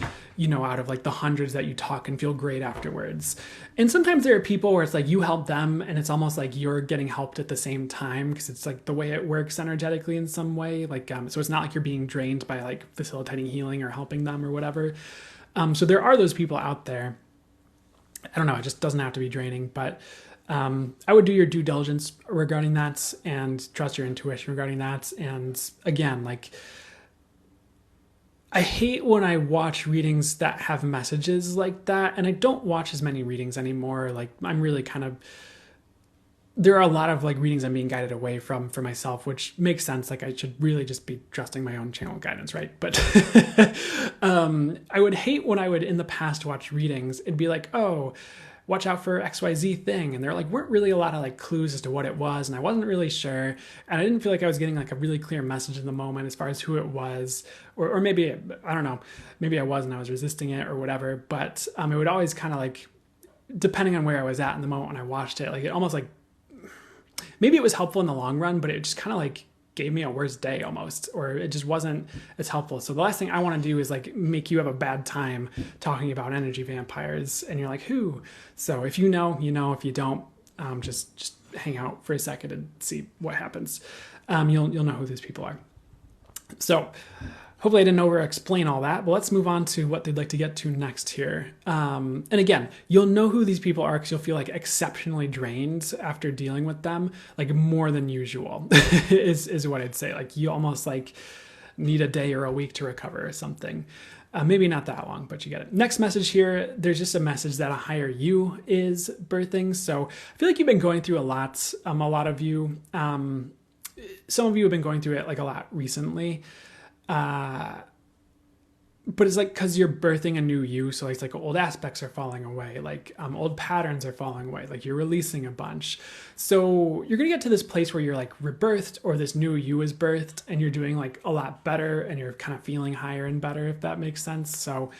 out of like the hundreds that you talk and feel great afterwards. And sometimes there are people where it's like you help them and it's almost like you're getting helped at the same time because it's like the way it works energetically in some way. Like so it's not like you're being drained by like facilitating healing or helping them or whatever. So there are those people out there. I don't know, it just doesn't have to be draining, but I would do your due diligence regarding that and trust your intuition regarding that. And again, like, I hate when I watch readings that have messages like that, and I don't watch as many readings anymore. Like, I'm really there are a lot of like readings I'm being guided away from for myself, which makes sense. Like, I should really just be trusting my own channel guidance, right? But I would hate when I would in the past watch readings, it'd be like, oh, watch out for XYZ thing. And there like weren't really a lot of like clues as to what it was. And I wasn't really sure. And I didn't feel like I was getting like a really clear message in the moment as far as who it was, or maybe, I don't know, maybe I was and I was resisting it or whatever. But it would always kind of like, depending on where I was at in the moment when I watched it, like it almost like, maybe it was helpful in the long run, but it just kind of like gave me a worse day almost, or it just wasn't as helpful. So the last thing I want to do is like make you have a bad time talking about energy vampires and you're like, who? So if you know, if you don't, just hang out for a second and see what happens. You'll know who these people are. So hopefully I didn't over explain all that, but let's move on to what they'd like to get to next here. And again, you'll know who these people are because you'll feel like exceptionally drained after dealing with them, like more than usual is what I'd say. Like you almost like need a day or a week to recover or something. Maybe not that long, but you get it. Next message here, there's just a message that a higher you is birthing. So I feel like you've been going through a lot. A lot of you, some of you have been going through it like a lot recently. But it's like, cause you're birthing a new you. So it's like old aspects are falling away. Like, old patterns are falling away. Like you're releasing a bunch. So you're going to get to this place where you're like rebirthed, or this new you is birthed, and you're doing like a lot better and you're kind of feeling higher and better, if that makes sense. So,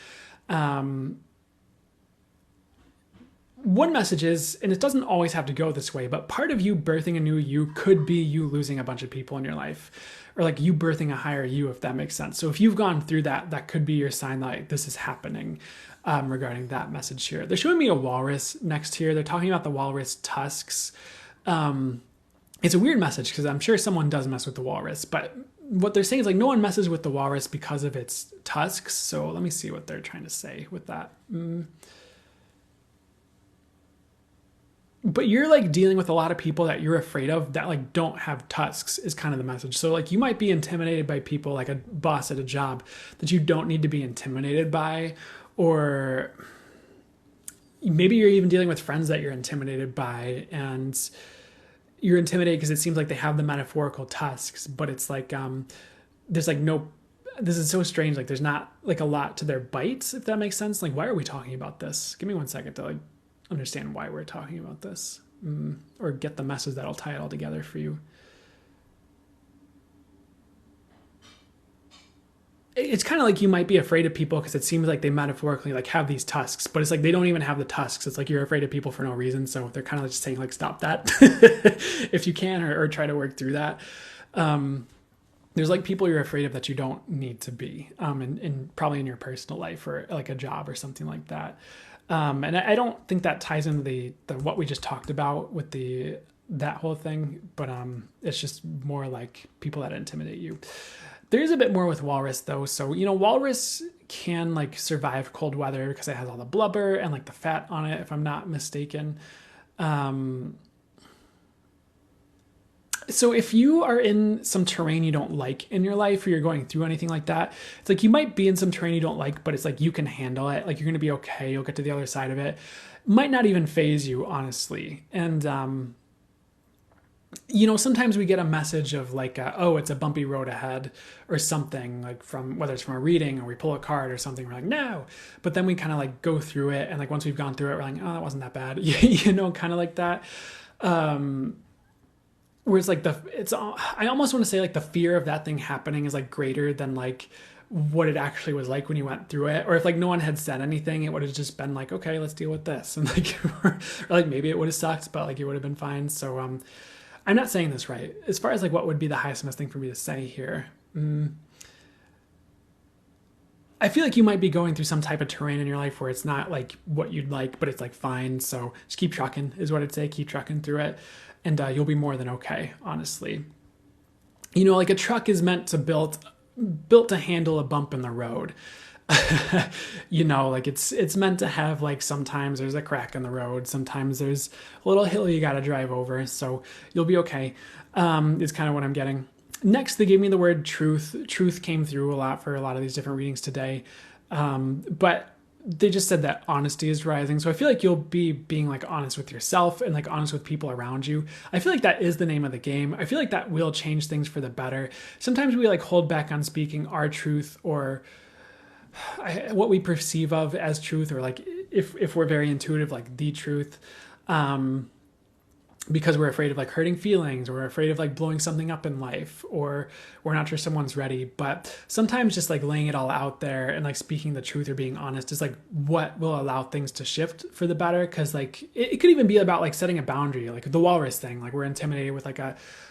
one message is, and it doesn't always have to go this way, but part of you birthing a new you could be you losing a bunch of people in your life, or like you birthing a higher you, if that makes sense. So if you've gone through that, that could be your sign that like, this is happening regarding that message here. They're showing me a walrus next here. They're talking about the walrus tusks. It's a weird message because I'm sure someone does mess with the walrus, but what they're saying is like no one messes with the walrus because of its tusks. So let me see what they're trying to say with that. But you're like dealing with a lot of people that you're afraid of that like don't have tusks is kind of the message. So like you might be intimidated by people, like a boss at a job that you don't need to be intimidated by, or maybe you're even dealing with friends that you're intimidated by, and you're intimidated because it seems like they have the metaphorical tusks, but it's like there's like no, this is so strange, like there's not like a lot to their bites, if that makes sense. Like, why are we talking about this? Give me 1 second to like understand why we're talking about this, or get the message that'll tie it all together for you. It's kind of like you might be afraid of people because it seems like they metaphorically like have these tusks, but it's like they don't even have the tusks. It's like you're afraid of people for no reason. So they're kind of just saying like, stop that if you can, or try to work through that. There's like people you're afraid of that you don't need to be, and probably in your personal life or like a job or something like that. And I don't think that ties into the what we just talked about with that whole thing, but it's just more like people that intimidate you. There's a bit more with walrus though. So, walrus can like survive cold weather because it has all the blubber and like the fat on it, if I'm not mistaken. So if you are in some terrain you don't like in your life, or you're going through anything like that, it's like you might be in some terrain you don't like, but it's like you can handle it. Like you're going to be okay. You'll get to the other side of it. Might not even phase you, honestly. And sometimes we get a message of like, oh, it's a bumpy road ahead or something, like from whether it's from a reading or we pull a card or something, we're like, no. But then we kind of like go through it. And like once we've gone through it, we're like, oh, that wasn't that bad. Kind of like that. Whereas like I almost want to say like the fear of that thing happening is like greater than like what it actually was like when you went through it. Or if like no one had said anything, it would have just been like, okay, let's deal with this. And like, or like maybe it would have sucked, but like it would have been fine. So, I'm not saying this right. As far as like what would be the highest and best thing for me to say here. I feel like you might be going through some type of terrain in your life where it's not like what you'd like, but it's like fine. So just keep trucking is what I'd say. Keep trucking through it. And you'll be more than okay, honestly. Like a truck is meant to built to handle a bump in the road. Like it's meant to have like sometimes there's a crack in the road, sometimes there's a little hill you got to drive over, so you'll be okay. Is kind of what I'm getting. Next, they gave me the word truth. Truth came through a lot for a lot of these different readings today, but they just said that honesty is rising. So I feel like you'll be being like honest with yourself and like honest with people around you. I feel like that is the name of the game. I feel like that will change things for the better. Sometimes we like hold back on speaking our truth or what we perceive of as truth, or like if we're very intuitive, like the truth, because we're afraid of like hurting feelings, or we're afraid of like blowing something up in life, or we're not sure someone's ready. But sometimes just like laying it all out there and like speaking the truth or being honest is like what will allow things to shift for the better. Cause like it could even be about like setting a boundary, like the walrus thing. Like we're intimidated with like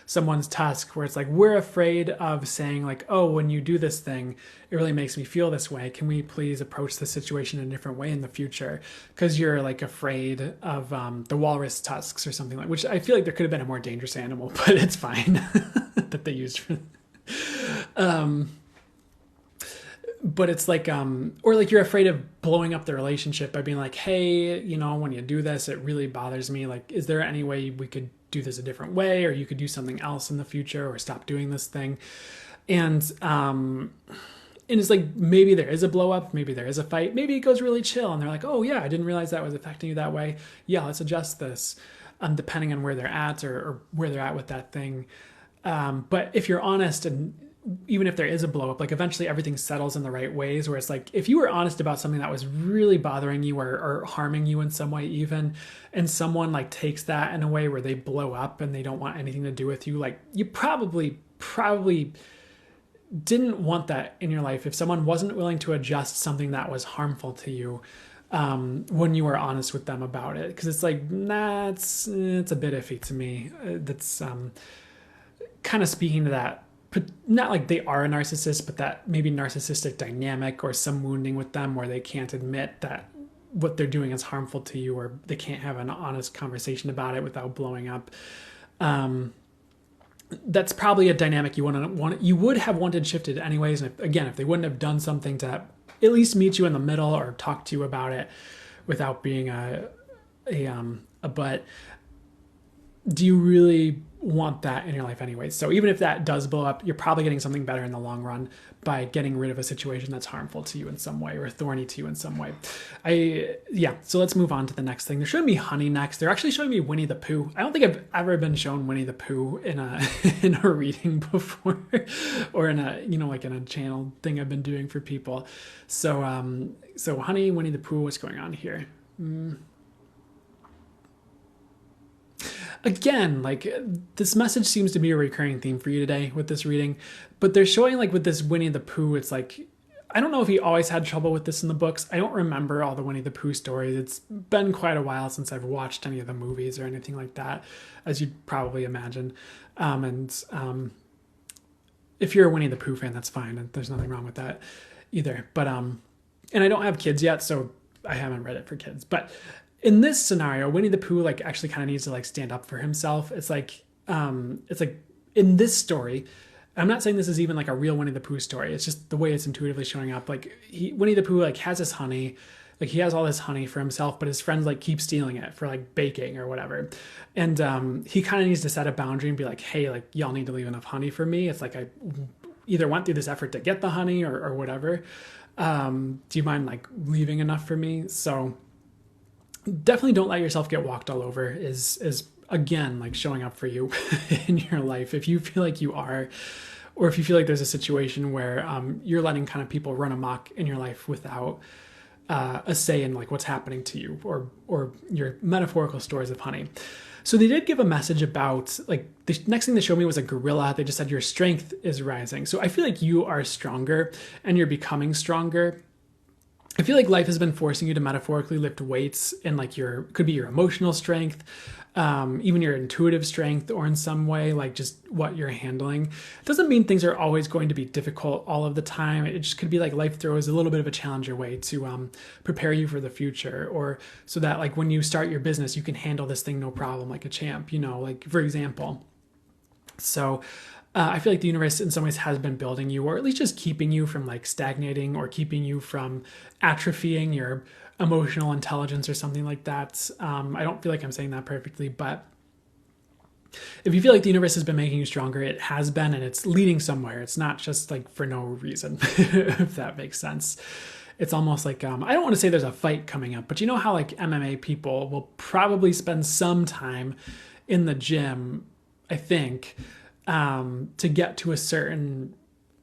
someone's tusk, where it's like we're afraid of saying like, oh, when you do this thing, it really makes me feel this way. Can we please approach the situation in a different way in the future? Because you're like afraid of the walrus tusks or something, like, which I feel like there could have been a more dangerous animal, but it's fine that they used for. But it's like, or like you're afraid of blowing up the relationship by being like, hey, when you do this, it really bothers me. Like, is there any way we could do this a different way, or you could do something else in the future, or stop doing this thing? And it's like, maybe there is a blow up, maybe there is a fight, maybe it goes really chill and they're like, oh yeah, I didn't realize that was affecting you that way. Yeah, let's adjust this, depending on where they're at or where they're at with that thing. But if you're honest, and even if there is a blow up, like eventually everything settles in the right ways, where it's like, if you were honest about something that was really bothering you or harming you in some way even, and someone like takes that in a way where they blow up and they don't want anything to do with you, like you probably didn't want that in your life if someone wasn't willing to adjust something that was harmful to you when you were honest with them about it. Because it's like, nah, it's a bit iffy to me. That's kind of speaking to that, not like they are a narcissist, but that maybe narcissistic dynamic or some wounding with them where they can't admit that what they're doing is harmful to you, or they can't have an honest conversation about it without blowing up. That's probably a dynamic you would have wanted shifted anyways. And if they wouldn't have done something to at least meet you in the middle or talk to you about it without being a butt, do you really want that in your life anyways? So even if that does blow up, you're probably getting something better in the long run by getting rid of a situation that's harmful to you in some way or thorny to you in some way. So let's move on to the next thing. They're showing me honey next. They're actually showing me Winnie the Pooh. I don't think I've ever been shown Winnie the Pooh in a reading before, or in a channel thing I've been doing for people. So honey, Winnie the Pooh, what's going on here? Again, like this message seems to be a recurring theme for you today with this reading, but they're showing like with this Winnie the Pooh, it's like, I don't know if he always had trouble with this in the books. I don't remember all the Winnie the Pooh stories. It's been quite a while since I've watched any of the movies or anything like that, as you'd probably imagine. If you're a Winnie the Pooh fan, that's fine. There's nothing wrong with that either. But, and I don't have kids yet, so I haven't read it for kids, but in this scenario, Winnie the Pooh like actually kind of needs to like stand up for himself. It's like in this story, I'm not saying this is even like a real Winnie the Pooh story. It's just the way it's intuitively showing up. Like Winnie the Pooh like has his honey, like he has all this honey for himself, but his friends like keep stealing it for like baking or whatever. And he kind of needs to set a boundary and be like, hey, like y'all need to leave enough honey for me. It's like I either went through this effort to get the honey or whatever. Do you mind like leaving enough for me? So definitely don't let yourself get walked all over is again, like showing up for you in your life. If you feel like you are, or if you feel like there's a situation where you're letting kind of people run amok in your life without a say in like what's happening to you, or your metaphorical stores of honey. So they did give a message about, like, the next thing they showed me was a gorilla. They just said your strength is rising. So I feel like you are stronger and you're becoming stronger. I feel like life has been forcing you to metaphorically lift weights in like could be your emotional strength, even your intuitive strength, or in some way, like just what you're handling. It doesn't mean things are always going to be difficult all of the time. It just could be like life throws a little bit of a challenge your way to prepare you for the future, or so that like when you start your business, you can handle this thing no problem, like a champ, like for example. So I feel like the universe in some ways has been building you, or at least just keeping you from like stagnating, or keeping you from atrophying your emotional intelligence or something like that. I don't feel like I'm saying that perfectly, but if you feel like the universe has been making you stronger, it has been, and it's leading somewhere. It's not just like for no reason, if that makes sense. It's almost like, I don't want to say there's a fight coming up, but you know how like MMA people will probably spend some time in the gym, I think, to get to a certain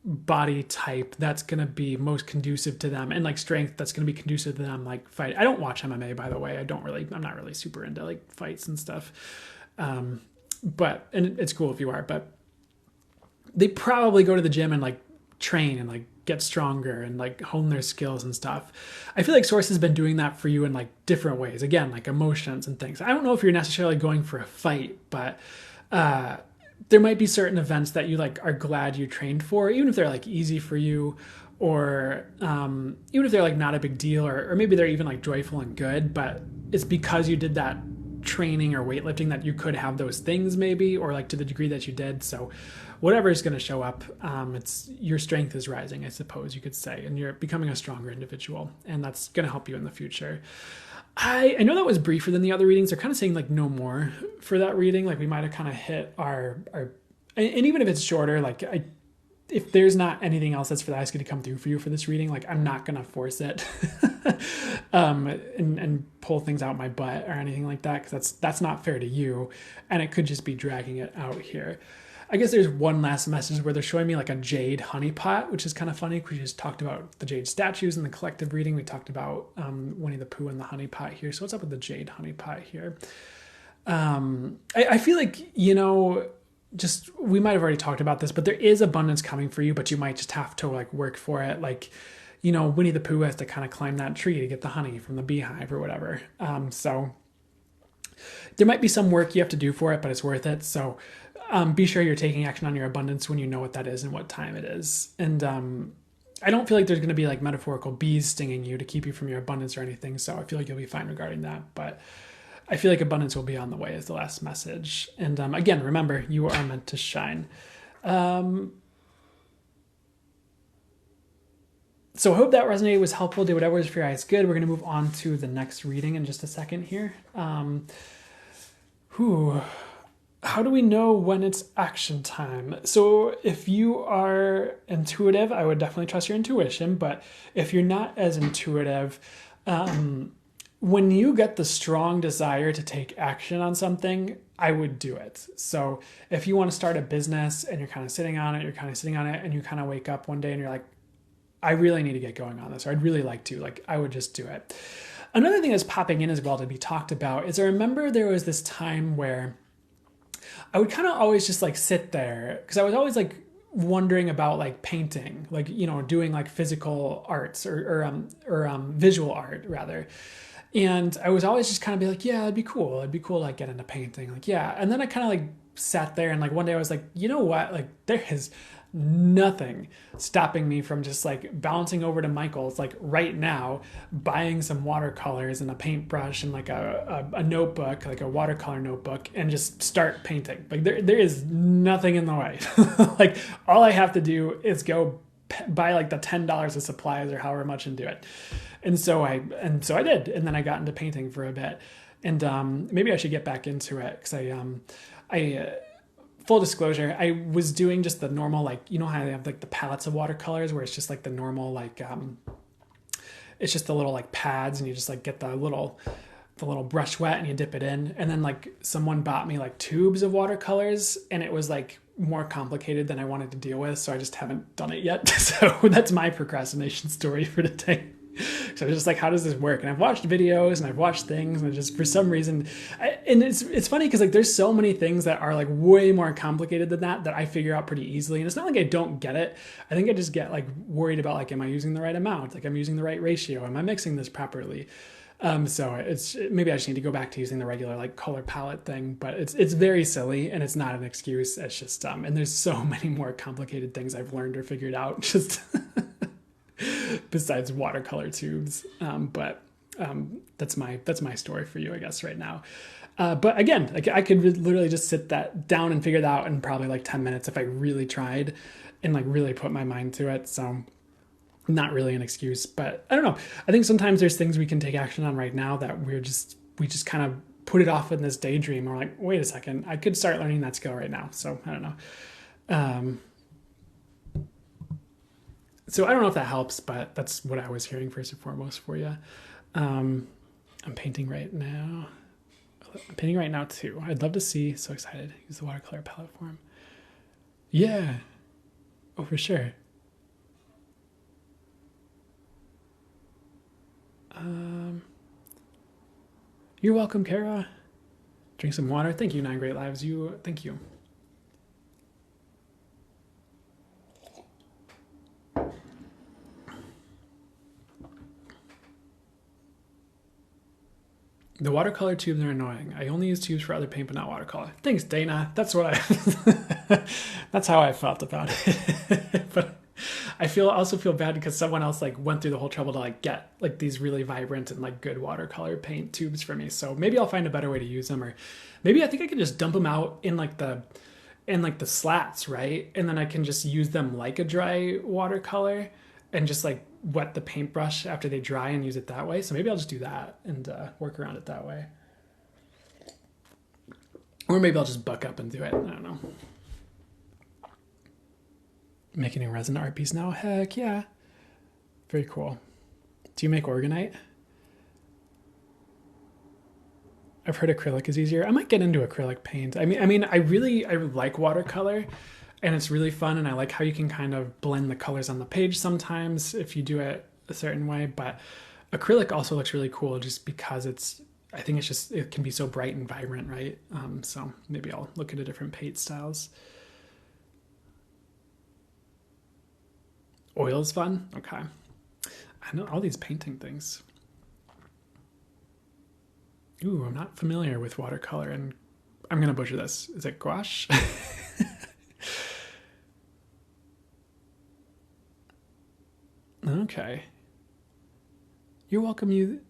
body type that's going to be most conducive to them, and like strength that's going to be conducive to them, like fight. I don't watch MMA, by the way. I'm not really super into like fights and stuff. But it's cool if you are, but they probably go to the gym and like train and like get stronger and like hone their skills and stuff. I feel like Source has been doing that for you in like different ways. Again, like emotions and things. I don't know if you're necessarily going for a fight, but, there might be certain events that you like are glad you trained for, even if they're like easy for you, or even if they're like not a big deal, or maybe they're even like joyful and good, but it's because you did that training or weightlifting that you could have those things maybe, or like to the degree that you did. So whatever is going to show up, it's your strength is rising, I suppose you could say, and you're becoming a stronger individual, and that's going to help you in the future. I know that was briefer than the other readings. They're kind of saying like no more for that reading. Like we might have kind of hit our, and even if it's shorter, like if there's not anything else that's going to come through for you for this reading, like I'm not going to force it and pull things out my butt or anything like that, because that's not fair to you, and it could just be dragging it out here. I guess there's one last message where they're showing me like a jade honeypot, which is kind of funny because we just talked about the jade statues in the collective reading. We talked about Winnie the Pooh and the honeypot here. So what's up with the jade honeypot here? I feel like, just we might have already talked about this, but there is abundance coming for you, but you might just have to like work for it. Like, Winnie the Pooh has to kind of climb that tree to get the honey from the beehive or whatever. So there might be some work you have to do for it, but it's worth it. So be sure you're taking action on your abundance when you know what that is and what time it is. And I don't feel like there's going to be like metaphorical bees stinging you to keep you from your abundance or anything. So I feel like you'll be fine regarding that. But I feel like abundance will be on the way is the last message. And again, remember, you are meant to shine. So I hope that resonated, was helpful. Did whatever was for your eyes good. We're going to move on to the next reading in just a second here. How do we know when it's action time? So if you are intuitive, I would definitely trust your intuition. But if you're not as intuitive, when you get the strong desire to take action on something, I would do it. So if you want to start a business and you're kind of sitting on it, and you kind of wake up one day and you're like, I really need to get going on this, or I'd really like to, like, I would just do it. Another thing that's popping in as well to be talked about is I remember there was this time where I would kind of always just like sit there, because I was always like wondering about like painting, like, doing like physical arts or visual art rather. And I was always just kind of be like, yeah, it'd be cool to like get into painting. Like, yeah. And then I kind of like sat there and like one day I was like, you know what? Like there is nothing stopping me from just like bouncing over to Michael's like right now, buying some watercolors and a paintbrush and like a notebook, like a watercolor notebook, and just start painting. Like there is nothing in the way. Like all I have to do is go buy like the $10 of supplies or however much and do it. And so I did. And then I got into painting for a bit, and maybe I should get back into it, because I full disclosure, I was doing just the normal, like, you know how they have like the palettes of watercolors where it's just like the normal, like, it's just the little like pads, and you just like get the little the little brush wet and you dip it in. And then like someone bought me like tubes of watercolors and it was like more complicated than I wanted to deal with. So I just haven't done it yet. So that's my procrastination story for today. So I was just like, how does this work? And I've watched videos and I've watched things and just for some reason, and it's funny because like there's so many things that are like way more complicated than that I figure out pretty easily. And it's not like I don't get it. I think I just get like worried about like, am I using the right amount? Like I'm using the right ratio? Am I mixing this properly? So it's maybe I just need to go back to using the regular like color palette thing, but it's very silly and it's not an excuse. It's just and there's so many more complicated things I've learned or figured out just besides watercolor tubes. But that's my story for you, I guess, right now. But again, like I could literally just sit that down and figure that out in probably like 10 minutes if I really tried and like really put my mind to it. So not really an excuse, but I don't know. I think sometimes there's things we can take action on right now that we just kind of put it off in this daydream. We're like, wait a second, I could start learning that skill right now. So I don't know. So I don't know if that helps, but that's what I was hearing first and foremost for you. I'm painting right now. I'm painting right now too. I'd love to see, so excited, use the watercolor palette form. Yeah. Oh, for sure. You're welcome, Kara. Drink some water. Thank you, 9 Great Lives. Thank you. The watercolor tubes are annoying. I only use tubes for other paint, but not watercolor. Thanks, Dana. That's what that's how I felt about it. But I also feel bad because someone else like went through the whole trouble to like get like these really vibrant and like good watercolor paint tubes for me. So maybe I'll find a better way to use them, or maybe I think I can just dump them out in like the slats, right? And then I can just use them like a dry watercolor and just like wet the paintbrush after they dry and use it that way. So maybe I'll just do that and work around it that way. Or maybe I'll just buck up and do it. I don't know. Making a resin art piece now? Heck yeah. Very cool. Do you make organite? I've heard acrylic is easier. I might get into acrylic paint. I mean, I like watercolor and it's really fun. And I like how you can kind of blend the colors on the page sometimes if you do it a certain way, but acrylic also looks really cool just because I think it can be so bright and vibrant, right? So maybe I'll look at different paint styles. Oil is fun? Okay. I know all these painting things. Ooh, I'm not familiar with watercolor, and I'm going to butcher this. Is it gouache? Okay. You're welcome, user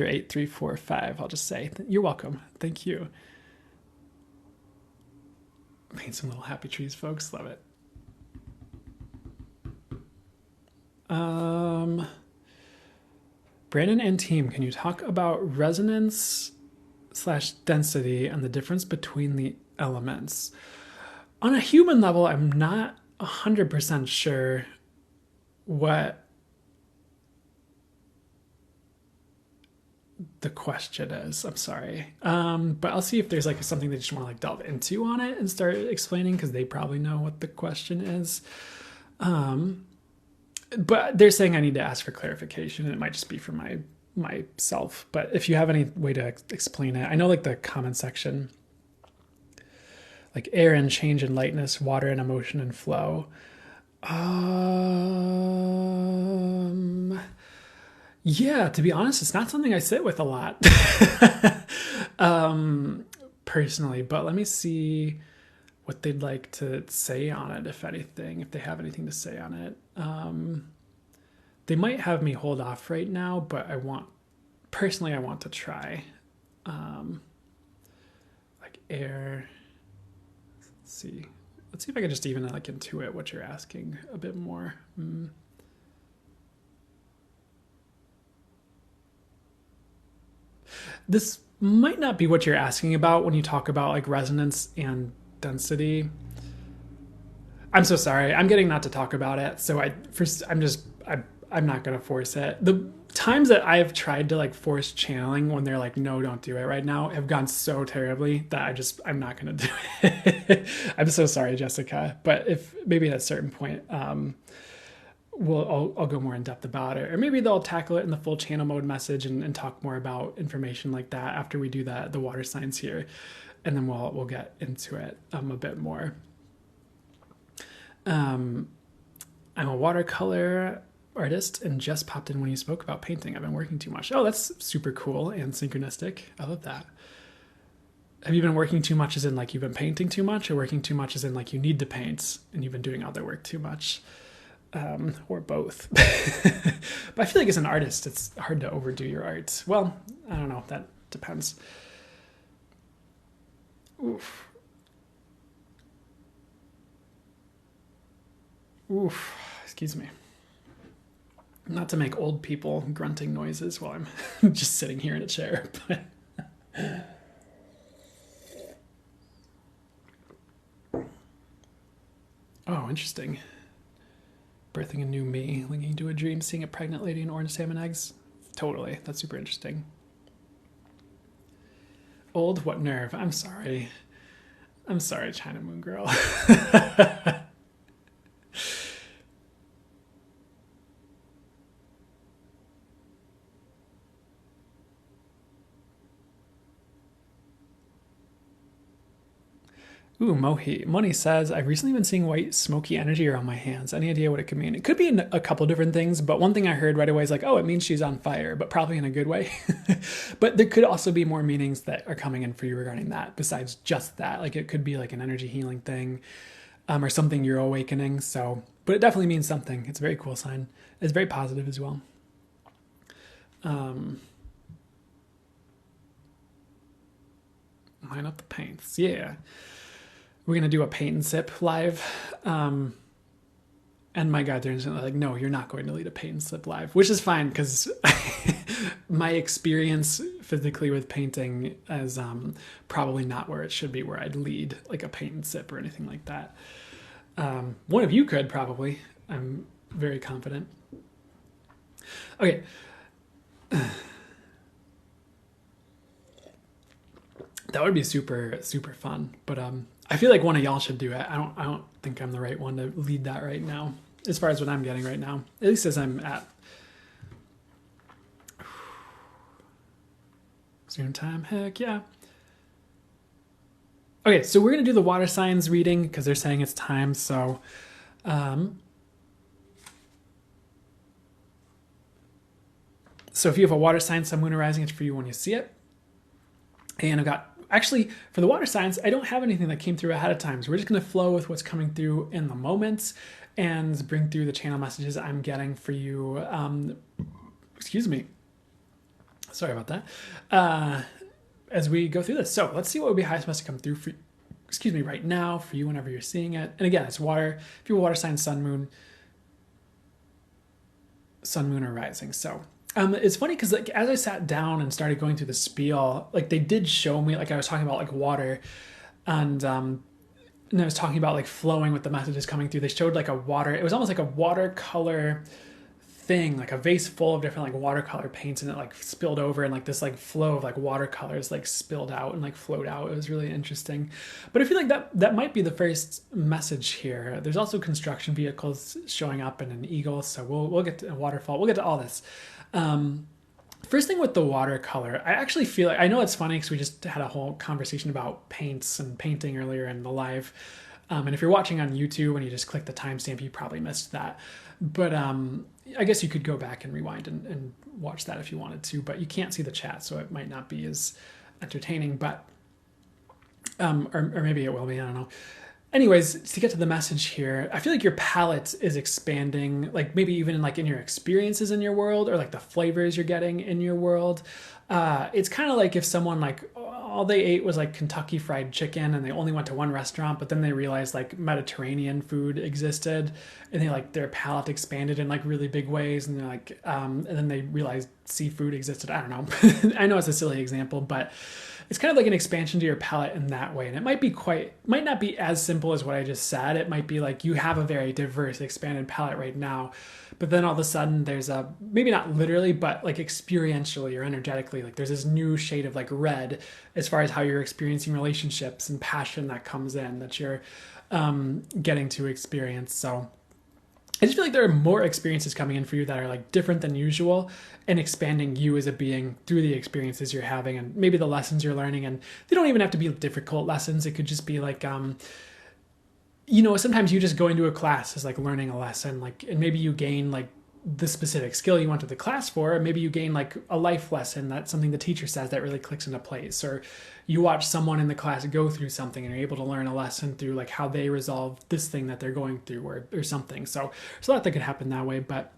8345. I'll just say, you're welcome. Thank you. Paint some little happy trees, folks. Love it. Brandon and team, can you talk about resonance / density and the difference between the elements? On a human level, I'm not 100% sure what the question is. I'm sorry. But I'll see if there's like something they just want to like delve into on it and start explaining, because they probably know what the question is. But they're saying I need to ask for clarification, and it might just be for myself. But if you have any way to explain it, I know like the comment section, like air and change in lightness, water and emotion and flow. Yeah, to be honest, it's not something I sit with a lot, personally, but let me see what they'd like to say on it, if anything, if they have anything to say on it. They might have me hold off right now, but I want to try. Like air. Let's see if I can just even like intuit what you're asking a bit more. This might not be what you're asking about when you talk about like resonance and density. I'm so sorry. I'm getting not to talk about it. So I'm not going to force it. The times that I've tried to like force channeling when they're like, no, don't do it right now, have gone so terribly that I'm not going to do it. I'm so sorry, Jessica. But if maybe at a certain point, I'll go more in depth about it, or maybe they'll tackle it in the full channel mode message and talk more about information like that after we do the water signs here, and then we'll get into it a bit more. I'm a watercolor artist and just popped in when you spoke about painting. I've been working too much. Oh, that's super cool and synchronistic. I love that. Have you been working too much as in like you've been painting too much, or working too much as in like you need to paint and you've been doing other work too much? Or both. But I feel like as an artist, it's hard to overdo your art. Well, I don't know. That depends. Oof. Oof. Excuse me. Not to make old people grunting noises while I'm just sitting here in a chair, but oh, interesting. Birthing a new me, linking to a dream, seeing a pregnant lady in orange salmon eggs. Totally. That's super interesting. Old, what nerve? I'm sorry. I'm sorry, China Moon Girl. Ooh, Mohi. Money says, I've recently been seeing white smoky energy around my hands. Any idea what it could mean? It could be a couple different things, but one thing I heard right away is like, oh, it means she's on fire, but probably in a good way. But there could also be more meanings that are coming in for you regarding that, besides just that. Like it could be like an energy healing thing, or something you're awakening. So, but it definitely means something. It's a very cool sign. It's very positive as well. Line up the paints. Yeah. We're going to do a paint and sip live. And my God, they're instantly like, no, you're not going to lead a paint and sip live, which is fine because my experience physically with painting is probably not where it should be, where I'd lead like a paint and sip or anything like that. One of you could probably. I'm very confident. Okay. That would be super, super fun. But I feel like one of y'all should do it. I don't think I'm the right one to lead that right now, as far as what I'm getting right now. At least as I'm at Zoom time. Heck yeah. Okay, so we're gonna do the water signs reading because they're saying it's time. So, so if you have a water sign, sun, moon, or rising, it's for you when you see it. And I've got, actually, for the water signs, I don't have anything that came through ahead of time. So we're just going to flow with what's coming through in the moment and bring through the channel messages I'm getting for you. Excuse me. Sorry about that. As we go through this. So let's see what would be highest message come through for, excuse me, right now for you whenever you're seeing it. And again, it's water. If you're a water sign, sun, moon, or rising. So it's funny because like as I sat down and started going through the spiel, like they did show me, like I was talking about like water, and I was talking about like flowing with the messages coming through. They showed like a water, it was almost like a watercolor thing, like a vase full of different like watercolor paints, and it like spilled over, and like this like flow of like watercolors like spilled out and like flowed out. It was really interesting. But I feel like that might be the first message here. There's also construction vehicles showing up and an eagle, so we'll get to a waterfall. We'll get to all this. First thing with the watercolor, I actually feel like, I know it's funny because we just had a whole conversation about paints and painting earlier in the live. And if you're watching on YouTube and you just click the timestamp, you probably missed that. But I guess you could go back and rewind and watch that if you wanted to, but you can't see the chat, so it might not be as entertaining, but or maybe it will be, I don't know. Anyways, to get to the message here, I feel like your palette is expanding, like maybe even in your experiences in your world, or like the flavors you're getting in your world. It's kind of like if someone like all they ate was like Kentucky Fried Chicken and they only went to one restaurant, but then they realized like Mediterranean food existed, and they like their palate expanded in like really big ways, and they're like and then they realized seafood existed. I don't know. I know it's a silly example, but it's kind of like an expansion to your palette in that way. And it might not be as simple as what I just said. It might be like you have a very diverse, expanded palette right now, but then all of a sudden there's maybe not literally, but like experientially or energetically, like there's this new shade of like red as far as how you're experiencing relationships and passion that comes in that you're getting to experience. So I just feel like there are more experiences coming in for you that are like different than usual and expanding you as a being through the experiences you're having and maybe the lessons you're learning. And they don't even have to be difficult lessons. It could just be like, sometimes you just go into a class as like learning a lesson, like, and maybe you gain like the specific skill you went to the class for, or maybe you gain like a life lesson, that's something the teacher says that really clicks into place, or you watch someone in the class go through something and you're able to learn a lesson through like how they resolve this thing that they're going through or something. So there's a lot that could happen that way, but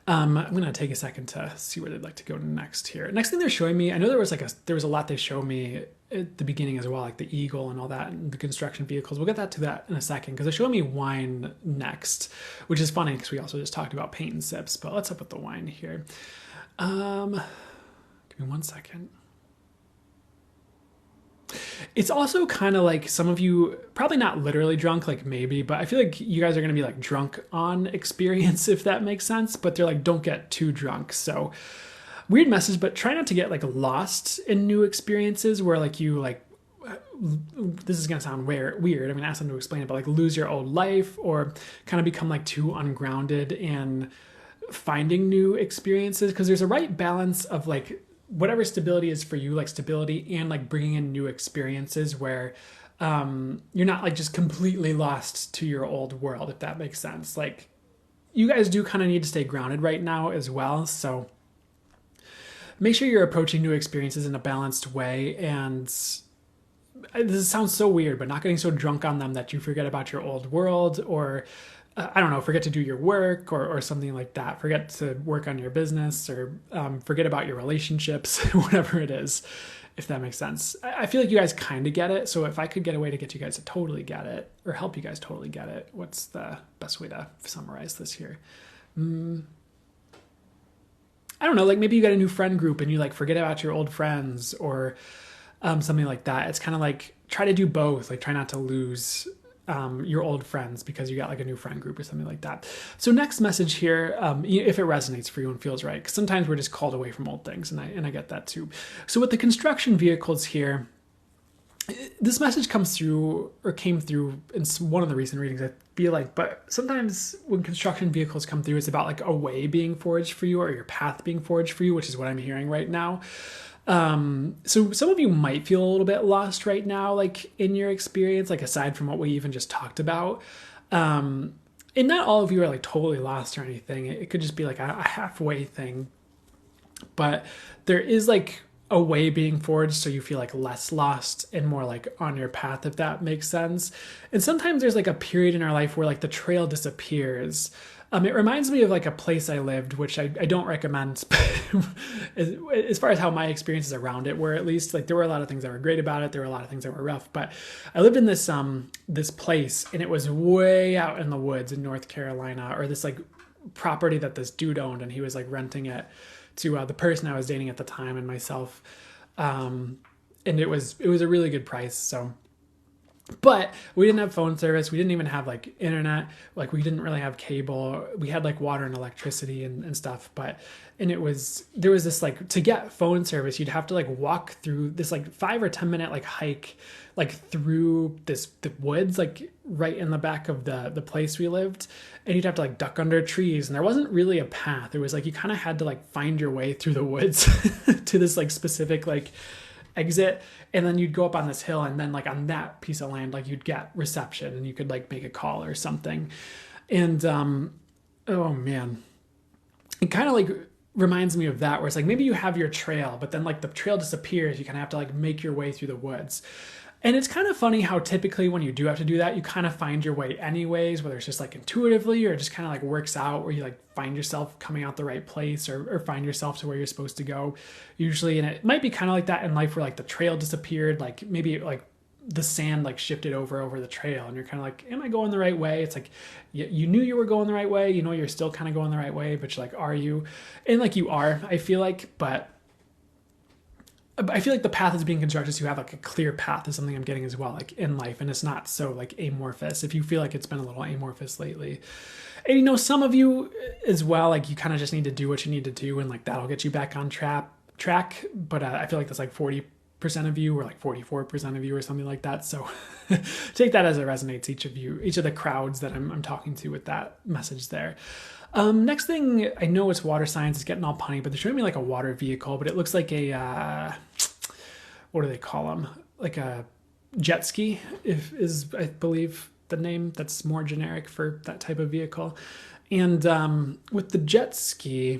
I'm going to take a second to see where they'd like to go next here. Next thing they're showing me, I know there was a lot they show me at the beginning as well, like the eagle and all that and the construction vehicles. We'll get to that in a second because they're showing me wine next, which is funny because we also just talked about paint and sips, but let's up with the wine here. Give me 1 second. It's also kind of like some of you, probably not literally drunk, like maybe, but I feel like you guys are going to be like drunk on experience, if that makes sense. But they're like, don't get too drunk. So weird message, but try not to get like lost in new experiences where like you like, this is going to sound weird. I'm going to ask them to explain it, but like lose your old life or kind of become like too ungrounded in finding new experiences. Because there's a right balance of like, whatever stability is for you, like stability and like bringing in new experiences where you're not like just completely lost to your old world, if that makes sense. Like you guys do kind of need to stay grounded right now as well. So make sure you're approaching new experiences in a balanced way. And this sounds so weird, but not getting so drunk on them that you forget about your old world or I don't know, forget to do your work or something like that. Forget to work on your business or forget about your relationships, whatever it is, if that makes sense. I feel like you guys kind of get it. So if I could get a way to get you guys to totally get it or help you guys totally get it, what's the best way to summarize this here? I don't know, like maybe you got a new friend group and you like forget about your old friends or something like that. It's kind of like try to do both, like try not to lose your old friends because you got like a new friend group or something like that. So next message here, if it resonates for you and feels right, because sometimes we're just called away from old things, and I get that too. So with the construction vehicles here, this message came through in one of the recent readings, I feel like, but sometimes when construction vehicles come through, it's about like a way being forged for you or your path being forged for you, which is what I'm hearing right now. So some of you might feel a little bit lost right now, like in your experience, like aside from what we even just talked about. And not all of you are like totally lost or anything. It could just be like a halfway thing, but there is like a way being forged so you feel like less lost and more like on your path, if that makes sense. And sometimes there's like a period in our life where like the trail disappears. It reminds me of like a place I lived, which I don't recommend as far as how my experiences around it were, at least. Like there were a lot of things that were great about it. There were a lot of things that were rough, but I lived in this place and it was way out in the woods in North Carolina, or this like property that this dude owned, and he was like renting it to the person I was dating at the time and myself. And it was a really good price. So, but we didn't have phone service. We didn't even have like internet. Like we didn't really have cable. We had like water and electricity and stuff. There was this like, to get phone service, you'd have to like walk through this like 5 or 10 minute like hike, like through the woods, like right in the back of the place we lived. And you'd have to like duck under trees. And there wasn't really a path. It was like, you kind of had to like find your way through the woods to this like specific like exit, and then you'd go up on this hill, and then like on that piece of land, like you'd get reception and you could like make a call or something. And oh man, it kind of like reminds me of that, where it's like maybe you have your trail, but then like the trail disappears. You kind of have to like make your way through the woods. And it's kind of funny how typically when you do have to do that, you kind of find your way anyways, whether it's just like intuitively or it just kind of like works out, where you like find yourself coming out the right place or find yourself to where you're supposed to go usually. And it might be kind of like that in life, where like the trail disappeared, like maybe like the sand like shifted over the trail, and you're kind of like, am I going the right way? It's like you knew you were going the right way, you know, you're still kind of going the right way, but you're like, are you? And like you are, I feel like, but I feel like the path is being constructed so you have like a clear path is something I'm getting as well, like in life, and it's not so like amorphous. If you feel like it's been a little amorphous lately, and some of you as well, like you kind of just need to do what you need to do, and like that'll get you back on track. But I feel like that's like 40% of you, or like 44% of you, or something like that. So take that as it resonates. Each of the crowds that I'm talking to with that message there. Next thing, I know it's water signs, it's getting all punny, but they're showing me like a water vehicle, but it looks like a, what do they call them? Like a jet ski, is I believe the name that's more generic for that type of vehicle. And with the jet ski,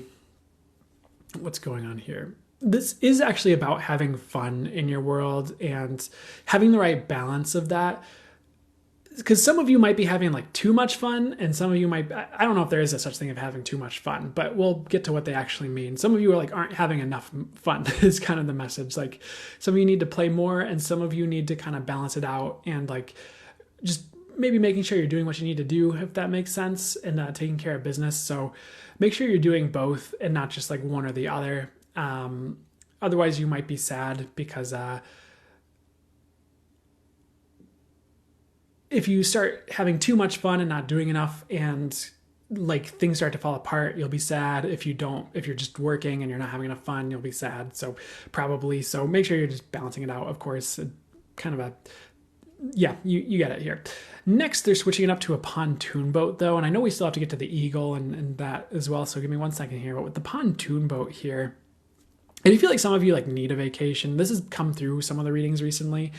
what's going on here? This is actually about having fun in your world and having the right balance of that. Because some of you might be having like too much fun, and some of you might, I don't know if there is a such thing of having too much fun, but we'll get to what they actually mean. Some of you are like aren't having enough fun is kind of the message. Like some of you need to play more, and some of you need to kind of balance it out, and like just maybe making sure you're doing what you need to do, if that makes sense, and taking care of business. So make sure you're doing both and not just like one or the other. Otherwise you might be sad because if you start having too much fun and not doing enough, and like things start to fall apart, you'll be sad. If you're just working and you're not having enough fun, you'll be sad. So make sure you're just balancing it out. Of course, kind of you get it here. Next, they're switching it up to a pontoon boat though. And I know we still have to get to the eagle and that as well. So give me 1 second here. But with the pontoon boat here, I do feel like some of you like need a vacation. This has come through some of the readings recently.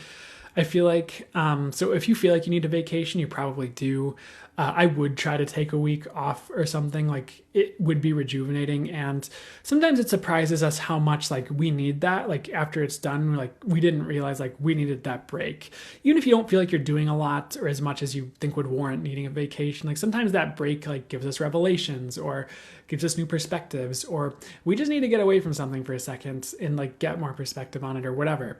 I feel like, so if you feel like you need a vacation, you probably do. I would try to take a week off or something. Like it would be rejuvenating. And sometimes it surprises us how much like we need that. Like after it's done, like we didn't realize like we needed that break. Even if you don't feel like you're doing a lot or as much as you think would warrant needing a vacation, like sometimes that break like gives us revelations or gives us new perspectives, or we just need to get away from something for a second and like get more perspective on it or whatever.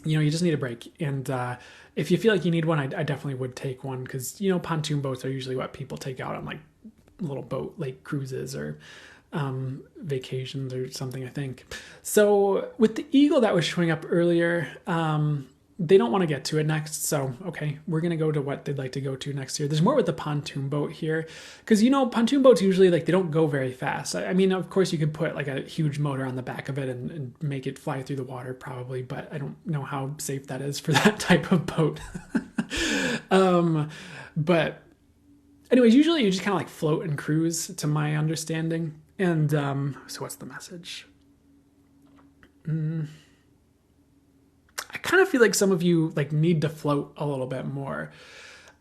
You just need a break. And if you feel like you need one, I definitely would take one, because, pontoon boats are usually what people take out on like little boat, like cruises or vacations or something, I think. So with the eagle that was showing up earlier, they don't want to get to it next. So, okay, we're going to go to what they'd like to go to next here. There's more with the pontoon boat here, because, pontoon boats usually like they don't go very fast. I mean, of course you could put like a huge motor on the back of it and make it fly through the water probably, but I don't know how safe that is for that type of boat. But anyways, usually you just kind of like float and cruise, to my understanding. And so what's the message? I kind of feel like some of you like need to float a little bit more.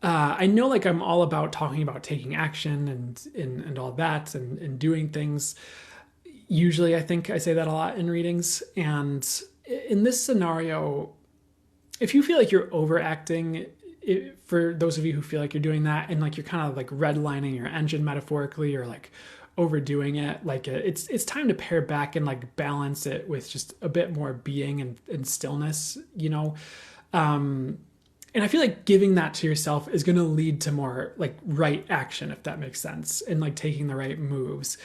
I know like I'm all about talking about taking action and all that and doing things. Usually I think I say that a lot in readings. And in this scenario, if you feel like you're overacting, for those of you who feel like you're doing that and like you're kind of like redlining your engine metaphorically or like overdoing it, like it's time to pare back and like balance it with just a bit more being and stillness, and I feel like giving that to yourself is going to lead to more like right action, if that makes sense, and like taking the right moves.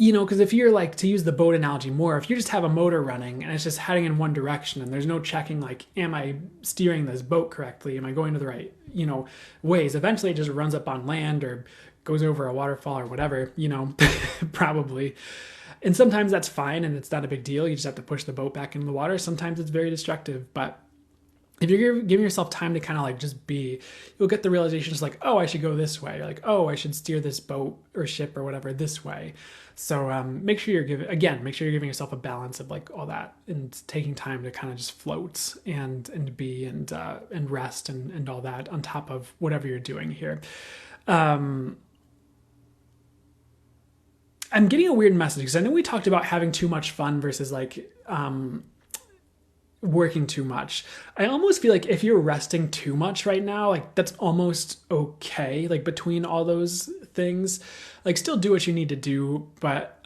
Because if you're like, to use the boat analogy more, if you just have a motor running and it's just heading in one direction and there's no checking, like, am I steering this boat correctly? Am I going to the right, ways? Eventually it just runs up on land or goes over a waterfall or whatever, probably. And sometimes that's fine and it's not a big deal. You just have to push the boat back into the water. Sometimes it's very destructive, but if you're giving yourself time to kind of like just be, you'll get the realization just like, oh, I should go this way. Or like, oh, I should steer this boat or ship or whatever this way. So make sure you're giving yourself a balance of like all that and taking time to kind of just float and be and rest and all that on top of whatever you're doing here. I'm getting a weird message because I know we talked about having too much fun versus like working too much. I almost feel like if you're resting too much right now, like that's almost okay. Like between all those things, like still do what you need to do, but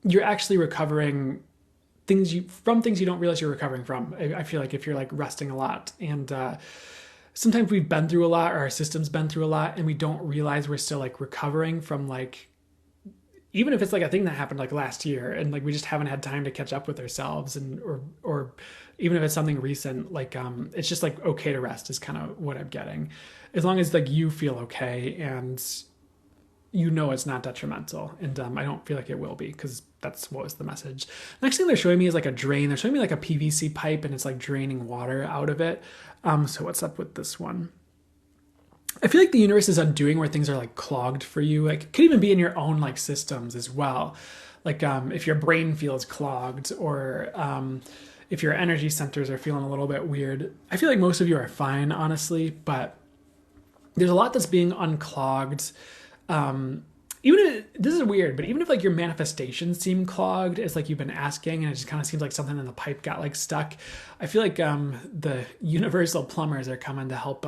you're actually recovering things you don't realize you're recovering from. I feel like if you're like resting a lot, and sometimes we've been through a lot, or our system's been through a lot, and we don't realize we're still like recovering from like even if it's like a thing that happened like last year and like we just haven't had time to catch up with ourselves, and or even if it's something recent, like it's just like okay to rest is kind of what I'm getting, as long as like you feel okay and you know it's not detrimental. And I don't feel like it will be, because that's what was the message. Next thing they're showing me is like a drain. They're showing me like a PVC pipe and it's like draining water out of it. So what's up with this one? I feel like the universe is undoing where things are like clogged for you. Like it could even be in your own like systems as well. Like if your brain feels clogged, or if your energy centers are feeling a little bit weird. I feel like most of you are fine, honestly, but there's a lot that's being unclogged. Even if, this is weird, but even if like your manifestations seem clogged, it's like you've been asking and it just kind of seems like something in the pipe got like stuck. I feel like the universal plumbers are coming to help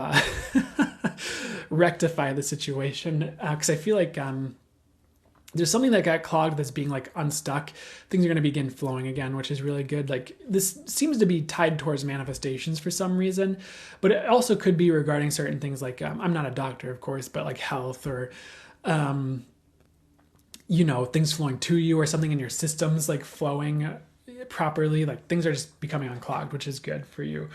rectify the situation, because I feel like there's something that got clogged that's being like unstuck. Things are going to begin flowing again, which is really good. Like this seems to be tied towards manifestations for some reason, but it also could be regarding certain things like I'm not a doctor, of course, but like health, or you know, things flowing to you, or something in your systems like flowing properly. Like things are just becoming unclogged, which is good for you.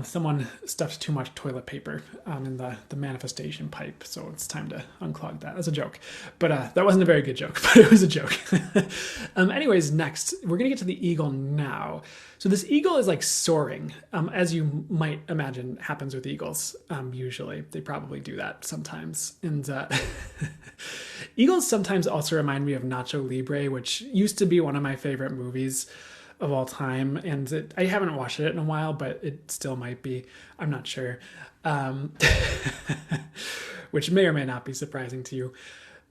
Someone stuffed too much toilet paper in the manifestation pipe, so it's time to unclog that. That's a joke, but that wasn't a very good joke, but it was a joke. Anyways, next we're gonna get to the eagle now. So this eagle is like soaring, as you might imagine happens with eagles. Usually they probably do that sometimes, and eagles sometimes also remind me of Nacho Libre, which used to be one of my favorite movies of all time, and I haven't watched it in a while, but it still might be. I'm not sure, which may or may not be surprising to you,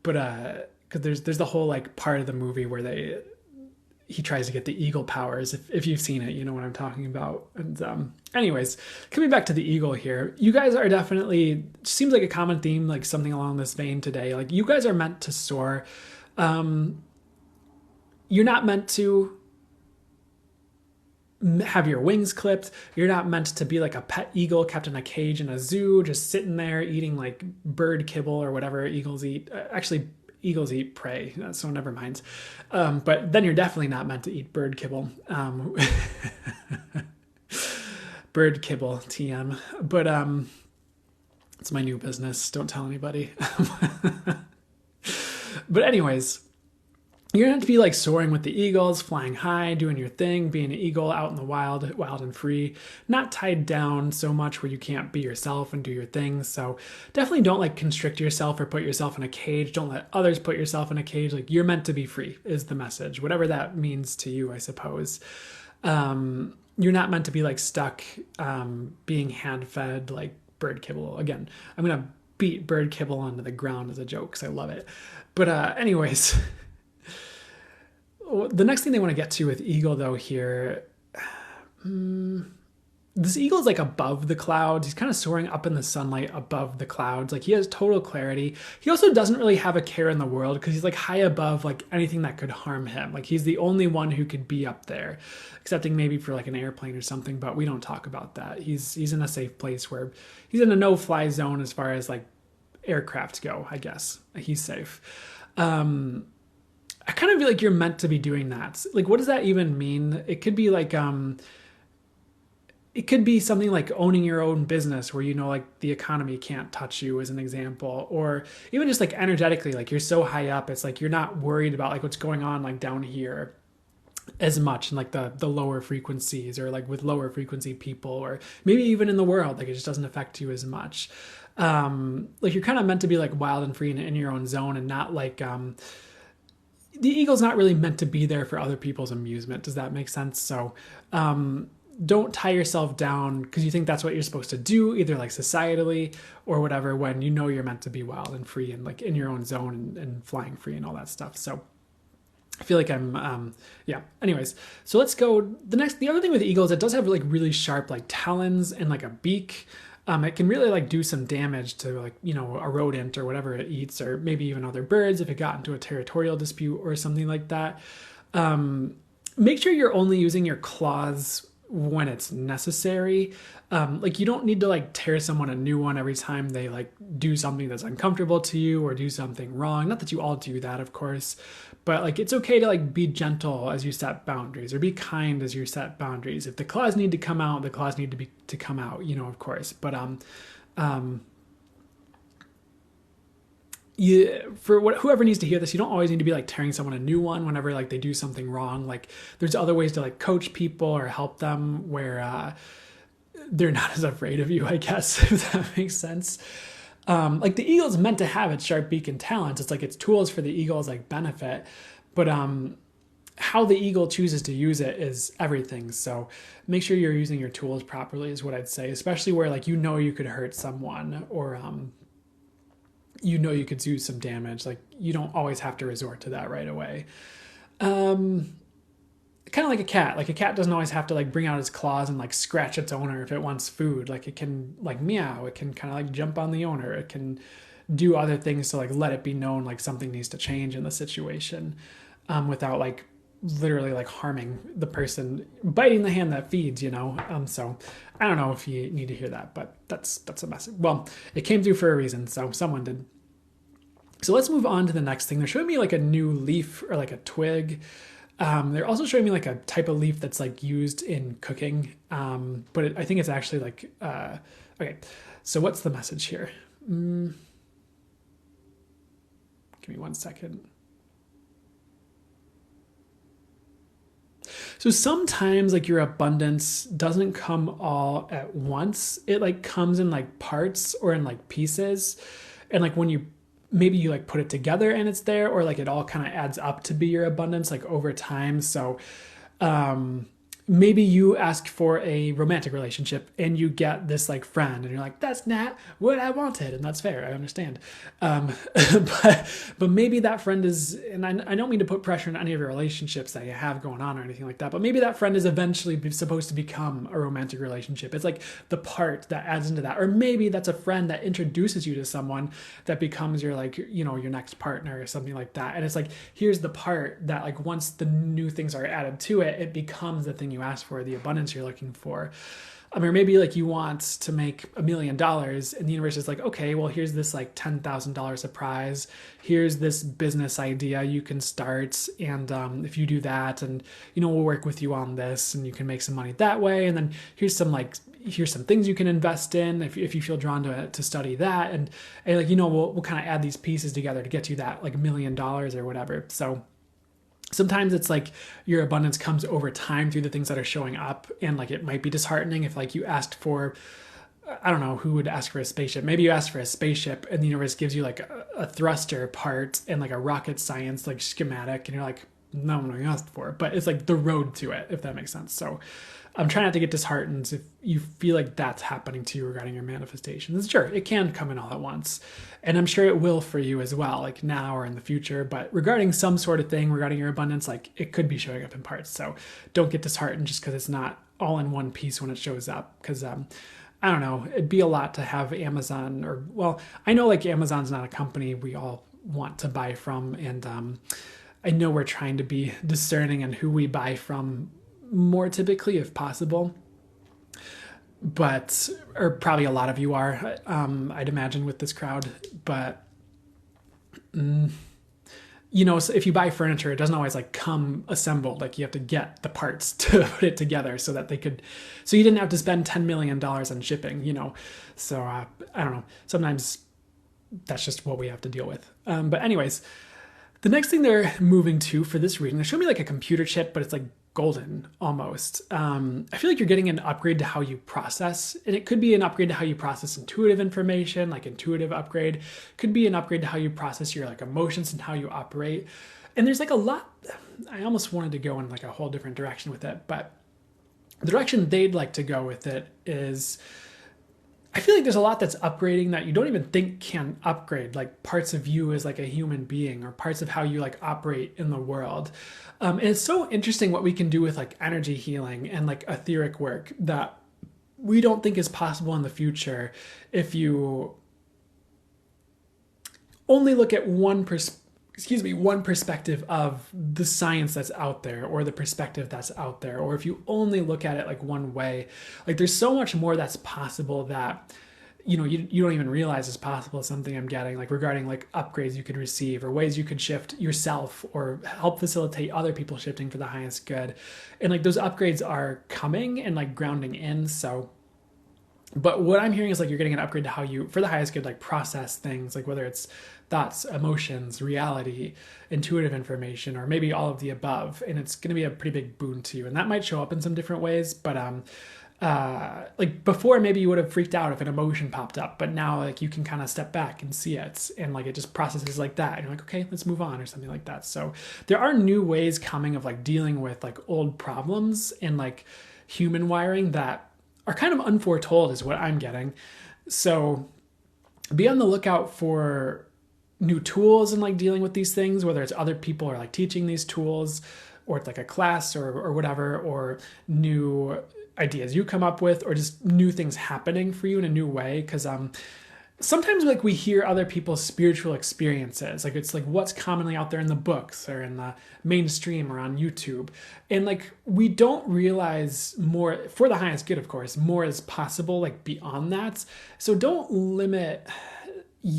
but because there's the whole like part of the movie where he tries to get the eagle powers. If you've seen it, you know what I'm talking about. And anyways, coming back to the eagle here, you guys are definitely, seems like a common theme, like something along this vein today. Like you guys are meant to soar. You're not meant to have your wings clipped. You're not meant to be like a pet eagle kept in a cage in a zoo, just sitting there eating like bird kibble or whatever eagles eat. Actually, eagles eat prey, so never mind. But then you're definitely not meant to eat bird kibble. Bird kibble, TM. But it's my new business. Don't tell anybody. But anyways, you're going to be like soaring with the eagles, flying high, doing your thing, being an eagle out in the wild, wild and free, not tied down so much where you can't be yourself and do your thing. So definitely don't like constrict yourself or put yourself in a cage. Don't let others put yourself in a cage. Like you're meant to be free is the message, whatever that means to you, I suppose. You're not meant to be like stuck being hand fed like bird kibble. Again, I'm going to beat bird kibble onto the ground as a joke because I love it. But anyways, the next thing they want to get to with eagle though here, this eagle is like above the clouds. He's kind of soaring up in the sunlight above the clouds. Like he has total clarity. He also doesn't really have a care in the world because he's like high above like anything that could harm him. Like he's the only one who could be up there, excepting maybe for like an airplane or something, but we don't talk about that. He's in a safe place where he's in a no-fly zone as far as like aircraft go, I guess. He's safe. I kind of feel like you're meant to be doing that. Like, what does that even mean? It could be like, it could be something like owning your own business where, you know, like the economy can't touch you as an example, or even just like energetically, like you're so high up. It's like, you're not worried about like what's going on like down here as much, and like the lower frequencies, or like with lower frequency people, or maybe even in the world, like it just doesn't affect you as much. Like you're kind of meant to be like wild and free in your own zone, and not like, the eagle's not really meant to be there for other people's amusement. Does that make sense? So don't tie yourself down because you think that's what you're supposed to do, either like societally or whatever, when you know you're meant to be wild and free and like in your own zone and flying free and all that stuff. So I feel like I'm, yeah. Anyways, so let's go. The other thing with the eagle is it does have like really sharp like talons and like a beak. It can really like do some damage to like, you know, a rodent or whatever it eats, or maybe even other birds if it got into a territorial dispute or something like that. Make sure you're only using your claws when it's necessary. Like you don't need to like tear someone a new one every time they like do something that's uncomfortable to you or do something wrong. Not that you all do that, of course, but like it's okay to like be gentle as you set boundaries, or be kind as you set boundaries. If the claws need to come out, the claws need to come out, you know, of course. But whoever needs to hear this, you don't always need to be like tearing someone a new one whenever like they do something wrong. Like there's other ways to like coach people or help them where they're not as afraid of you, I guess, if that makes sense. Like the eagle's meant to have its sharp beak and talons. It's like its tools for the eagle's like benefit, but how the eagle chooses to use it is everything. So make sure you're using your tools properly is what I'd say, especially where like, you know, you could hurt someone, or you know, you could do some damage. Like you don't always have to resort to that right away. Kind of like a cat. Like a cat doesn't always have to like bring out its claws and like scratch its owner if it wants food. Like it can like meow. It can kind of like jump on the owner. It can do other things to like let it be known like something needs to change in the situation, without like literally like harming the person, biting the hand that feeds, you know. So I don't know if you need to hear that, but that's a message. Well, it came through for a reason, so someone did. So let's move on to the next thing. They're showing me like a new leaf or like a twig. They're also showing me like a type of leaf that's like used in cooking. But I think it's actually like, okay. So what's the message here? Give me 1 second. So sometimes like your abundance doesn't come all at once. It like comes in like parts or in like pieces. And like when you maybe you like put it together and it's there, or like it all kind of adds up to be your abundance like over time. So maybe you ask for a romantic relationship and you get this like friend and you're like, that's not what I wanted. And that's fair. I understand. But maybe that friend is, and I don't mean to put pressure on any of your relationships that you have going on or anything like that, but maybe that friend is eventually supposed to become a romantic relationship. It's like the part that adds into that. Or maybe that's a friend that introduces you to someone that becomes your like, you know, your next partner or something like that. And it's like, here's the part that like once the new things are added to it, it becomes the thing you ask for, the abundance you're looking for. Or maybe like you want to make $1 million and the universe is like, okay, well, here's this like $10,000 surprise. Here's this business idea you can start. And if you do that, and, you know, we'll work with you on this and you can make some money that way. And then here's some things you can invest in if you feel drawn to study that. And like, you know, we'll kind of add these pieces together to get you that like $1 million or whatever. So sometimes it's like your abundance comes over time through the things that are showing up. And like, it might be disheartening if like you asked for, I don't know, who would ask for a spaceship? Maybe you asked for a spaceship and the universe gives you like a thruster part and like a rocket science, like schematic. And you're like, no, I'm not asked for it. But it's like the road to it, if that makes sense. So I'm trying not to get disheartened if you feel like that's happening to you regarding your manifestations. Sure, it can come in all at once. And I'm sure it will for you as well, like now or in the future. But regarding some sort of thing, regarding your abundance, like it could be showing up in parts. So don't get disheartened just because it's not all in one piece when it shows up. Because I don't know, it'd be a lot to have Amazon or, well, I know like Amazon's not a company we all want to buy from. And I know we're trying to be discerning in who we buy from more typically if possible, but, or probably a lot of you are, I'd imagine with this crowd, but you know, so if you buy furniture, it doesn't always like come assembled. Like you have to get the parts to put it together so that so you didn't have to spend $10 million on shipping, you know? So I don't know, sometimes that's just what we have to deal with. But anyways, the next thing they're moving to for this reading, they show me like a computer chip, but it's like golden almost. I feel like you're getting an upgrade to how you process, and it could be an upgrade to how you process intuitive information, like intuitive upgrade. Could be an upgrade to how you process your like emotions and how you operate. And there's like a lot, I almost wanted to go in like a whole different direction with it, but the direction they'd like to go with it is, I feel like there's a lot that's upgrading that you don't even think can upgrade, like parts of you as like a human being or parts of how you like operate in the world. And it's so interesting what we can do with like energy healing and like etheric work that we don't think is possible in the future if you only look at one excuse me, one perspective of the science that's out there, or the perspective that's out there, or if you only look at it like one way, like there's so much more that's possible that you don't even realize is possible. Something I'm getting like regarding like upgrades you could receive, or ways you could shift yourself or help facilitate other people shifting for the highest good. And like those upgrades are coming and like grounding in. So but what I'm hearing is like you're getting an upgrade to how you, for the highest good, like process things, like whether it's thoughts, emotions, reality, intuitive information, or maybe all of the above. And it's going to be a pretty big boon to you. And that might show up in some different ways. But like before, maybe you would have freaked out if an emotion popped up, but now like you can kind of step back and see it, and like it just processes like that. And you're like, okay, let's move on, or something like that. So there are new ways coming of like dealing with like old problems and like human wiring that are kind of unforetold is what I'm getting. So be on the lookout for new tools and like dealing with these things, whether it's other people are like teaching these tools, or it's like a class or whatever, or new ideas you come up with, or just new things happening for you in a new way. Because sometimes like we hear other people's spiritual experiences, like it's like what's commonly out there in the books or in the mainstream or on YouTube, and like we don't realize more, for the highest good of course, more is possible like beyond that. So don't limit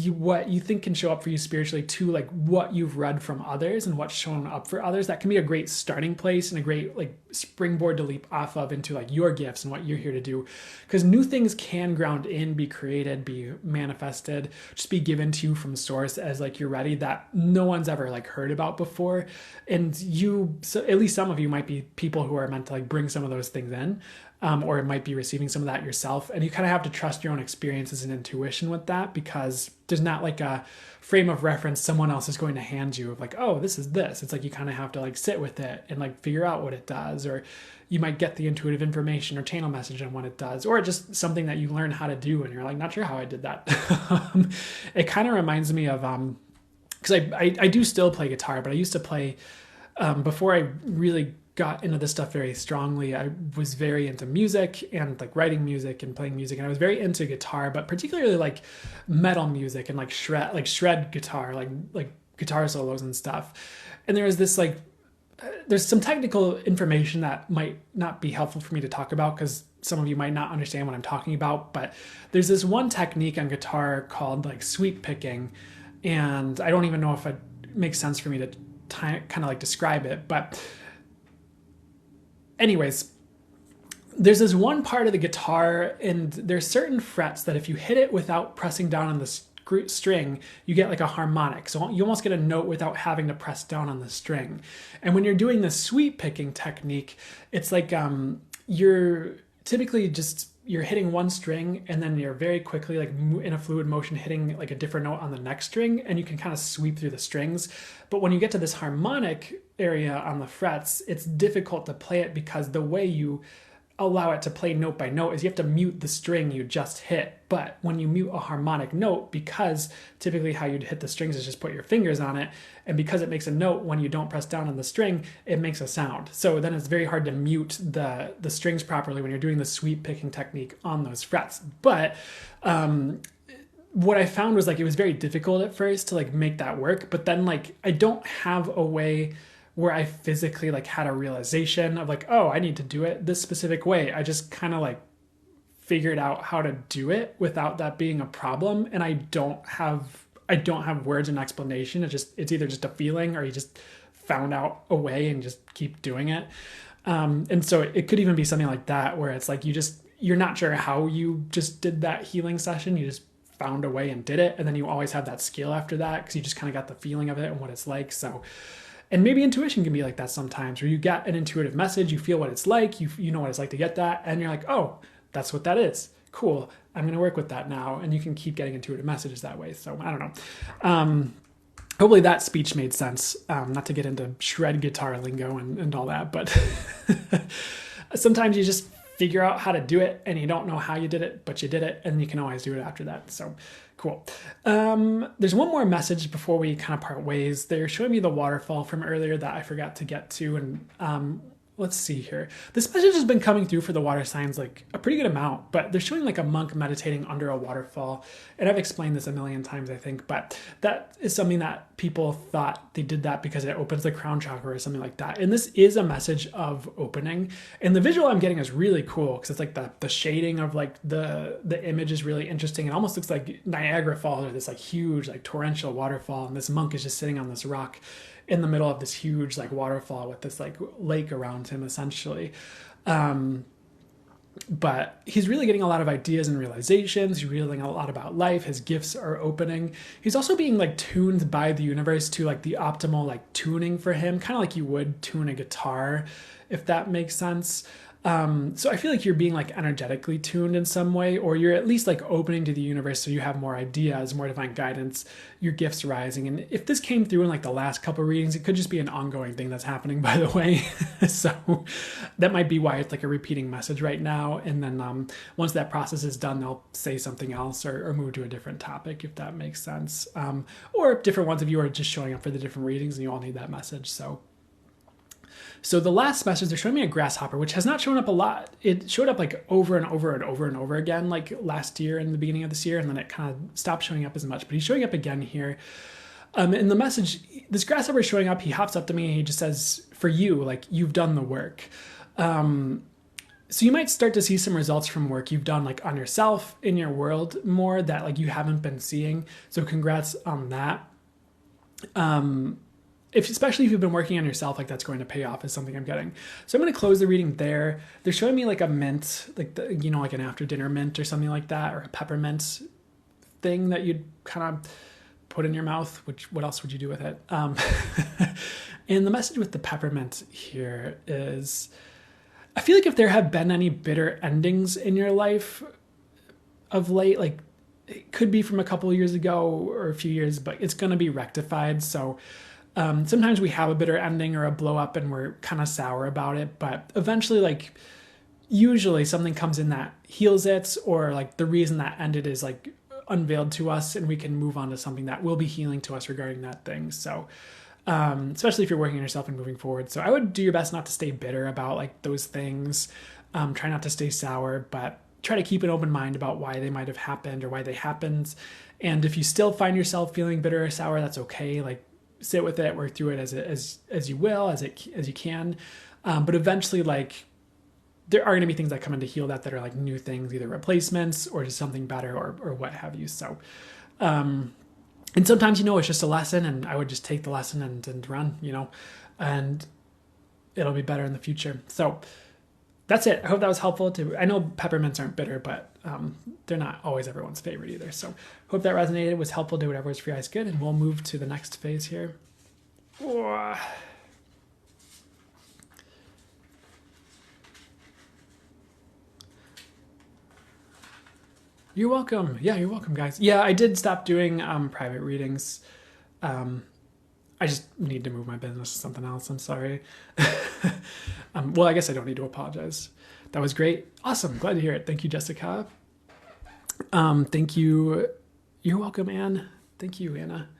what you think can show up for you spiritually to like what you've read from others and what's shown up for others. That can be a great starting place and a great like springboard to leap off of into like your gifts and what you're here to do, because new things can ground in, be created, be manifested, just be given to you from source as like you're ready, that no one's ever like heard about before. And you, so at least some of you might be people who are meant to like bring some of those things in. Or it might be receiving some of that yourself. And you kind of have to trust your own experiences and intuition with that, because there's not like a frame of reference someone else is going to hand you of like, oh, this is this. It's like you kind of have to like sit with it and like figure out what it does. Or you might get the intuitive information or channel message on what it does, or just something that you learn how to do and you're like, not sure how I did that. It kind of reminds me of, because I do still play guitar, but I used to play, before I really got into this stuff very strongly, I was very into music and like writing music and playing music, and I was very into guitar, but particularly like metal music and like shred guitar, like guitar solos and stuff. And there was this like there's some technical information that might not be helpful for me to talk about, because some of you might not understand what I'm talking about, but there's this one technique on guitar called like sweep picking, and I don't even know if it makes sense for me to kind of like describe it, but anyways, there's this one part of the guitar, and there's certain frets that if you hit it without pressing down on the string, you get like a harmonic. So you almost get a note without having to press down on the string. And when you're doing the sweep picking technique, it's like you're typically just, you're hitting one string, and then you're very quickly like in a fluid motion hitting like a different note on the next string, and you can kind of sweep through the strings. But when you get to this harmonic area on the frets, it's difficult to play it, because the way you allow it to play note by note is you have to mute the string you just hit. But when you mute a harmonic note, because typically how you'd hit the strings is just put your fingers on it, and because it makes a note when you don't press down on the string, it makes a sound. So then it's very hard to mute the strings properly when you're doing the sweep picking technique on those frets. But what I found was like it was very difficult at first to like make that work, but then like I don't have a way where I physically like had a realization of like, oh, I need to do it this specific way. I just kind of like figured out how to do it without that being a problem. And I don't have words and explanation. It's either just a feeling, or you just found out a way and just keep doing it. And so it could even be something like that, where it's like you're not sure how you just did that healing session. You just found a way and did it. And then you always have that skill after that, because you just kind of got the feeling of it and what it's like. So, and maybe intuition can be like that sometimes, where you get an intuitive message, you feel what it's like, you know what it's like to get that, and you're like, oh, that's what that is. Cool. I'm going to work with that now. And you can keep getting intuitive messages that way. So I don't know. Hopefully that speech made sense. Not to get into shred guitar lingo and all that, but sometimes you just figure out how to do it and you don't know how you did it, but you did it, and you can always do it after that. So cool. There's one more message before we kind of part ways. They're showing me the waterfall from earlier that I forgot to get to. And let's see here. This message has been coming through for the water signs like a pretty good amount, but they're showing like a monk meditating under a waterfall. And I've explained this a million times, I think, but that is something that people thought they did that because it opens the crown chakra or something like that. And this is a message of opening. And the visual I'm getting is really cool because it's like the shading of like the image is really interesting. It almost looks like Niagara Falls or this like huge like torrential waterfall. And this monk is just sitting on this rock in the middle of this huge like waterfall with this like lake around him essentially. But he's really getting a lot of ideas and realizations. He's realizing a lot about life. His gifts are opening. He's also being like tuned by the universe to like the optimal like tuning for him, kind of like you would tune a guitar, if that makes sense. So I feel like you're being like energetically tuned in some way, or you're at least like opening to the universe so you have more ideas, more divine guidance, your gifts rising. And if this came through in like the last couple of readings, it could just be an ongoing thing that's happening, by the way. So that might be why it's like a repeating message right now. And then once that process is done, they'll say something else or move to a different topic, if that makes sense. Or different ones of you are just showing up for the different readings and you all need that message. So the last message, they're showing me a grasshopper, which has not shown up a lot. It showed up like over and over and over and over again, like last year and the beginning of this year, and then it kind of stopped showing up as much. But he's showing up again here. In the message, this grasshopper is showing up. He hops up to me and he just says, for you, like you've done the work. So you might start to see some results from work you've done like on yourself, in your world more that like you haven't been seeing. So congrats on that. Especially if you've been working on yourself, like that's going to pay off is something I'm getting. So I'm going to close the reading there. They're showing me like a mint, like like an after dinner mint or something like that, or a peppermint thing that you'd kind of put in your mouth. What else would you do with it? And the message with the peppermint here is, I feel like if there have been any bitter endings in your life of late, like it could be from a couple of years ago or a few years, but it's going to be rectified. So sometimes we have a bitter ending or a blow up and we're kind of sour about it, but eventually like usually something comes in that heals it, or like the reason that ended is like unveiled to us and we can move on to something that will be healing to us regarding that thing. So especially if you're working on yourself and moving forward. So I would do your best not to stay bitter about like those things. Try not to stay sour, but try to keep an open mind about why they might have happened or why they happened. And if you still find yourself feeling bitter or sour, that's okay. Like sit with it, work through it as you will, as you can. But eventually, like there are going to be things that come in to heal that are like new things, either replacements or just something better or what have you. So, and sometimes, it's just a lesson and I would just take the lesson and run, and it'll be better in the future. So that's it. I hope that was helpful I know peppermints aren't bitter, but they're not always everyone's favorite either. So hope that resonated, was helpful, did whatever was for you guys good, and we'll move to the next phase here. You're welcome. Yeah, you're welcome, guys. Yeah, I did stop doing private readings. I just need to move my business to something else. I'm sorry. Well, I guess I don't need to apologize. That was great. Awesome. Glad to hear it. Thank you, Jessica. Thank you. You're welcome, Anne. Thank you, Anna.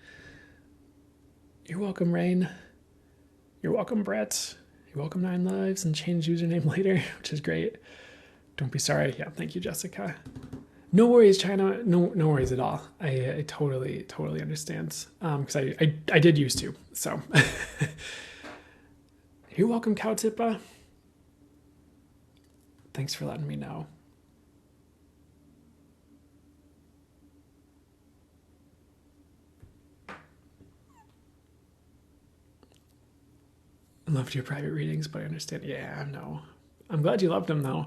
You're welcome, Rain. You're welcome, Brett. You're welcome, 9 Lives, and change username later, which is great. Don't be sorry. Yeah, thank you, Jessica. No worries, China. No worries at all. I totally understand. Because I did used to. So you're welcome, Cowtippa. Thanks for letting me know. I loved your private readings, but I understand. Yeah, no. I'm glad you loved them though.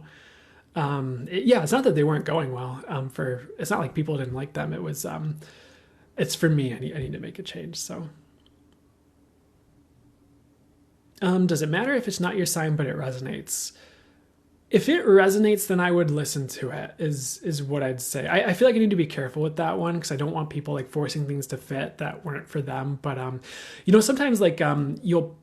It's not that they weren't going well. It's not like people didn't like them. It was, it's for me. I need to make a change. So, does it matter if it's not your sign, but it resonates? If it resonates, then I would listen to it, is what I'd say. I feel like I need to be careful with that one because I don't want people like forcing things to fit that weren't for them. But, sometimes like, you'll,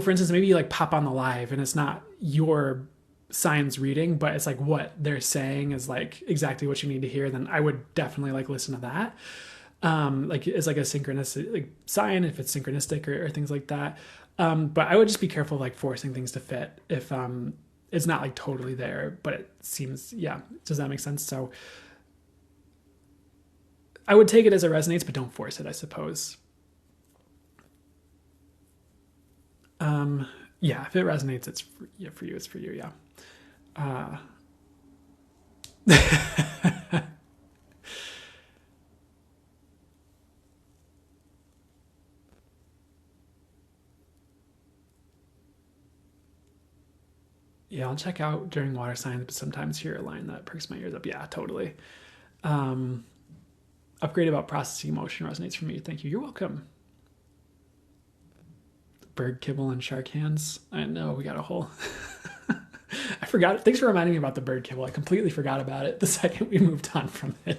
for instance, maybe you like pop on the live and it's not your signs reading, but it's like what they're saying is like exactly what you need to hear. Then I would definitely like listen to that. Like it's like a synchronous like sign if it's synchronistic or things like that. But I would just be careful like forcing things to fit if it's not like totally there, but it seems, yeah. Does that make sense? So I would take it as it resonates, but don't force it, I suppose. Yeah, if it resonates, it's for you. It's for you. Yeah. Yeah, I'll check out during water signs, but sometimes hear a line that perks my ears up. Yeah, totally. Upgrade about processing emotion resonates for me. Thank you. You're welcome. Bird kibble and shark hands. I know, we got a whole... I forgot. Thanks for reminding me about the bird kibble. I completely forgot about it the second we moved on from it.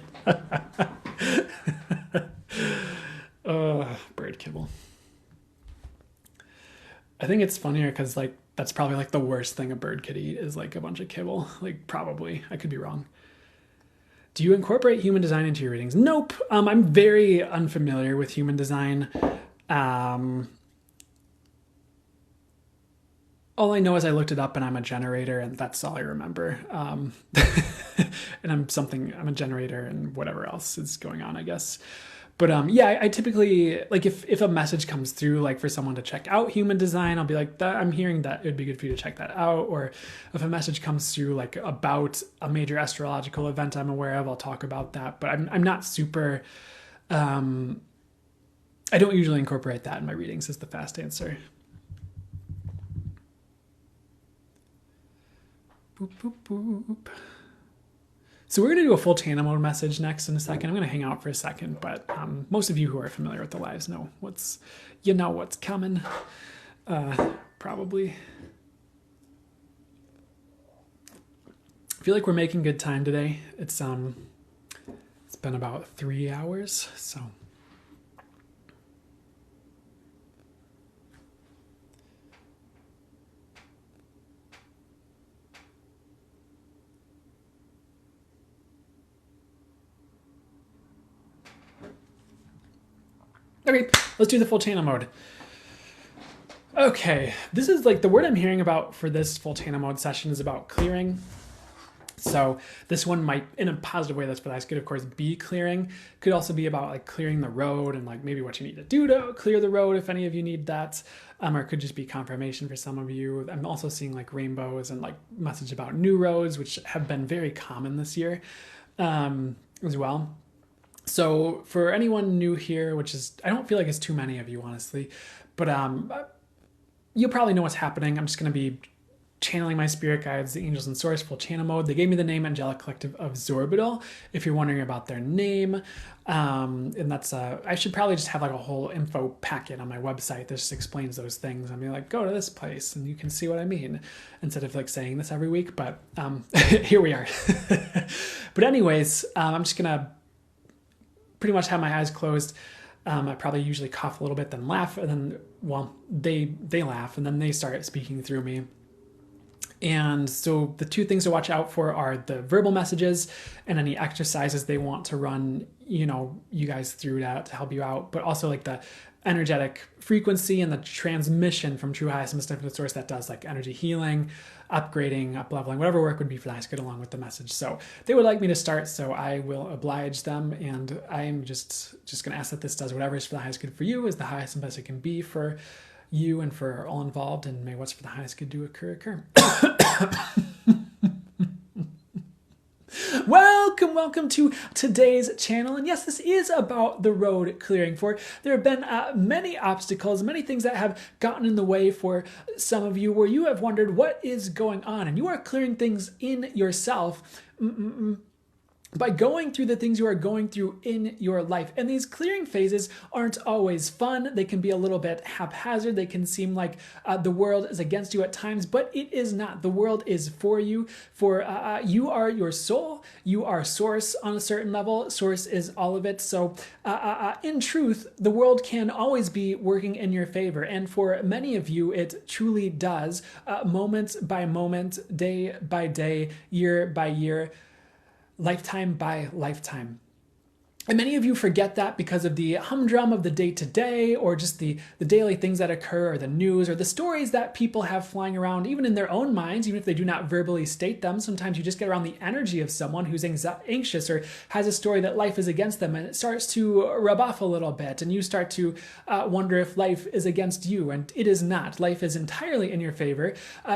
Bird kibble. I think it's funnier because like that's probably like the worst thing a bird could eat is like a bunch of kibble. Like probably. I could be wrong. Do you incorporate human design into your readings? Nope. I'm very unfamiliar with human design. All I know is I looked it up and I'm a generator and that's all I remember. And I'm a generator and whatever else is going on, I guess. But yeah, I typically, like if a message comes through, like for someone to check out human design, I'll be like, I'm hearing that it would be good for you to check that out. Or if a message comes through like about a major astrological event I'm aware of, I'll talk about that. But I'm not super, I don't usually incorporate that in my readings is the fast answer. Boop, boop, boop. So we're going to do a full channel mode message next in a second. I'm going to hang out for a second, but most of you who are familiar with the lives know what's coming, probably. I feel like we're making good time today. It's been about 3 hours, so. Okay, let's do the full channel mode. Okay, this is like the word I'm hearing about for this full channel mode session is about clearing. So this one might, in a positive way, that's for the highest good, of course, be clearing. Could also be about like clearing the road and like maybe what you need to do to clear the road if any of you need that. Or it could just be confirmation for some of you. I'm also seeing like rainbows and like message about new roads, which have been very common this year as well. So for anyone new here, which is, I don't feel like it's too many of you, honestly, but you'll probably know what's happening. I'm just going to be channeling my spirit guides, the angels and source, full channel mode. They gave me the name Angelic Collective of Zorbital, if you're wondering about their name. And that's, I should probably just have like a whole info packet on my website that just explains those things. I mean, like, go to this place and you can see what I mean, instead of like saying this every week, but here we are. But anyways, I'm just going to pretty much have my eyes closed. I probably usually cough a little bit, then laugh, and then, well, they laugh, and then they start speaking through me. And so the two things to watch out for are the verbal messages and any exercises they want to run, you guys through that to help you out, but also like the energetic frequency and the transmission from true highest and most infinite source that does like energy healing, upgrading, up-leveling, whatever work would be for the highest good along with the message. So they would like me to start, so I will oblige them, and I'm just going to ask that this does whatever is for the highest good for you, is the highest and best it can be for you and for all involved, and may what's for the highest good do occur. Welcome to today's channel. And yes, this is about the road clearing. For there have been many obstacles, many things that have gotten in the way for some of you, where you have wondered what is going on, and you are clearing things in yourself by going through the things you are going through in your life. And these clearing phases aren't always fun. They can be a little bit haphazard. They can seem like the world is against you at times, but it is not. The world is for you. For you are your soul. You are source on a certain level. Source is all of it. So in truth, the world can always be working in your favor. And for many of you, it truly does, moment by moment, day by day, year by year, lifetime by lifetime. And many of you forget that because of the humdrum of the day-to-day, or just the daily things that occur, or the news, or the stories that people have flying around, even in their own minds, even if they do not verbally state them. Sometimes you just get around the energy of someone who's anxious or has a story that life is against them, and it starts to rub off a little bit, and you start to wonder if life is against you, and it is not. Life is entirely in your favor.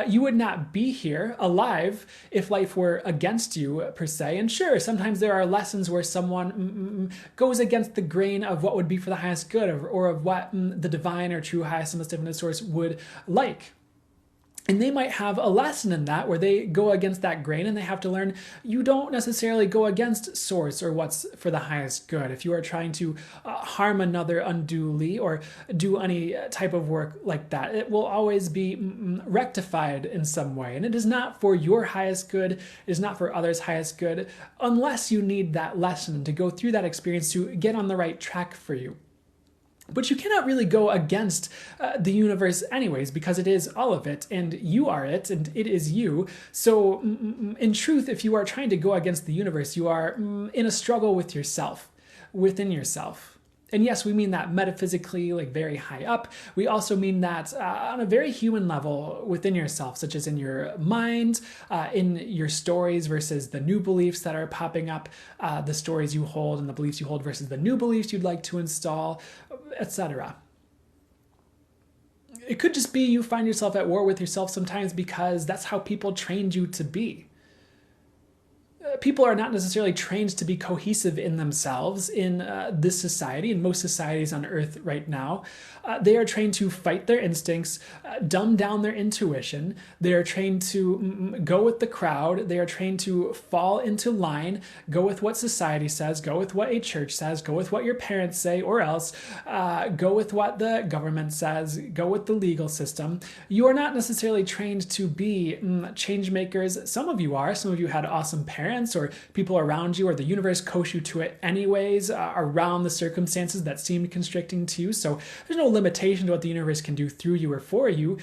You would not be here alive if life were against you, per se. And sure, sometimes there are lessons where someone goes against the grain of what would be for the highest good, or of what the divine or true highest and most infinite source would like. And they might have a lesson in that where they go against that grain, and they have to learn you don't necessarily go against source or what's for the highest good. If you are trying to harm another unduly or do any type of work like that, it will always be rectified in some way. And it is not for your highest good, it is not for others' highest good, unless you need that lesson to go through that experience to get on the right track for you. But you cannot really go against the universe anyways, because it is all of it, and you are it, and it is you. So in truth, if you are trying to go against the universe, you are in a struggle with yourself, within yourself. And yes, we mean that metaphysically, like very high up. We also mean that on a very human level within yourself, such as in your mind, in your stories versus the new beliefs that are popping up, the stories you hold and the beliefs you hold versus the new beliefs you'd like to install, etc. It could just be you find yourself at war with yourself sometimes because that's how people trained you to be. People are not necessarily trained to be cohesive in themselves in this society, in most societies on Earth right now. They are trained to fight their instincts, dumb down their intuition. They are trained to go with the crowd. They are trained to fall into line, go with what society says, go with what a church says, go with what your parents say, or else go with what the government says, go with the legal system. You are not necessarily trained to be change makers. Some of you are. Some of you had awesome parents, or people around you, or the universe coached you to it anyways, around the circumstances that seemed constricting to you. So there's no limitation to what the universe can do through you or for you,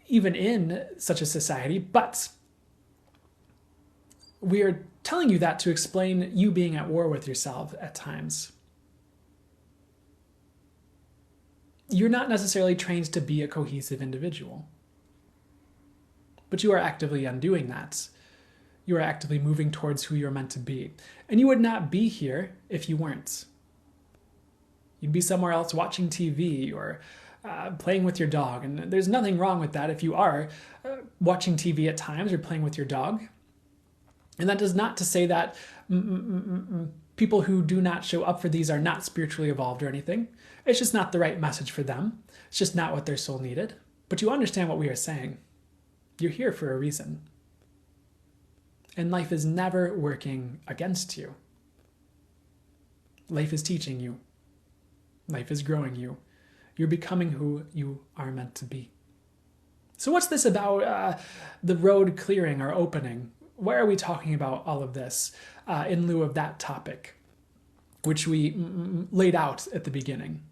even in such a society. But we are telling you that to explain you being at war with yourself at times. You're not necessarily trained to be a cohesive individual, but you are actively undoing that. You are actively moving towards who you're meant to be. And you would not be here if you weren't. You'd be somewhere else watching TV or playing with your dog. And there's nothing wrong with that if you are watching TV at times or playing with your dog. And that does not to say that people who do not show up for these are not spiritually evolved or anything. It's just not the right message for them. It's just not what their soul needed. But you understand what we are saying. You're here for a reason. And life is never working against you. Life is teaching you. Life is growing you. You're becoming who you are meant to be. So what's this about the road clearing or opening? Why are we talking about all of this in lieu of that topic, which we laid out at the beginning?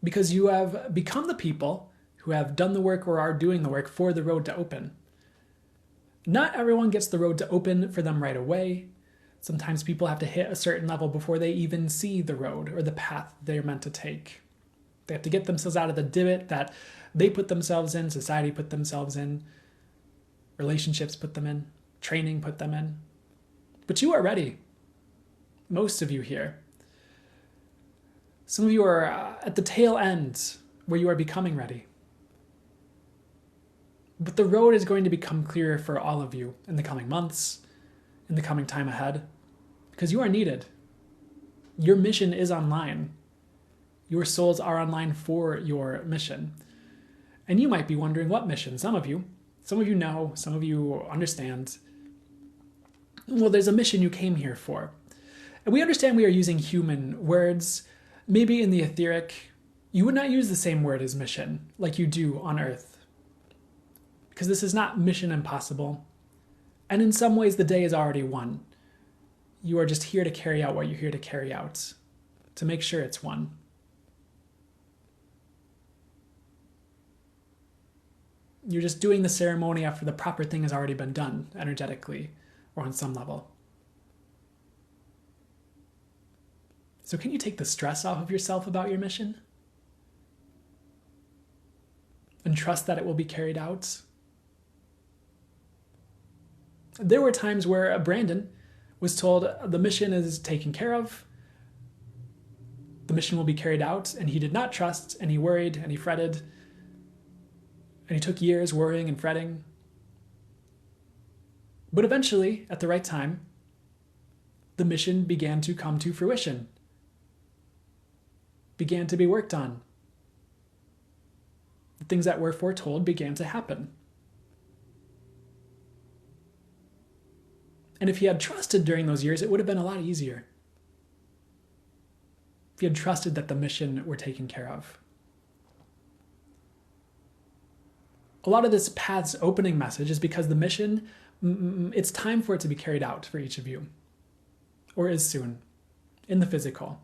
Because you have become the people who have done the work or are doing the work for the road to open. Not everyone gets the road to open for them right away. Sometimes people have to hit a certain level before they even see the road or the path they're meant to take. They have to get themselves out of the divot that they put themselves in, society put themselves in, relationships put them in, training put them in. But you are ready. Most of you here. Some of you are at the tail end where you are becoming ready. But the road is going to become clearer for all of you in the coming months, in the coming time ahead, because you are needed. Your mission is online. Your souls are online for your mission. And you might be wondering what mission. Some of you know, some of you understand. Well, there's a mission you came here for. And we understand we are using human words. Maybe in the etheric, you would not use the same word as mission like you do on Earth. Because this is not mission impossible. And in some ways, the day is already won. You are just here to carry out what you're here to carry out, to make sure it's won. You're just doing the ceremony after the proper thing has already been done, energetically, or on some level. So can you take the stress off of yourself about your mission? And trust that it will be carried out? There were times where Brandon was told the mission is taken care of, the mission will be carried out, and he did not trust, and he worried, and he fretted, and he took years worrying and fretting. But eventually, at the right time, the mission began to come to fruition, began to be worked on. The things that were foretold began to happen. And if he had trusted during those years, it would have been a lot easier. If he had trusted that the mission were taken care of. A lot of this path's opening message is because the mission, it's time for it to be carried out for each of you. Or is soon, in the physical.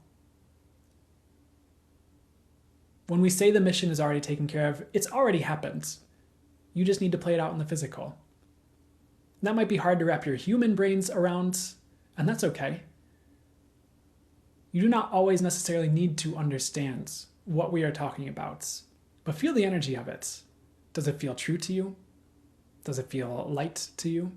When we say the mission is already taken care of, it's already happened. You just need to play it out in the physical. And that might be hard to wrap your human brains around, and that's okay. You do not always necessarily need to understand what we are talking about, but feel the energy of it. Does it feel true to you? Does it feel light to you?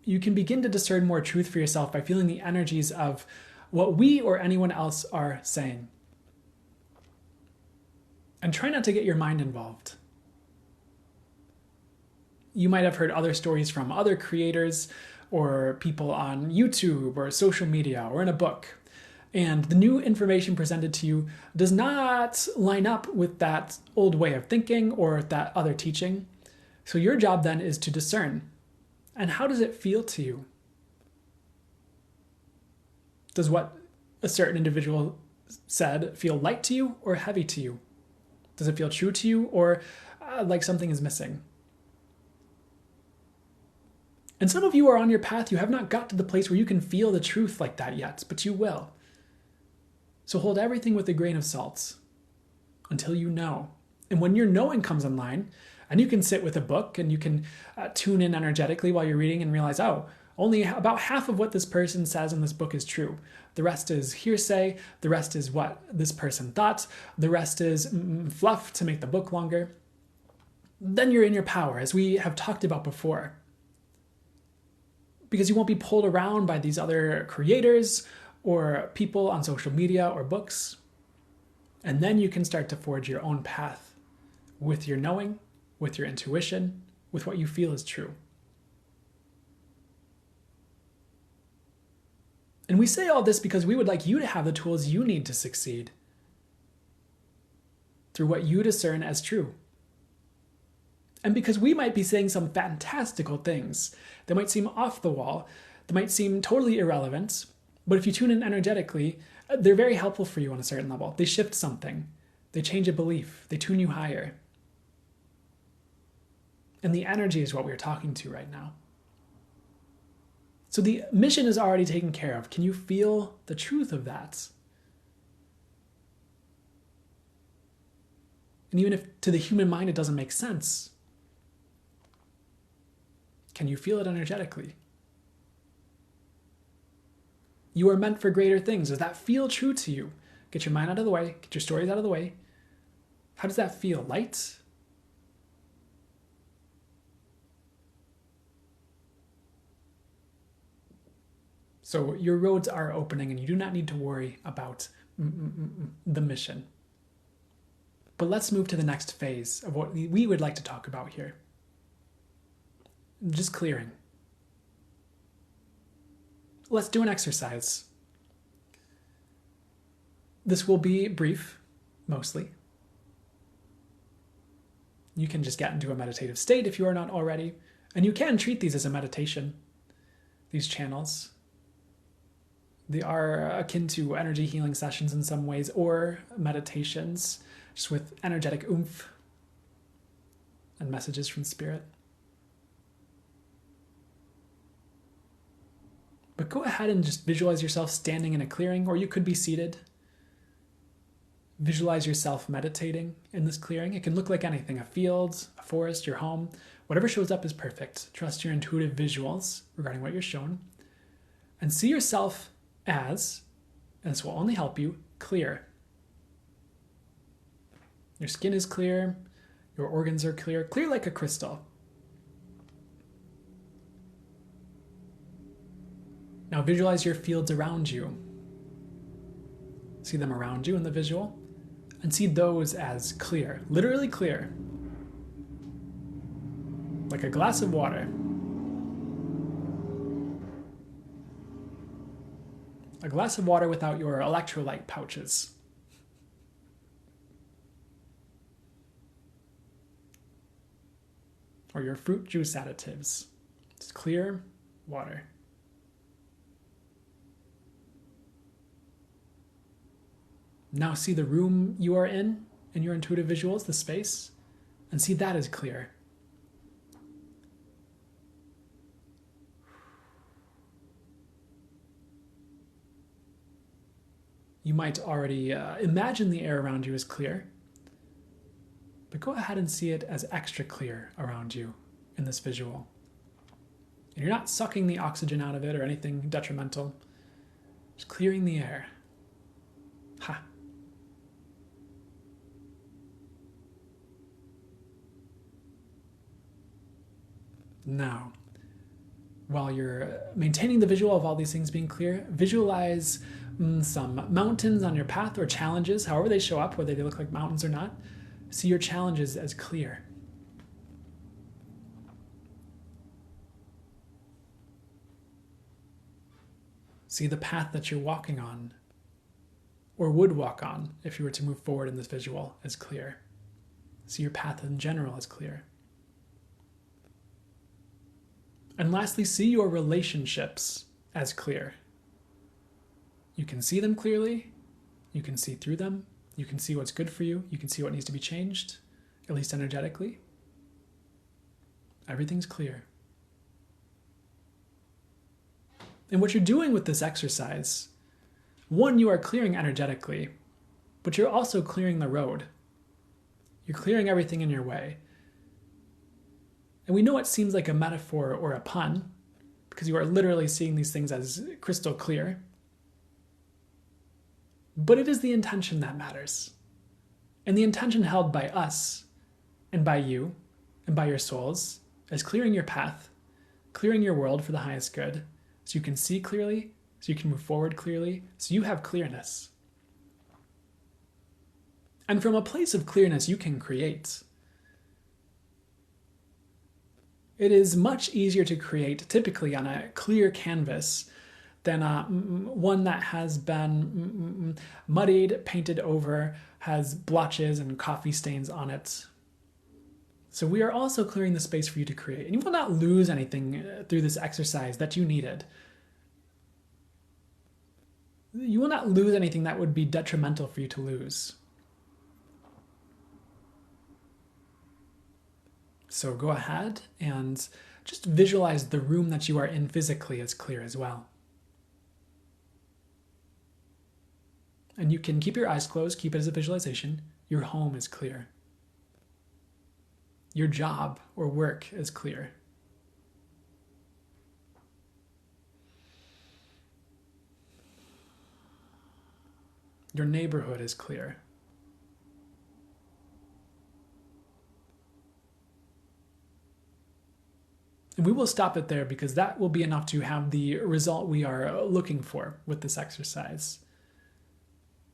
You can begin to discern more truth for yourself by feeling the energies of what we or anyone else are saying. And try not to get your mind involved. You might have heard other stories from other creators or people on YouTube or social media or in a book. And the new information presented to you does not line up with that old way of thinking or that other teaching. So your job then is to discern. And how does it feel to you? Does what a certain individual said feel light to you or heavy to you? Does it feel true to you or like something is missing? And some of you are on your path. You have not got to the place where you can feel the truth like that yet, but you will. So hold everything with a grain of salt until you know. And when your knowing comes online, and you can sit with a book and you can tune in energetically while you're reading and realize, oh, only about half of what this person says in this book is true. The rest is hearsay. The rest is what this person thought. The rest is fluff to make the book longer. Then you're in your power, as we have talked about before. Because you won't be pulled around by these other creators or people on social media or books. And then you can start to forge your own path with your knowing, with your intuition, with what you feel is true. And we say all this because we would like you to have the tools you need to succeed through what you discern as true. And because we might be saying some fantastical things that might seem off the wall, that might seem totally irrelevant, but if you tune in energetically, they're very helpful for you on a certain level. They shift something. They change a belief. They tune you higher. And the energy is what we're talking to right now. So the mission is already taken care of. Can you feel the truth of that? And even if to the human mind it doesn't make sense, can you feel it energetically? You are meant for greater things. Does that feel true to you? Get your mind out of the way. Get your stories out of the way. How does that feel? Light? So your roads are opening and you do not need to worry about the mission. But let's move to the next phase of what we would like to talk about here. Just clearing. Let's do an exercise. This will be brief, mostly. You can just get into a meditative state if you are not already. And you can treat these as a meditation, these channels. They are akin to energy healing sessions in some ways, or meditations, just with energetic oomph and messages from spirit. But go ahead and just visualize yourself standing in a clearing, or you could be seated. Visualize yourself meditating in this clearing. It can look like anything, a field, a forest, your home. Whatever shows up is perfect. Trust your intuitive visuals regarding what you're shown. And see yourself as, and this will only help you, clear. Your skin is clear. Your organs are clear. Clear like a crystal. Now visualize your fields around you. See them around you in the visual. And see those as clear, literally clear. Like a glass of water. A glass of water without your electrolyte pouches. Or your fruit juice additives. It's clear water. Now see the room you are in your intuitive visuals, the space, and see that as clear. You might already imagine the air around you as clear, but go ahead and see it as extra clear around you in this visual. And you're not sucking the oxygen out of it or anything detrimental, just clearing the air. Ha! Now, while you're maintaining the visual of all these things being clear, visualize some mountains on your path or challenges, however they show up, whether they look like mountains or not. See your challenges as clear. See the path that you're walking on, or would walk on if you were to move forward in this visual, as clear. See your path in general as clear. And lastly, see your relationships as clear. You can see them clearly. You can see through them. You can see what's good for you. You can see what needs to be changed, at least energetically. Everything's clear. And what you're doing with this exercise, one, you are clearing energetically, but you're also clearing the road. You're clearing everything in your way. And we know it seems like a metaphor or a pun, because you are literally seeing these things as crystal clear. But it is the intention that matters. And the intention held by us, and by you, and by your souls, is clearing your path, clearing your world for the highest good, so you can see clearly, so you can move forward clearly, so you have clearness. And from a place of clearness, you can create. It is much easier to create typically on a clear canvas than one that has been muddied, painted over, has blotches and coffee stains on it. So we are also clearing the space for you to create. And you will not lose anything through this exercise that you needed. You will not lose anything that would be detrimental for you to lose. So go ahead and just visualize the room that you are in physically as clear as well. And you can keep your eyes closed, keep it as a visualization. Your home is clear. Your job or work is clear. Your neighborhood is clear. And we will stop it there because that will be enough to have the result we are looking for with this exercise.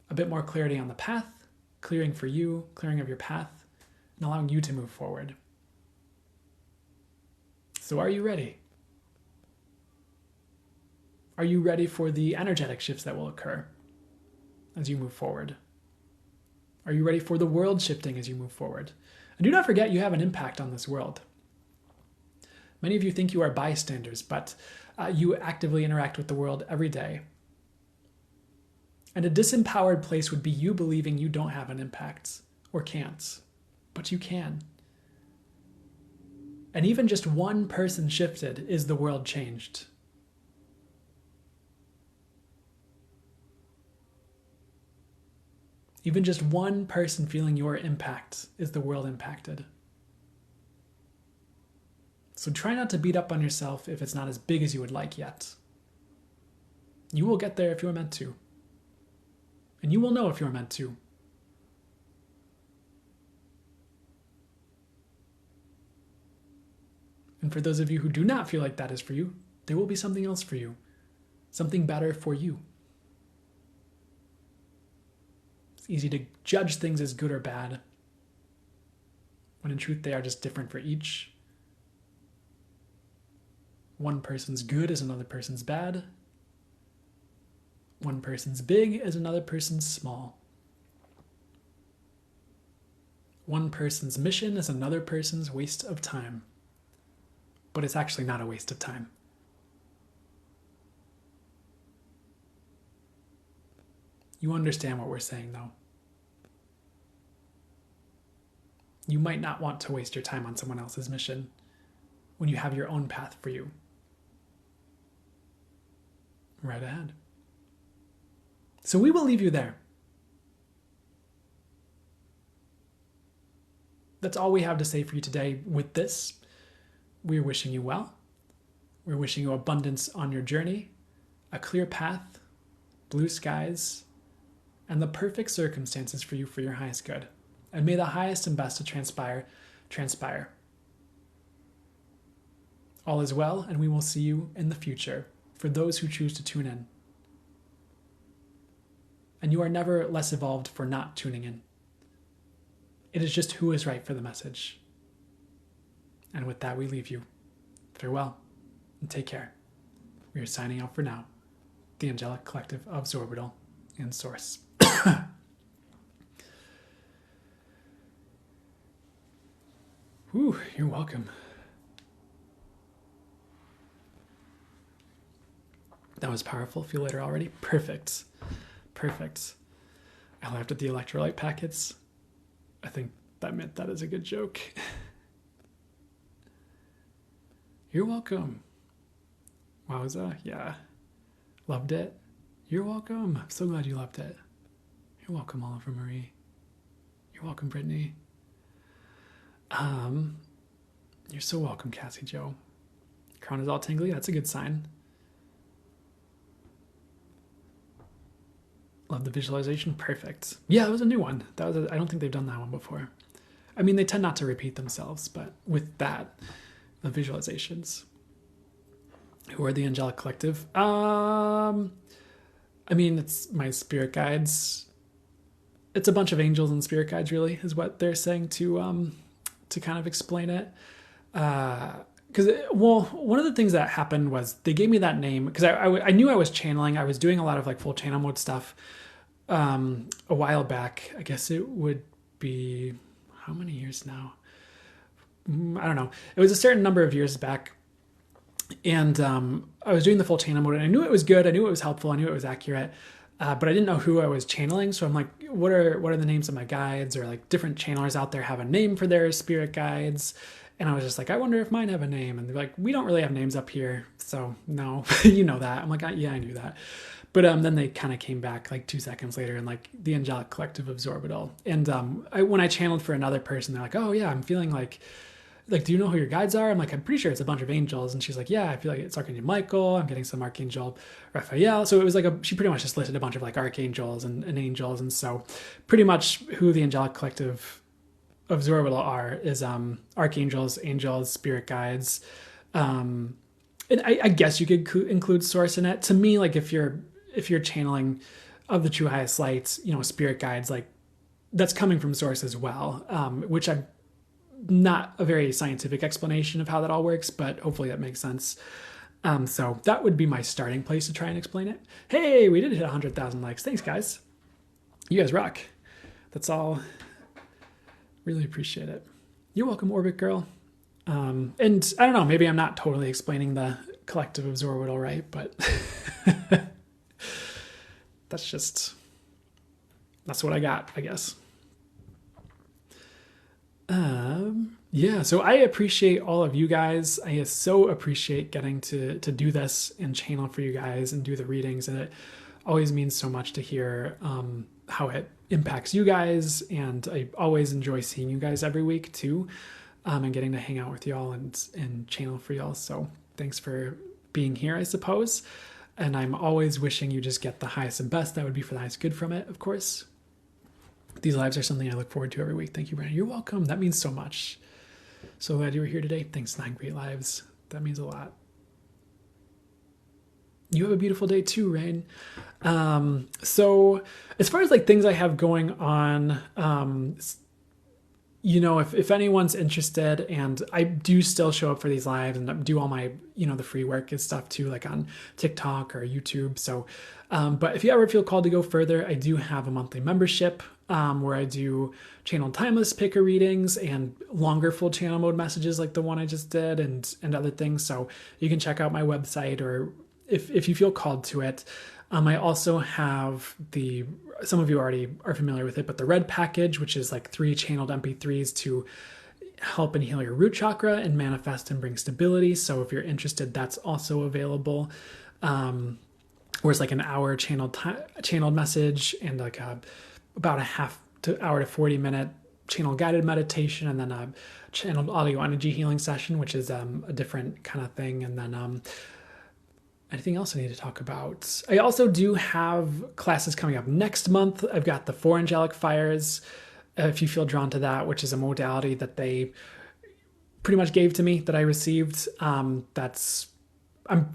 A bit more clarity on the path, clearing for you, clearing of your path, and allowing you to move forward. So are you ready? Are you ready for the energetic shifts that will occur as you move forward? Are you ready for the world shifting as you move forward? And do not forget you have an impact on this world. Many of you think you are bystanders, but you actively interact with the world every day. And a disempowered place would be you believing you don't have an impact or can't, but you can. And even just one person shifted is the world changed. Even just one person feeling your impact is the world impacted. So try not to beat up on yourself if it's not as big as you would like yet. You will get there if you're meant to. And you will know if you're meant to. And for those of you who do not feel like that is for you, there will be something else for you. Something better for you. It's easy to judge things as good or bad, when in truth they are just different for each. One person's good is another person's bad. One person's big is another person's small. One person's mission is another person's waste of time. But it's actually not a waste of time. You understand what we're saying, though. You might not want to waste your time on someone else's mission when you have your own path for you. Right ahead. So we will leave you there. That's all we have to say for you today with this. We're wishing you well. We're wishing you abundance on your journey, a clear path, blue skies, and the perfect circumstances for you for your highest good. And may the highest and best to transpire. All is well, and we will see you in the future for those who choose to tune in. And you are never less evolved for not tuning in. It is just who is right for the message. And with that, we leave you. Farewell, and take care. We are signing out for now. The Angelic Collective of Zorbital and Source. Whew, you're welcome. That was powerful. Feel later already? Perfect. Perfect. I laughed at the electrolyte packets. I think that meant that is a good joke. You're welcome. Wowza. Yeah. Loved it. You're welcome. I'm so glad you loved it. You're welcome, Oliver Marie. You're welcome, Brittany. You're so welcome, Cassie Joe. Crown is all tingly. That's a good sign. Love the visualization. Perfect. Yeah, that was a new one. I don't think they've done that one before. I mean, they tend not to repeat themselves, but with that, the visualizations. Who are the Angelic Collective? I mean, it's my spirit guides. It's a bunch of angels and spirit guides, really, is what they're saying to kind of explain it. Because, one of the things that happened was they gave me that name because I knew I was channeling. I was doing a lot of like full channel mode stuff a while back. I guess it would be, how many years now? I don't know. It was a certain number of years back. And I was doing the full channel mode and I knew it was good. I knew it was helpful. I knew it was accurate. But I didn't know who I was channeling. So I'm like, what are the names of my guides? Or like different channelers out there have a name for their spirit guides. And I was just like, I wonder if mine have a name. And they're like, we don't really have names up here. So no, you know that. I'm like, yeah, I knew that. But then they kind of came back like 2 seconds later and like the Angelic Collective of Zorbital. And when I channeled for another person, they're like, oh yeah, I'm feeling like, do you know who your guides are? I'm like, I'm pretty sure it's a bunch of angels. And she's like, yeah, I feel like it's Archangel Michael. I'm getting some Archangel Raphael. So it was like she pretty much just listed a bunch of like archangels and angels. And so pretty much who the Angelic Collective of Zorbital are is archangels, angels, spirit guides. And I guess you could include source in it. To me, like if you're channeling of the true highest lights, spirit guides, like that's coming from source as well, which I'm not a very scientific explanation of how that all works, but hopefully that makes sense. So that would be my starting place to try and explain it. Hey, we did hit 100,000 likes. Thanks, guys. You guys rock. That's all. Really appreciate it. You're welcome, Orbit Girl. And I don't know, maybe I'm not totally explaining the collective of Zorbital right, but that's what I got, I guess. Yeah, so I appreciate all of you guys. I so appreciate getting to do this and channel for you guys and do the readings. And it always means so much to hear how it impacts you guys, and I always enjoy seeing you guys every week too, and getting to hang out with y'all and channel for y'all. So thanks for being here, I suppose. And I'm always wishing you just get the highest and best. That would be for the highest good from it, of course. These lives are something I look forward to every week. Thank you, Brandon. You're welcome. That means so much. So glad you were here today. Thanks, 9 Great Lives. That means a lot. You have a beautiful day too, Rain. So as far as like things I have going on, you know, if anyone's interested, and I do still show up for these lives and do all my, you know, the free work and stuff too, like on TikTok or YouTube. So, but if you ever feel called to go further, I do have a monthly membership, where I do channel timeless picker readings and longer full channel mode messages like the one I just did, and other things. So you can check out my website, or if you feel called to it. I also have some of you already are familiar with it, but the red package, which is like 3 channeled MP3s to help and heal your root chakra and manifest and bring stability. So if you're interested, that's also available. Where it's like an hour channeled message, and like about a half to hour to 40 minute channel guided meditation, and then a channeled audio energy healing session, which is a different kind of thing. And then anything else I need to talk about? I also do have classes coming up next month. I've got the 4 angelic fires, if you feel drawn to that, which is a modality that they pretty much gave to me, that I received. I'm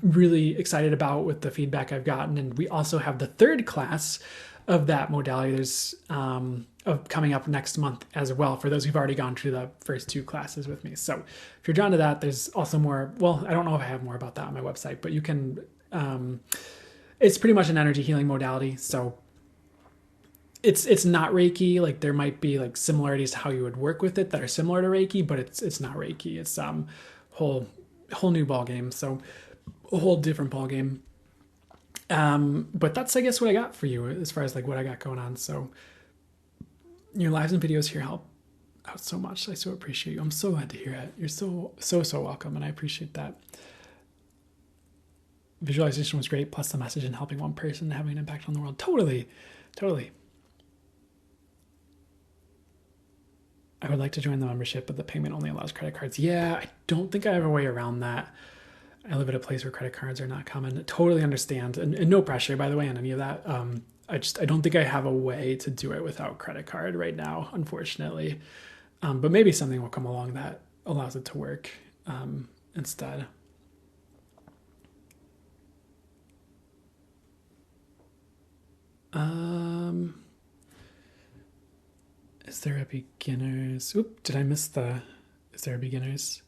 really excited about with the feedback I've gotten. And we also have the 3rd class of that modality. There's coming up next month as well, for those who've already gone through the first 2 classes with me. So if you're drawn to that, there's also more. Well, I don't know if I have more about that on my website, but you can, it's pretty much an energy healing modality. So it's not Reiki. Like there might be like similarities to how you would work with it that are similar to Reiki, but it's not Reiki. It's whole new ball game. So a whole different ball game. But that's, I guess, what I got for you as far as like what I got going on. So your lives and videos here help out so much. I so appreciate you. I'm so glad to hear it. You're so welcome, and I appreciate that. Visualization was great, plus the message in helping one person having an impact on the world. Totally. I would like to join the membership, but the payment only allows credit cards. Yeah, I don't think I have a way around that. I live at a place where credit cards are not common. Totally understand. And no pressure, by the way, on any of that. I don't think I have a way to do it without credit card right now, unfortunately. But maybe something will come along that allows it to work instead. Is there a beginners? Oop, did I miss is there a beginners?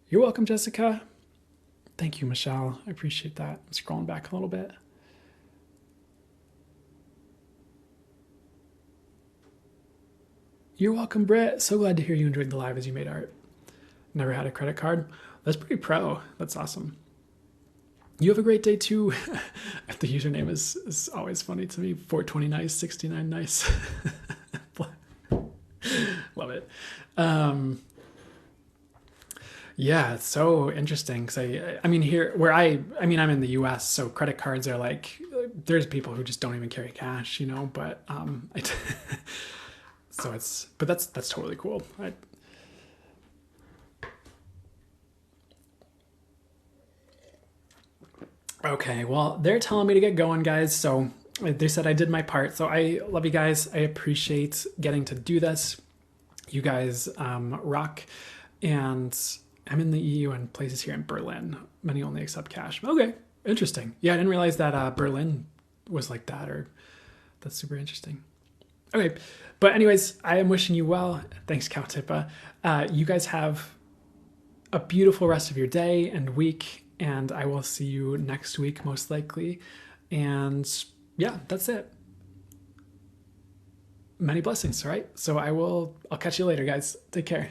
You're welcome, Jessica. Thank you, Michelle. I appreciate that. I'm scrolling back a little bit. You're welcome, Britt. So glad to hear you enjoyed the live as you made art. Never had a credit card. That's pretty pro. That's awesome. You have a great day too. The username is always funny to me. 420 nice, 69 nice. Love it. Yeah, it's so interesting because I mean here where I'm in the US, so credit cards are like, there's people who just don't even carry cash, you know, but so that's totally cool. Okay, well, they're telling me to get going, guys, so they said I did my part. So I love you guys. I appreciate getting to do this. You guys rock. And I'm in the EU and places here in Berlin. Many only accept cash. Okay, interesting. Yeah, I didn't realize that Berlin was like that, or that's super interesting. Okay, but anyways, I am wishing you well. Thanks, Kautipa. You guys have a beautiful rest of your day and week, and I will see you next week, most likely. And yeah, that's it. Many blessings, all right? So I'll catch you later, guys. Take care.